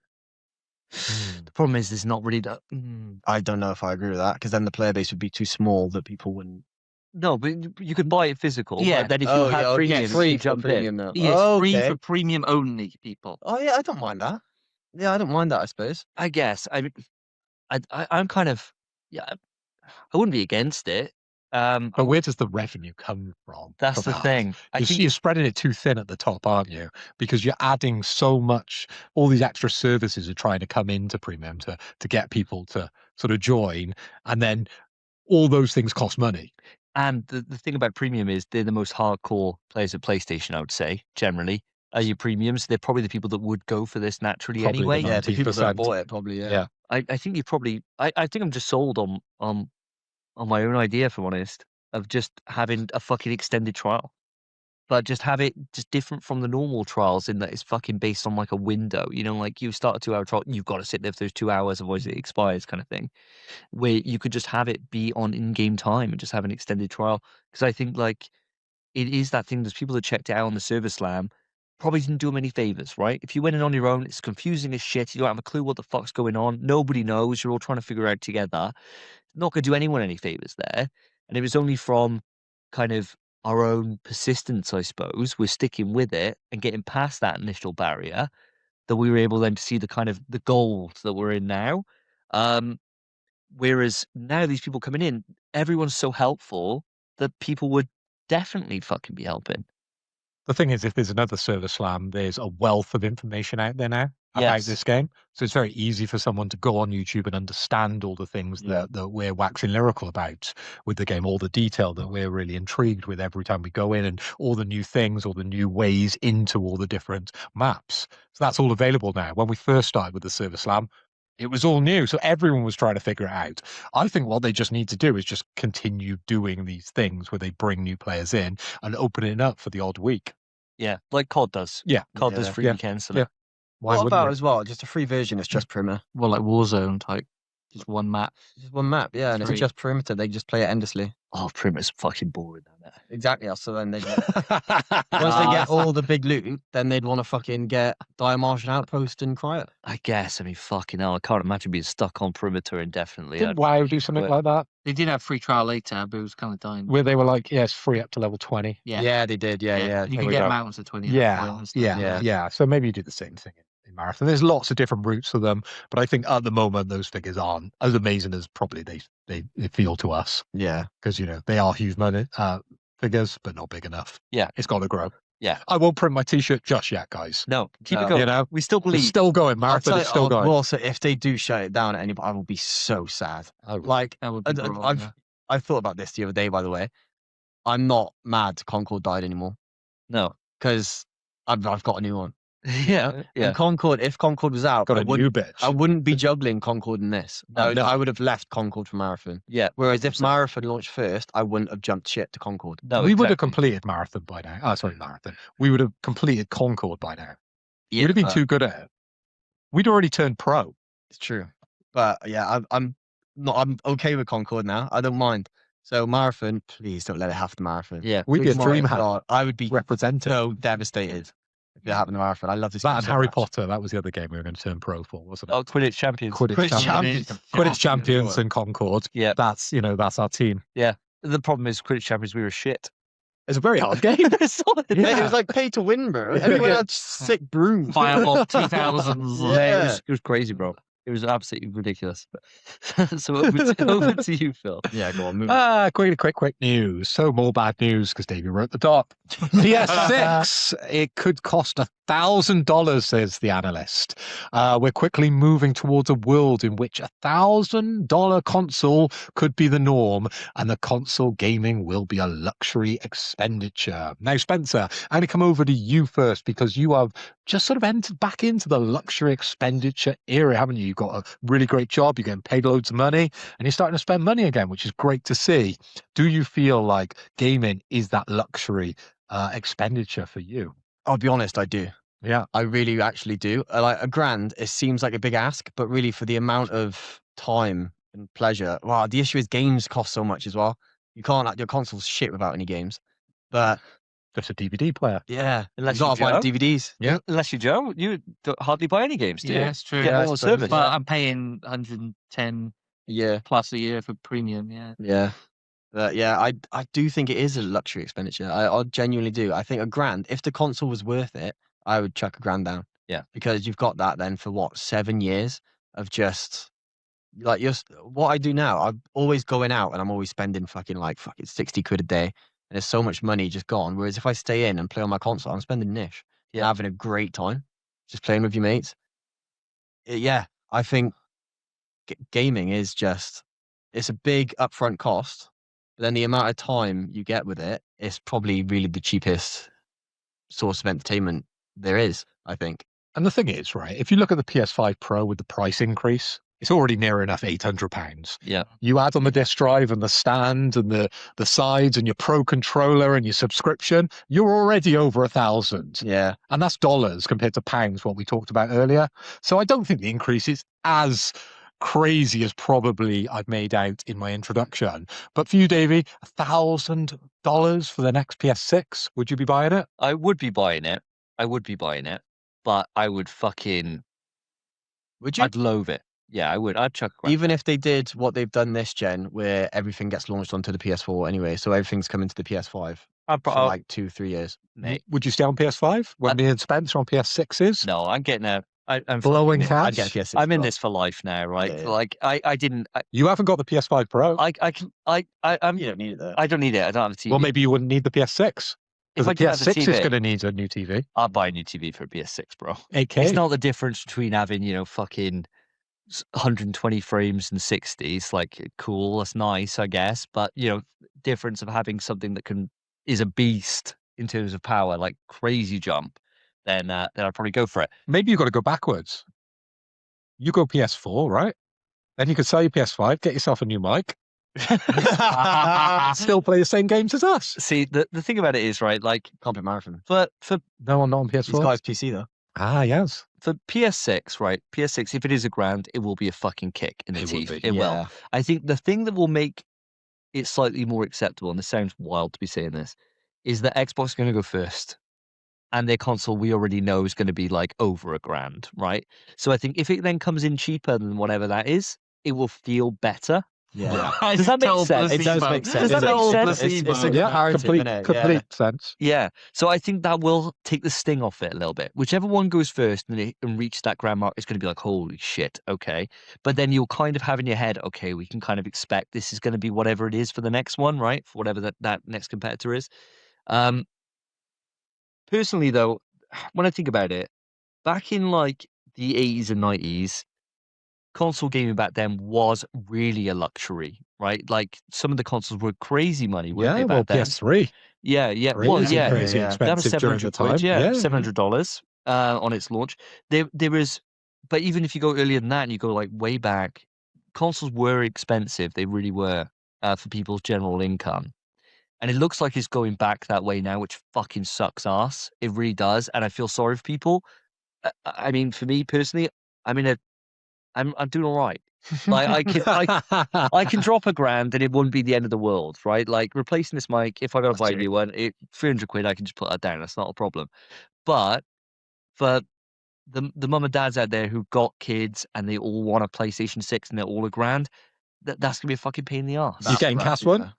The problem is there's not really that. I don't know if I agree with that because then the player base would be too small that people wouldn't. No, but you could buy it physical. Yeah. But then if you have premium, you jump in. now. Yeah, it's Oh, free okay. for premium only people. Oh yeah, I don't mind that. Yeah, I don't mind that. I suppose. I guess. I'm kind of. Yeah, I wouldn't be against it. But where does the revenue come from? That's from the that? thing. I think You're spreading it too thin at the top, aren't you? Because you're adding so much. All these extra services are trying to come into premium to get people to sort of join, and then all those things cost money. And the thing about premium is they're the most hardcore players of PlayStation, I would say, generally. Are your premiums? They're probably the people that would go for this naturally Probably the anyway. most. Yeah, the people that 90%. bought it probably. Yeah. Yeah. I think you probably I think I'm just sold on my own idea, if I'm honest, of just having a fucking extended trial. But just have it just different from the normal trials in that it's fucking based on like a window. You know, like you start a 2-hour trial, you've got to sit there for those 2 hours, otherwise it expires kind of thing. Where you could just have it be on in-game time and just have an extended trial. Because I think like it is that thing, there's people that checked it out on the server slam, probably didn't do them any favors, right? If you went in on your own, it's confusing as shit. You don't have a clue what the fuck's going on. Nobody knows. You're all trying to figure out together. Not going to do anyone any favors there. And it was only from kind of our own persistence, I suppose, we're sticking with it and getting past that initial barrier that we were able then to see the kind of the gold that we're in now. Whereas now these people coming in, everyone's so helpful that people would definitely fucking be helping. The thing is, if there's another server slam, there's a wealth of information out there now about Yes. this game. So it's very easy for someone to go on YouTube and understand all the things Yeah. that we're waxing lyrical about with the game, all the detail that we're really intrigued with every time we go in, and all the new things, all the new ways into all the different maps. So that's all available now. When we first started with the server slam, It was all new, so everyone was trying to figure it out. I think what they just need to do is just continue doing these things where they bring new players in and open it up for the odd week. Yeah, like COD does. Yeah. COD does free Yeah. weekends. Yeah. Why What wouldn't about they? as well? Just a free version. It's just perimeter. Well, like Warzone type, just one map. Just one map, yeah, and it's Free. just perimeter. They just play it endlessly. Oh, Prima's fucking boring, isn't it? Exactly. So then they once they get all the big loot, then they'd want to fucking get Dire Martian Outpost and Quiet. I guess. I mean, fucking hell. I can't imagine being stuck on perimeter indefinitely. Didn't WoW do something like that? They did have free trial later, but it was kind of dying. Where they were like, yeah, it's free up to level 20. Yeah, they did. Yeah. You There can we get go. mountains at 20. Yeah. So maybe you do the same thing in Marathon. There's lots of different routes for them, but I think at the moment those figures aren't as amazing as probably they feel to us, Yeah. because they are huge money figures, but not big enough. Yeah. It's got to grow. Yeah. I won't print my T-shirt just yet, guys. No, keep No. it going. You know, We still It's believe. still going. Marathon is still going. Well, so if they do shut it down at any point, I will be so sad. Like, That would be brutal, yeah. I've thought about this the other day, by the way. I'm not mad Concord died anymore No. because I've got a new one. Yeah. Yeah. And Concord, if Concord was out, got I a new wouldn't, bitch. I wouldn't be juggling Concord and this. No, I would have left Concord for Marathon. Yeah. Whereas if Marathon launched first, I wouldn't have jumped ship to Concord. No, we would have exactly. completed Marathon by now. Oh, sorry, Marathon. We would have completed Concord by now. Yeah, We'd have been but too good at it. We'd already turned pro. It's true. But yeah, I'm okay with Concord now. I don't mind. So Marathon, please don't let it happen to Marathon. Yeah. We'd be a Please, dream God, I would be representative. so devastated if it happened to Marathon. I love this. That game and so Harry much. Potter. That was the other game we were going to turn pro for, wasn't it? Oh, Quidditch champions. Quidditch champions. Quidditch champions and Concord. Yeah. That's our team. The problem is Quidditch champions. We were shit. It's a very hard game. Yeah, it was like pay to win, bro. Everyone had sick brooms. Fireball 2000s. Yeah. Yeah, it was crazy, bro. It was absolutely ridiculous. So over to you, Phil. Yeah, go on. Move on. Quick news. So more bad news because Davey wrote the top. PS6, it could cost $1,000, says the analyst. We're quickly moving towards a world in which $1,000 console could be the norm, and the console gaming will be a luxury expenditure. Now, Spencer, I'm going to come over to you first because you have just sort of entered back into the luxury expenditure era, haven't you? You've got a really great job, you're getting paid loads of money, and you're starting to spend money again, which is great to see. Do you feel like gaming is that luxury expenditure for you? I'll be honest, I do. Yeah. I really actually do. Like $1,000, it seems like a big ask, but really for the amount of time and pleasure. Wow, the issue is games cost so much as well. You can't, your console's shit without any games. But Just a DVD player. yeah, Unless you gotta you're buy Joe. DVDs. Yeah. Unless you're Joe, you don't hardly buy any games, do you? Yeah, it's true. Get Yeah, I all the suppose. service. But I'm paying 110 Yeah, plus a year for premium. Yeah. yeah. But yeah, I do think it is a luxury expenditure. I genuinely do. I think $1,000, if the console was worth it, I would chuck $1,000 down. Yeah. Because you've got that then for what, 7 years of just like what I do now. I'm always going out and I'm always spending fucking 60 quid a day. And there's so much money just gone. Whereas if I stay in and play on my console, I'm spending niche. Yeah. And having a great time, just playing with your mates. Yeah, I think gaming is it's a big upfront cost. But then the amount of time you get with it is probably really the cheapest source of entertainment there is, I think. And the thing is, right, if you look at the PS5 Pro with the price increase, it's already near enough £800. Yeah. You add on the disc drive and the stand and the sides and your Pro controller and your subscription, you're already over 1,000. Yeah. And that's dollars compared to pounds, what we talked about earlier. So I don't think the increase is as crazy as probably I've made out in my introduction. But for you, Davey, $1,000 for the next PS6, would you be buying it? I would be buying it. But I would fucking, Would you? I'd loathe it. Yeah, I would. I'd chuck a grand. Even if they did what they've done this gen, where everything gets launched onto the PS4 anyway, so everything's coming to the PS5 I'd for pro- like 2-3 years. mate. Would you stay on PS5 when me and Spence are on PS6s? No, I'm getting I'm Blowing fucking- cash? I'd get a PS6. I'm in as well. this for life now, right? Yeah, yeah. Like I didn't. You haven't got the PS5 Pro. I'm. You don't need it though. I don't need it. I don't have a TV. Well, maybe you wouldn't need the PS6. if Because I the didn't have a PS6 is TV, going to need a new TV. I'll buy a new TV for a PS6, bro. 8K. It's not the difference between having fucking 120 frames and 60. It's like cool, that's nice, I guess. But difference of having something that is a beast in terms of power, like crazy jump, then I'd probably go for it. Maybe you've got to go backwards. you go PS4, right? Then you could sell your PS5, get yourself a new mic, still play the same games as us. See, the thing about it is, right, like, Can't be marathon. for No, I'm not on PS4. He's got his PC though. Ah, yes. for PS6, right? PS6, if it is a grand, it will be a fucking kick in the It will teeth. be. It will. Yeah. I think the thing that will make it slightly more acceptable, and this sounds wild to be saying this, is that Xbox is going to go first. And their console we already know is going to be like over a grand, right? So I think if it then comes in cheaper than whatever that is, it will feel better. Yeah. Does that make sense? It does make sense. Does that make sense? It's a Yeah, comparative, complete, innit? complete sense. Yeah. So I think that will take the sting off it a little bit. Whichever one goes first and reach that grand mark, it's going to be like, holy shit, okay. But then you'll kind of have in your head, okay, we can kind of expect this is going to be whatever it is for the next one, right? For whatever that next competitor is. Personally, though, when I think about it, back in like the 80s and 90s, console gaming back then was really a luxury, right? Like some of the consoles were crazy money, weren't Yeah, they, well, back then? PS3. Yeah, yeah. Crazy, Well, yeah. crazy yeah. That was expensive during the 700 quid, time. yeah, $700 on its launch. There was, but even if you go earlier than that and you go like way back, consoles were expensive. They really were for people's general income. And it looks like it's going back that way now, which fucking sucks ass. It really does. And I feel sorry for people. I mean, for me personally, I'm doing all right. Like I can drop a grand and it wouldn't be the end of the world, right? Like replacing this mic, if I gotta buy a new one, 300 quid, I can just put that down. That's not a problem. But for the mum and dads out there who got kids and they all want a PlayStation 6 and they're all a grand, that's gonna be a fucking pain in the ass. You getting cast one?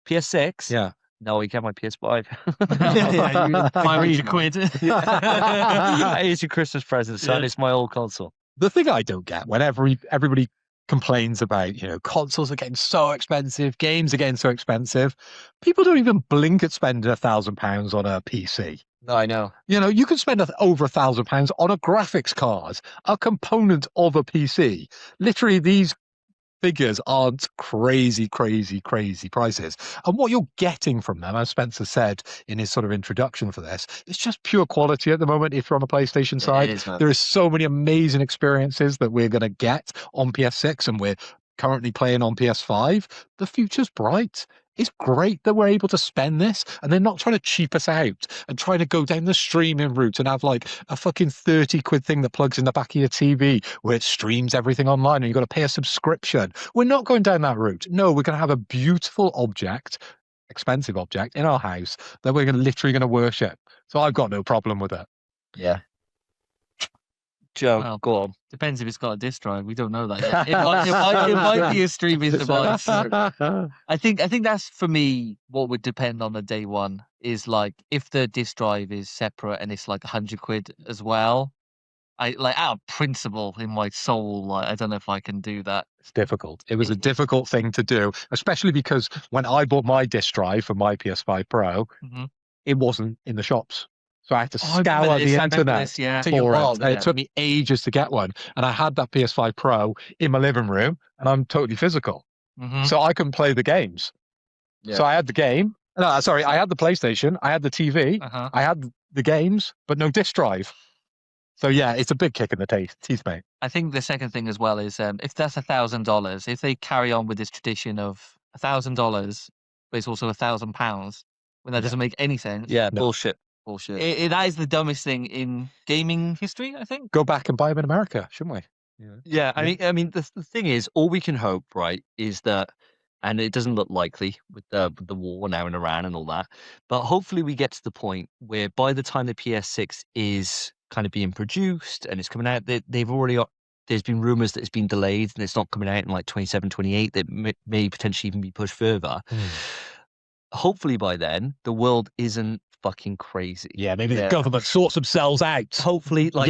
PS6? Yeah. No, you get my PS5. £500. It's your Christmas present, son. It's my old console. The thing I don't get whenever everybody complains about, consoles are getting so expensive, games are getting so expensive, people don't even blink at spending £1,000 on a PC. No, I know. You can spend over £1,000 on a graphics card, a component of a PC. Literally, these figures aren't crazy prices. And what you're getting from them, as Spencer said in his sort of introduction for this, it's just pure quality at the moment. If you're on the PlayStation side, there is so many amazing experiences that we're going to get on PS6 and we're currently playing on PS5. The future's bright. It's great that we're able to spend this and they're not trying to cheap us out and trying to go down the streaming route and have like a fucking 30 quid thing that plugs in the back of your TV where it streams everything online and you've got to pay a subscription. We're not going down that route. No, we're going to have a beautiful object, expensive object in our house that we're literally going to worship. So I've got no problem with it. Yeah. Joe, Well, go on. Depends if it's got a disk drive. We don't know that yet. It might be a streaming device. I think that's for me what would depend on the day one is like if the disk drive is separate and it's like 100 quid as well. I like out of principle in my soul, like I don't know if I can do that. It's difficult. It was a difficult thing to do, especially because when I bought my disk drive for my PS5 Pro, it wasn't in the shops. So I had to scour the internet for it. And it took me ages to get one. And I had that PS5 Pro in my living room and I'm totally physical. So I couldn't play the games. So I had the game. No, sorry, I had the PlayStation. I had the TV. I had the games, but no disc drive. So yeah, it's a big kick in the teeth, mate. I think the second thing as well is if that's $1,000, if they carry on with this tradition of $1,000, but it's also £1,000, when that doesn't make any sense. Yeah, bullshit. That is the dumbest thing in gaming history, I think. Go back and buy them in America, shouldn't we? Yeah, I mean, the thing is, all we can hope, right, is that, and it doesn't look likely with the war now in Iran and all that, but hopefully we get to the point where by the time the PS6 is kind of being produced and it's coming out, they've already there's been rumors that it's been delayed and it's not coming out in like 27, 28. That may potentially even be pushed further. Hopefully by then the world isn't fucking crazy. Yeah, maybe the government sorts themselves out. Hopefully, like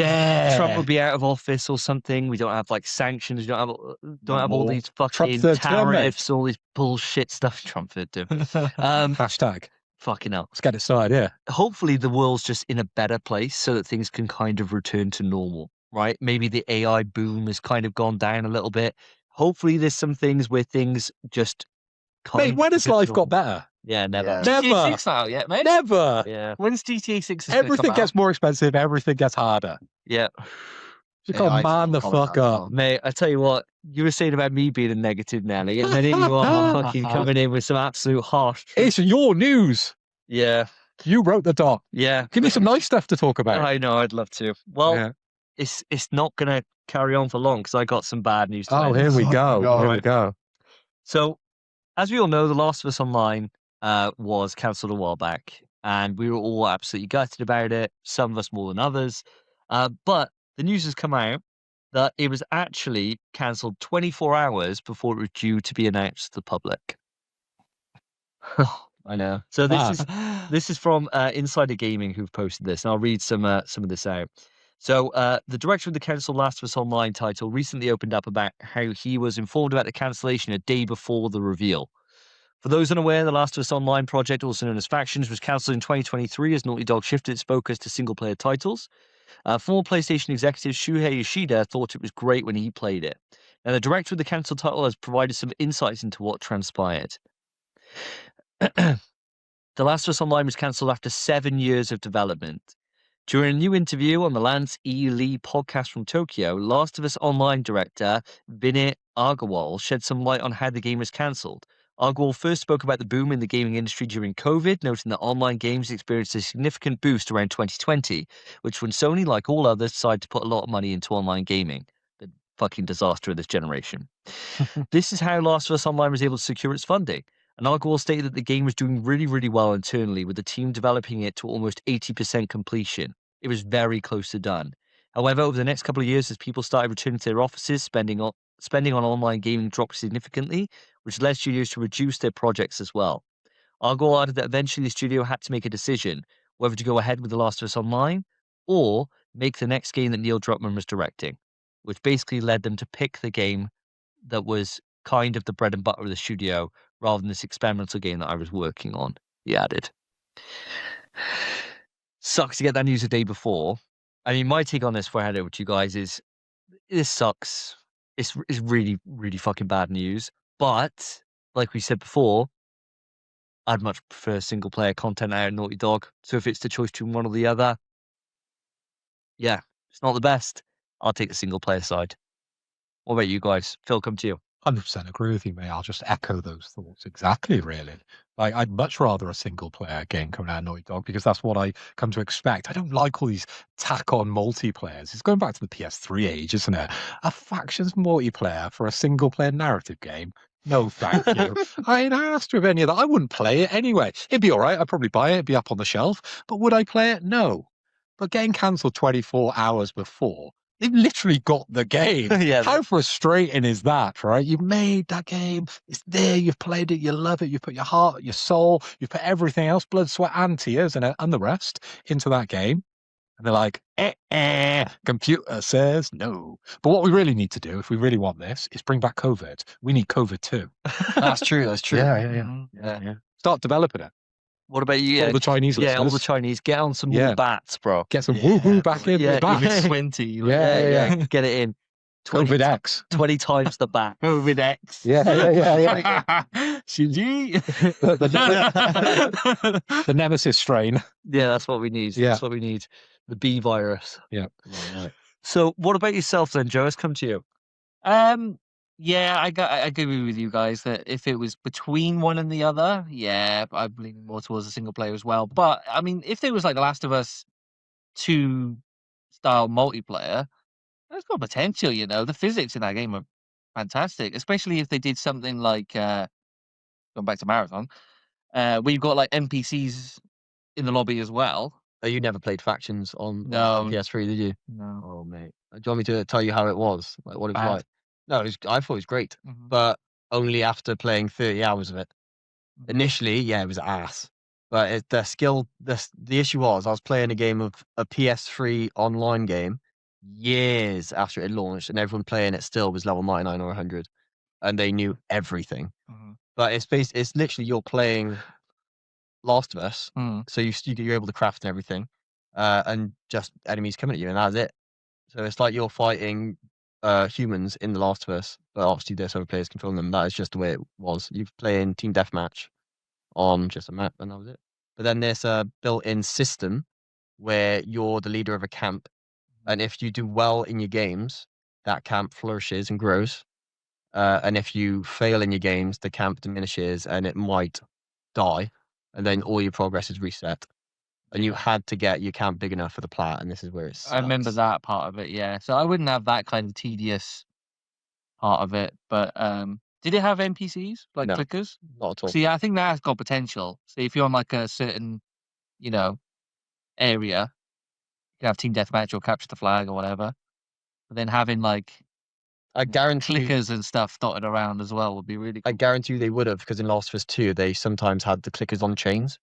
Trump will be out of office or something. We don't have like sanctions. We don't have all these fucking tariffs, all this bullshit stuff Trump would do. Hashtag. Fucking hell. Let's get it started, yeah. Hopefully the world's just in a better place so that things can kind of return to normal, right? Maybe the AI boom has kind of gone down a little bit. Hopefully there's some things where things just Mate, when has life got better? Yeah, never. Yeah. GTA Never. 6 out yet, mate? Never. Yeah. When's GTA 6? Everything gets more expensive. Everything gets harder. Yeah. You Yeah, got I man the saw comments fuck as up. well. Mate, I tell you what, you were saying about me being a negative Nelly, and then here you are fucking coming in with some absolute harsh truth. It's your news. Yeah, You wrote the doc. yeah. Give me some nice stuff to talk about. I know, I'd love to. Well, Yeah. it's not gonna carry on for long because I got some bad news to Oh, end here this. we go. God. Here we go. So, as we all know, The Last of Us Online was cancelled a while back, and we were all absolutely gutted about it. Some of us more than others. But the news has come out that it was actually cancelled 24 hours before it was due to be announced to the public. I know. So this is from Insider Gaming who've posted this, and I'll read some of this out. So the director of the cancelled Last of Us Online title recently opened up about how he was informed about the cancellation a day before the reveal. For those unaware, the Last of Us Online project, also known as Factions, was cancelled in 2023 as Naughty Dog shifted its focus to single-player titles. Former PlayStation executive Shuhei Yoshida thought it was great when he played it. Now, the director of the cancelled title has provided some insights into what transpired. The Last of Us Online was cancelled after 7 years of development. During a new interview on the Lance E. Lee podcast from Tokyo, Last of Us Online director Vinay Agarwal shed some light on how the game was cancelled. Agarwal first spoke about the boom in the gaming industry during COVID, noting that online games experienced a significant boost around 2020, which when Sony, like all others, decided to put a lot of money into online gaming. The fucking disaster of this generation. This is how Last of Us Online was able to secure its funding. And Agarwal stated that the game was doing really, really well internally, with the team developing it to almost 80% completion. It was very close to done. However, over the next couple of years, as people started returning to their offices, spending on online gaming dropped significantly, which led studios to reduce their projects as well. Agarwal added that eventually the studio had to make a decision whether to go ahead with The Last of Us Online or make the next game that Neil Druckmann was directing, which basically led them to pick the game that was kind of the bread and butter of the studio rather than this experimental game that I was working on, he added. Sucks to get that news a day before. I mean, my take on this before I hand over to you guys is this sucks. It's really, really fucking bad news. But, like we said before, I'd much prefer single player content out of Naughty Dog. So if it's the choice between one or the other, yeah, it's not the best. I'll take the single player side. What about you guys? Phil, come to you. 100% agree with you, mate. I'll just echo those thoughts exactly, really. Like, I'd much rather a single player game coming out of Naughty Dog because that's what I come to expect. I don't like all these tack on multiplayers. It's going back to the PS3 age, isn't it? A factions multiplayer for a single player narrative game. No, thank you. I ain't asked with any of that. I wouldn't play it anyway. It'd be all right. I'd probably buy it. It'd be up on the shelf. But would I play it? No. But getting cancelled 24 hours before, they've literally got the game. Yeah. How frustrating is that, right? You've made that game. It's there. You've played it. You love it. You've put your heart, your soul, you've put everything else, blood, sweat, and tears, and the rest into that game. And they're like, computer says no. But what we really need to do, if we really want this, is bring back COVID. We need COVID too. That's true. That's true. Yeah. Start developing it. What about you? All the Chinese Yeah, all the listeners. Chinese. Get on some more Yeah. bats, bro. Get some woohoo back in. Yeah, back. even 20. Yeah. Get it in. 20, COVID X. 20 times the bat. COVID X. Yeah. Shinji. The Nemesis strain. Yeah, that's what we need. Yeah. That's what we need. The B virus. Yeah. So what about yourself then, Joe? Let's come to you. Yeah, I agree with you guys that if it was between one and the other, yeah, I'm leaning more towards a single player as well. But I mean, if there was like The Last of Us 2 style multiplayer, that's got potential, you know. The physics in that game are fantastic, especially if they did something like going back to Marathon, where you've got like NPCs in the lobby as well. Oh, you never played Factions on No. PS3, did you? No. Oh, mate. Do you want me to tell you how it was? Like what it was Bad. like? No, I thought it was great, Mhm. but only after playing 30 hours of it. Mhm. Initially, yeah, it was ass. But the issue was I was playing a game of a PS3 online game years after it had launched, and everyone playing it still was level 99 or 100, and they knew everything. Mhm. But it's literally you're playing Last of Us, Mhm. so you're able to craft and everything, and just enemies coming at you, and that's it. So it's like you're fighting humans in The Last of Us, but obviously there's other players controlling them. That is just the way it was. You play in team deathmatch on just a map, and that was it. But then there's a built-in system where you're the leader of a camp, And if you do well in your games, that camp flourishes and grows. And if you fail in your games, the camp diminishes and it might die. And then all your progress is reset. And you had to get your camp big enough for the plat, and this is where it sucks. I remember that part of it, yeah. So I wouldn't have that kind of tedious part of it. But did it have NPCs, like No. clickers? Not at all. See, I think that's got potential. See, if you're on like a certain, you know, area, you can have team deathmatch or capture the flag or whatever. But then having like I guarantee clickers and stuff dotted around as well would be really I cool. guarantee you they would have, because in Last of Us 2, they sometimes had the clickers on chains.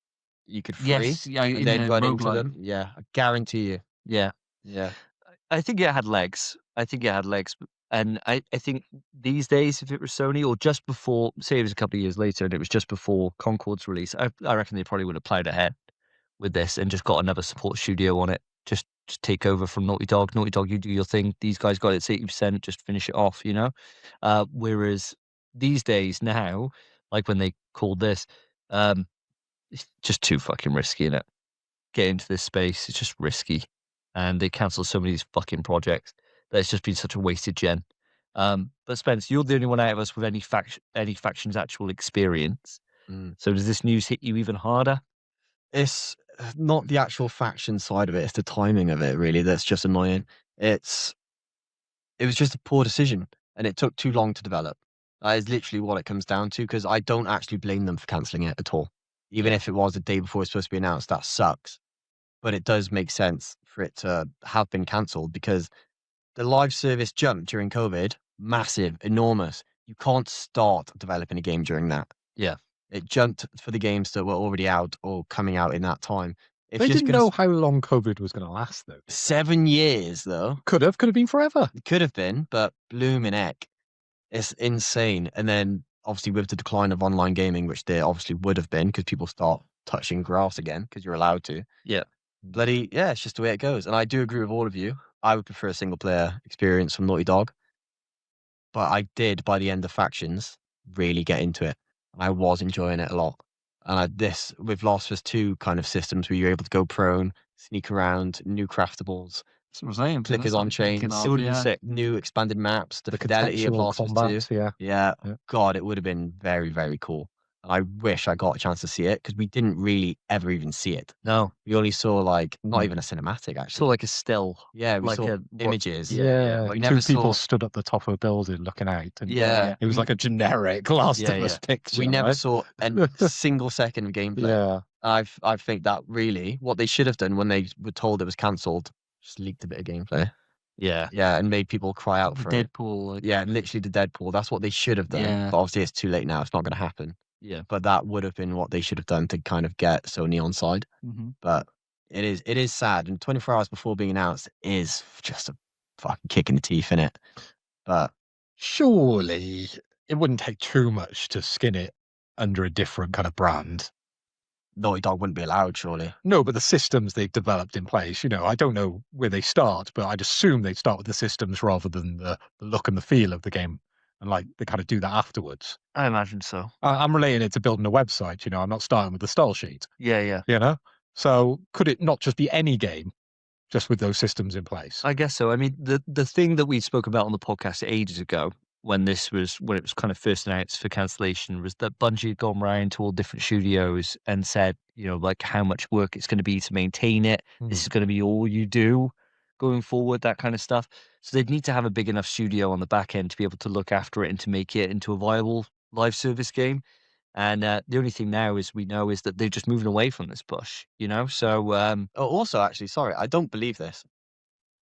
You could free Yes, yeah, in and then the run into roguelike. them. Yeah, I guarantee you. Yeah. Yeah. I think it had legs. And I think these days, if it was Sony or just before, say it was a couple of years later and it was just before Concord's release, I reckon they probably would have plowed ahead with this and just got another support studio on it. Just take over from Naughty Dog. Naughty Dog, you do your thing. These guys got it 80%, just finish it off, you know? Whereas these days now, like when they called this, it's just too fucking risky, innit? Get into this space, it's just risky. And they cancelled so many of these fucking projects that it's just been such a wasted gen. But Spence, you're the only one out of us with any faction's actual experience. Mm. So does this news hit you even harder? It's not the actual faction side of it, it's the timing of it, really, that's just annoying. It was just a poor decision, and it took too long to develop. That is literally what it comes down to, because I don't actually blame them for cancelling it at all. Even if it was the day before it's supposed to be announced, that sucks. But it does make sense for it to have been cancelled, because the live service jump during COVID, massive, enormous. You can't start developing a game during that. Yeah. It jumped for the games that were already out or coming out in that time. If They you're just didn't gonna know how long COVID was going to last, though. 7 years, though. Could have been forever. It could have been, but blooming heck. It's insane. And then, obviously, with the decline of online gaming, which there obviously would have been, because people start touching grass again, because you're allowed to. Yeah. Bloody, yeah, it's just the way it goes. And I do agree with all of you. I would prefer a single player experience from Naughty Dog. But I did, by the end of Factions, really get into it. I was enjoying it a lot. And this, with Last of Us 2 kind of systems where you're able to go prone, sneak around, new craftables, That's what I'm saying. clickers on chains, It would have been sick. new expanded maps, the The fidelity of contextual Last of Us 2. combats, yeah. Yeah, Yeah. God, it would have been very, very cool. And I wish I got a chance to see it, because we didn't really ever even see it. No. We only saw not even a cinematic, actually. So like a still. Yeah, we like saw a- images. Yeah, We two never people saw. stood at the top of a building looking out. And Yeah. it was like a generic Last Yeah, of Us picture. We never right? saw a single second of gameplay. Yeah. I think that really what they should have done when they were told it was cancelled, just leaked a bit of gameplay. Yeah. Yeah, and made people cry out The for it. Deadpool. Like, Yeah, literally the Deadpool. That's what they should have done. Yeah. But obviously it's too late now. It's not going to happen. Yeah. But that would have been what they should have done to kind of get Sony on side. hmm But it is sad. And 24 hours before being announced is just a fucking kick in the teeth, innit? But Surely it wouldn't take too much to skin it under a different kind of brand. Naughty Dog wouldn't be allowed, surely. No, but the systems they've developed in place, I don't know where they start, but I'd assume they start with the systems rather than the look and the feel of the game. And like they kind of do that afterwards. I imagine so. I'm relating it to building a website, I'm not starting with the style sheet, Yeah, yeah. So could it not just be any game just with those systems in place? I guess so. I mean, the thing that we spoke about on the podcast ages ago, when it was kind of first announced for cancellation, was that Bungie had gone around to all different studios and said, like how much work it's going to be to maintain it. This is going to be all you do going forward, that kind of stuff. So they'd need to have a big enough studio on the back end to be able to look after it and to make it into a viable live service game. And the only thing now is that they're just moving away from this push, So Oh, also, actually, sorry, I don't believe this.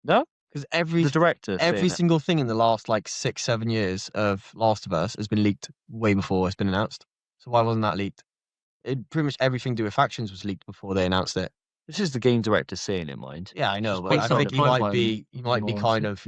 no, Because the director, every single thing in the last like 6-7 years of Last of Us has been leaked way before it's been announced. So why wasn't that leaked? Pretty much everything to do with Factions was leaked before they announced it. this is the game director saying it, mind. Yeah, I know, Just but based I on think the he might timeline be more kind of,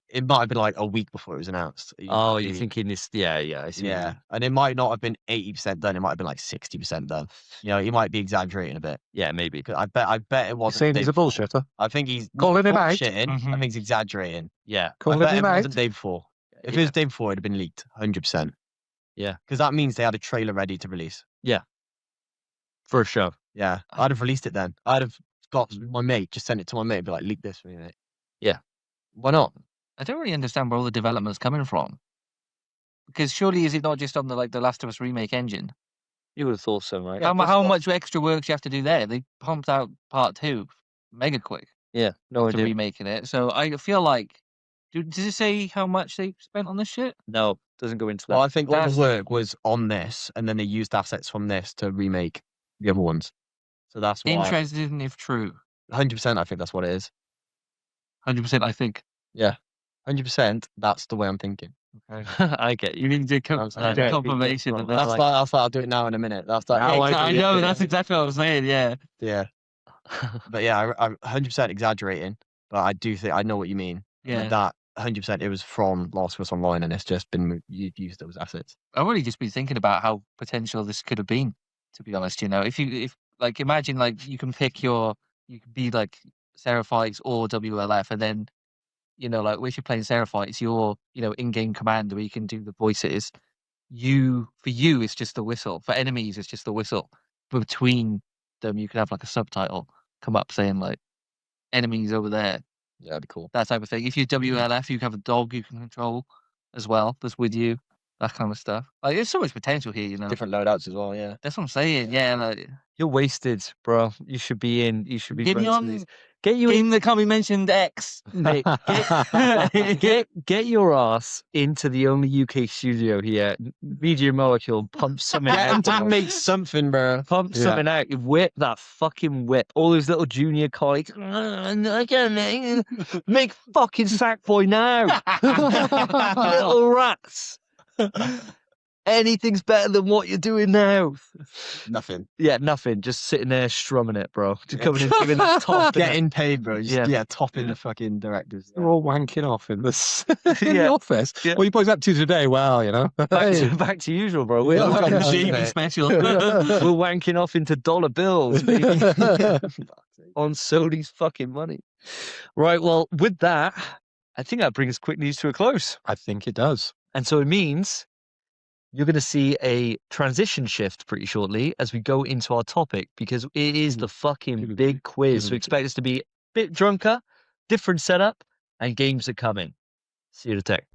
it might have been like a week before it was announced. He Oh, might you're be- thinking this? Yeah, I see. what you Yeah, mean. and it might not have been 80% done. It might have been like 60% done. He might be exaggerating a bit. Yeah, maybe. 'Cause I bet it You're wasn't. saying the he's day a before. bullshitter? I think he's Calling him out? bullshitting. I Mhm. think he's exaggerating. Yeah, I Calling bet him it out? wasn't the day before. If it was the day before, it'd have been leaked 100%. Yeah. Because that means they had a trailer ready to release. for sure. Yeah, I'd have released it then. I'd have got my mate, just send it to my mate, and be like, leak this for me, mate. Yeah. Why not? I don't really understand where all the development's coming from. Because surely is it not just on the Last of Us remake engine? You would have thought so, right? Yeah, How much extra work do you have to do there? They pumped out part 2 mega quick Yeah, no after idea. remaking it. So I feel like, does it say how much they spent on this shit? No, doesn't go into that. Well, I think all That's- the work was on this, and then they used assets from this to remake the other ones. So that's why. Interested in if true. 100%, I think that's what it is. 100%, I think. Yeah, 100%. That's the way I'm thinking. Okay. I get you. You need to Okay. confirmation of that. That's like I'll do it now in a minute. That's like Yeah, how I do it. know, that's exactly what I was saying, yeah. Yeah, but yeah, I'm 100% exaggerating, but I do think I know what you mean. Yeah. That 100%, it was from Last of Us Online, and it's just been used those assets. I've really just been thinking about how potential this could have been, to be honest, you know. If imagine you can pick you could be like Seraphite or WLF, and then, you know, if you're playing Seraphite, it's your, in-game command where you can do the voices. For you, it's just the whistle. For enemies, it's just the whistle. But between them, you can have a subtitle come up saying enemies over there. Yeah, that'd be cool. That type of thing. If you're WLF, you can have a dog you can control as well that's with you. That kind of stuff. There's so much potential here, you know. Different loadouts as well. Yeah. That's what I'm saying. Yeah. You're wasted, bro. You should be in. You should be. Get me friends with on. these. Get you Game in. that can't be mentioned X. Mate, get your ass into the only UK studio here. Media Molecule, pump something Get him out. to bro. make something, bro. Pump something out. Whip that fucking whip. All those little junior colleagues. I can't make fucking Sackboy now. Little rats. Anything's better than what you're doing now. Nothing. Yeah, nothing. Just sitting there strumming it, bro. Just coming in, giving the top. Getting paid, bro. Just, Yeah. topping the fucking directors. They're all wanking off in the, in Yeah. the office. Yeah. What are you boys up to today? Well, you know. Back to usual, bro. We're, Yeah. Fucking Yeah. Davey Yeah. special. we're wanking off into dollar bills, baby. On Sony's fucking money. Right, well, with that, I think that brings quick news to a close. I think it does. And so it means you're going to see a transition shift pretty shortly as we go into our topic, because it is the fucking big quiz. So expect us to be a bit drunker, different setup, and games are coming. See you in a tech.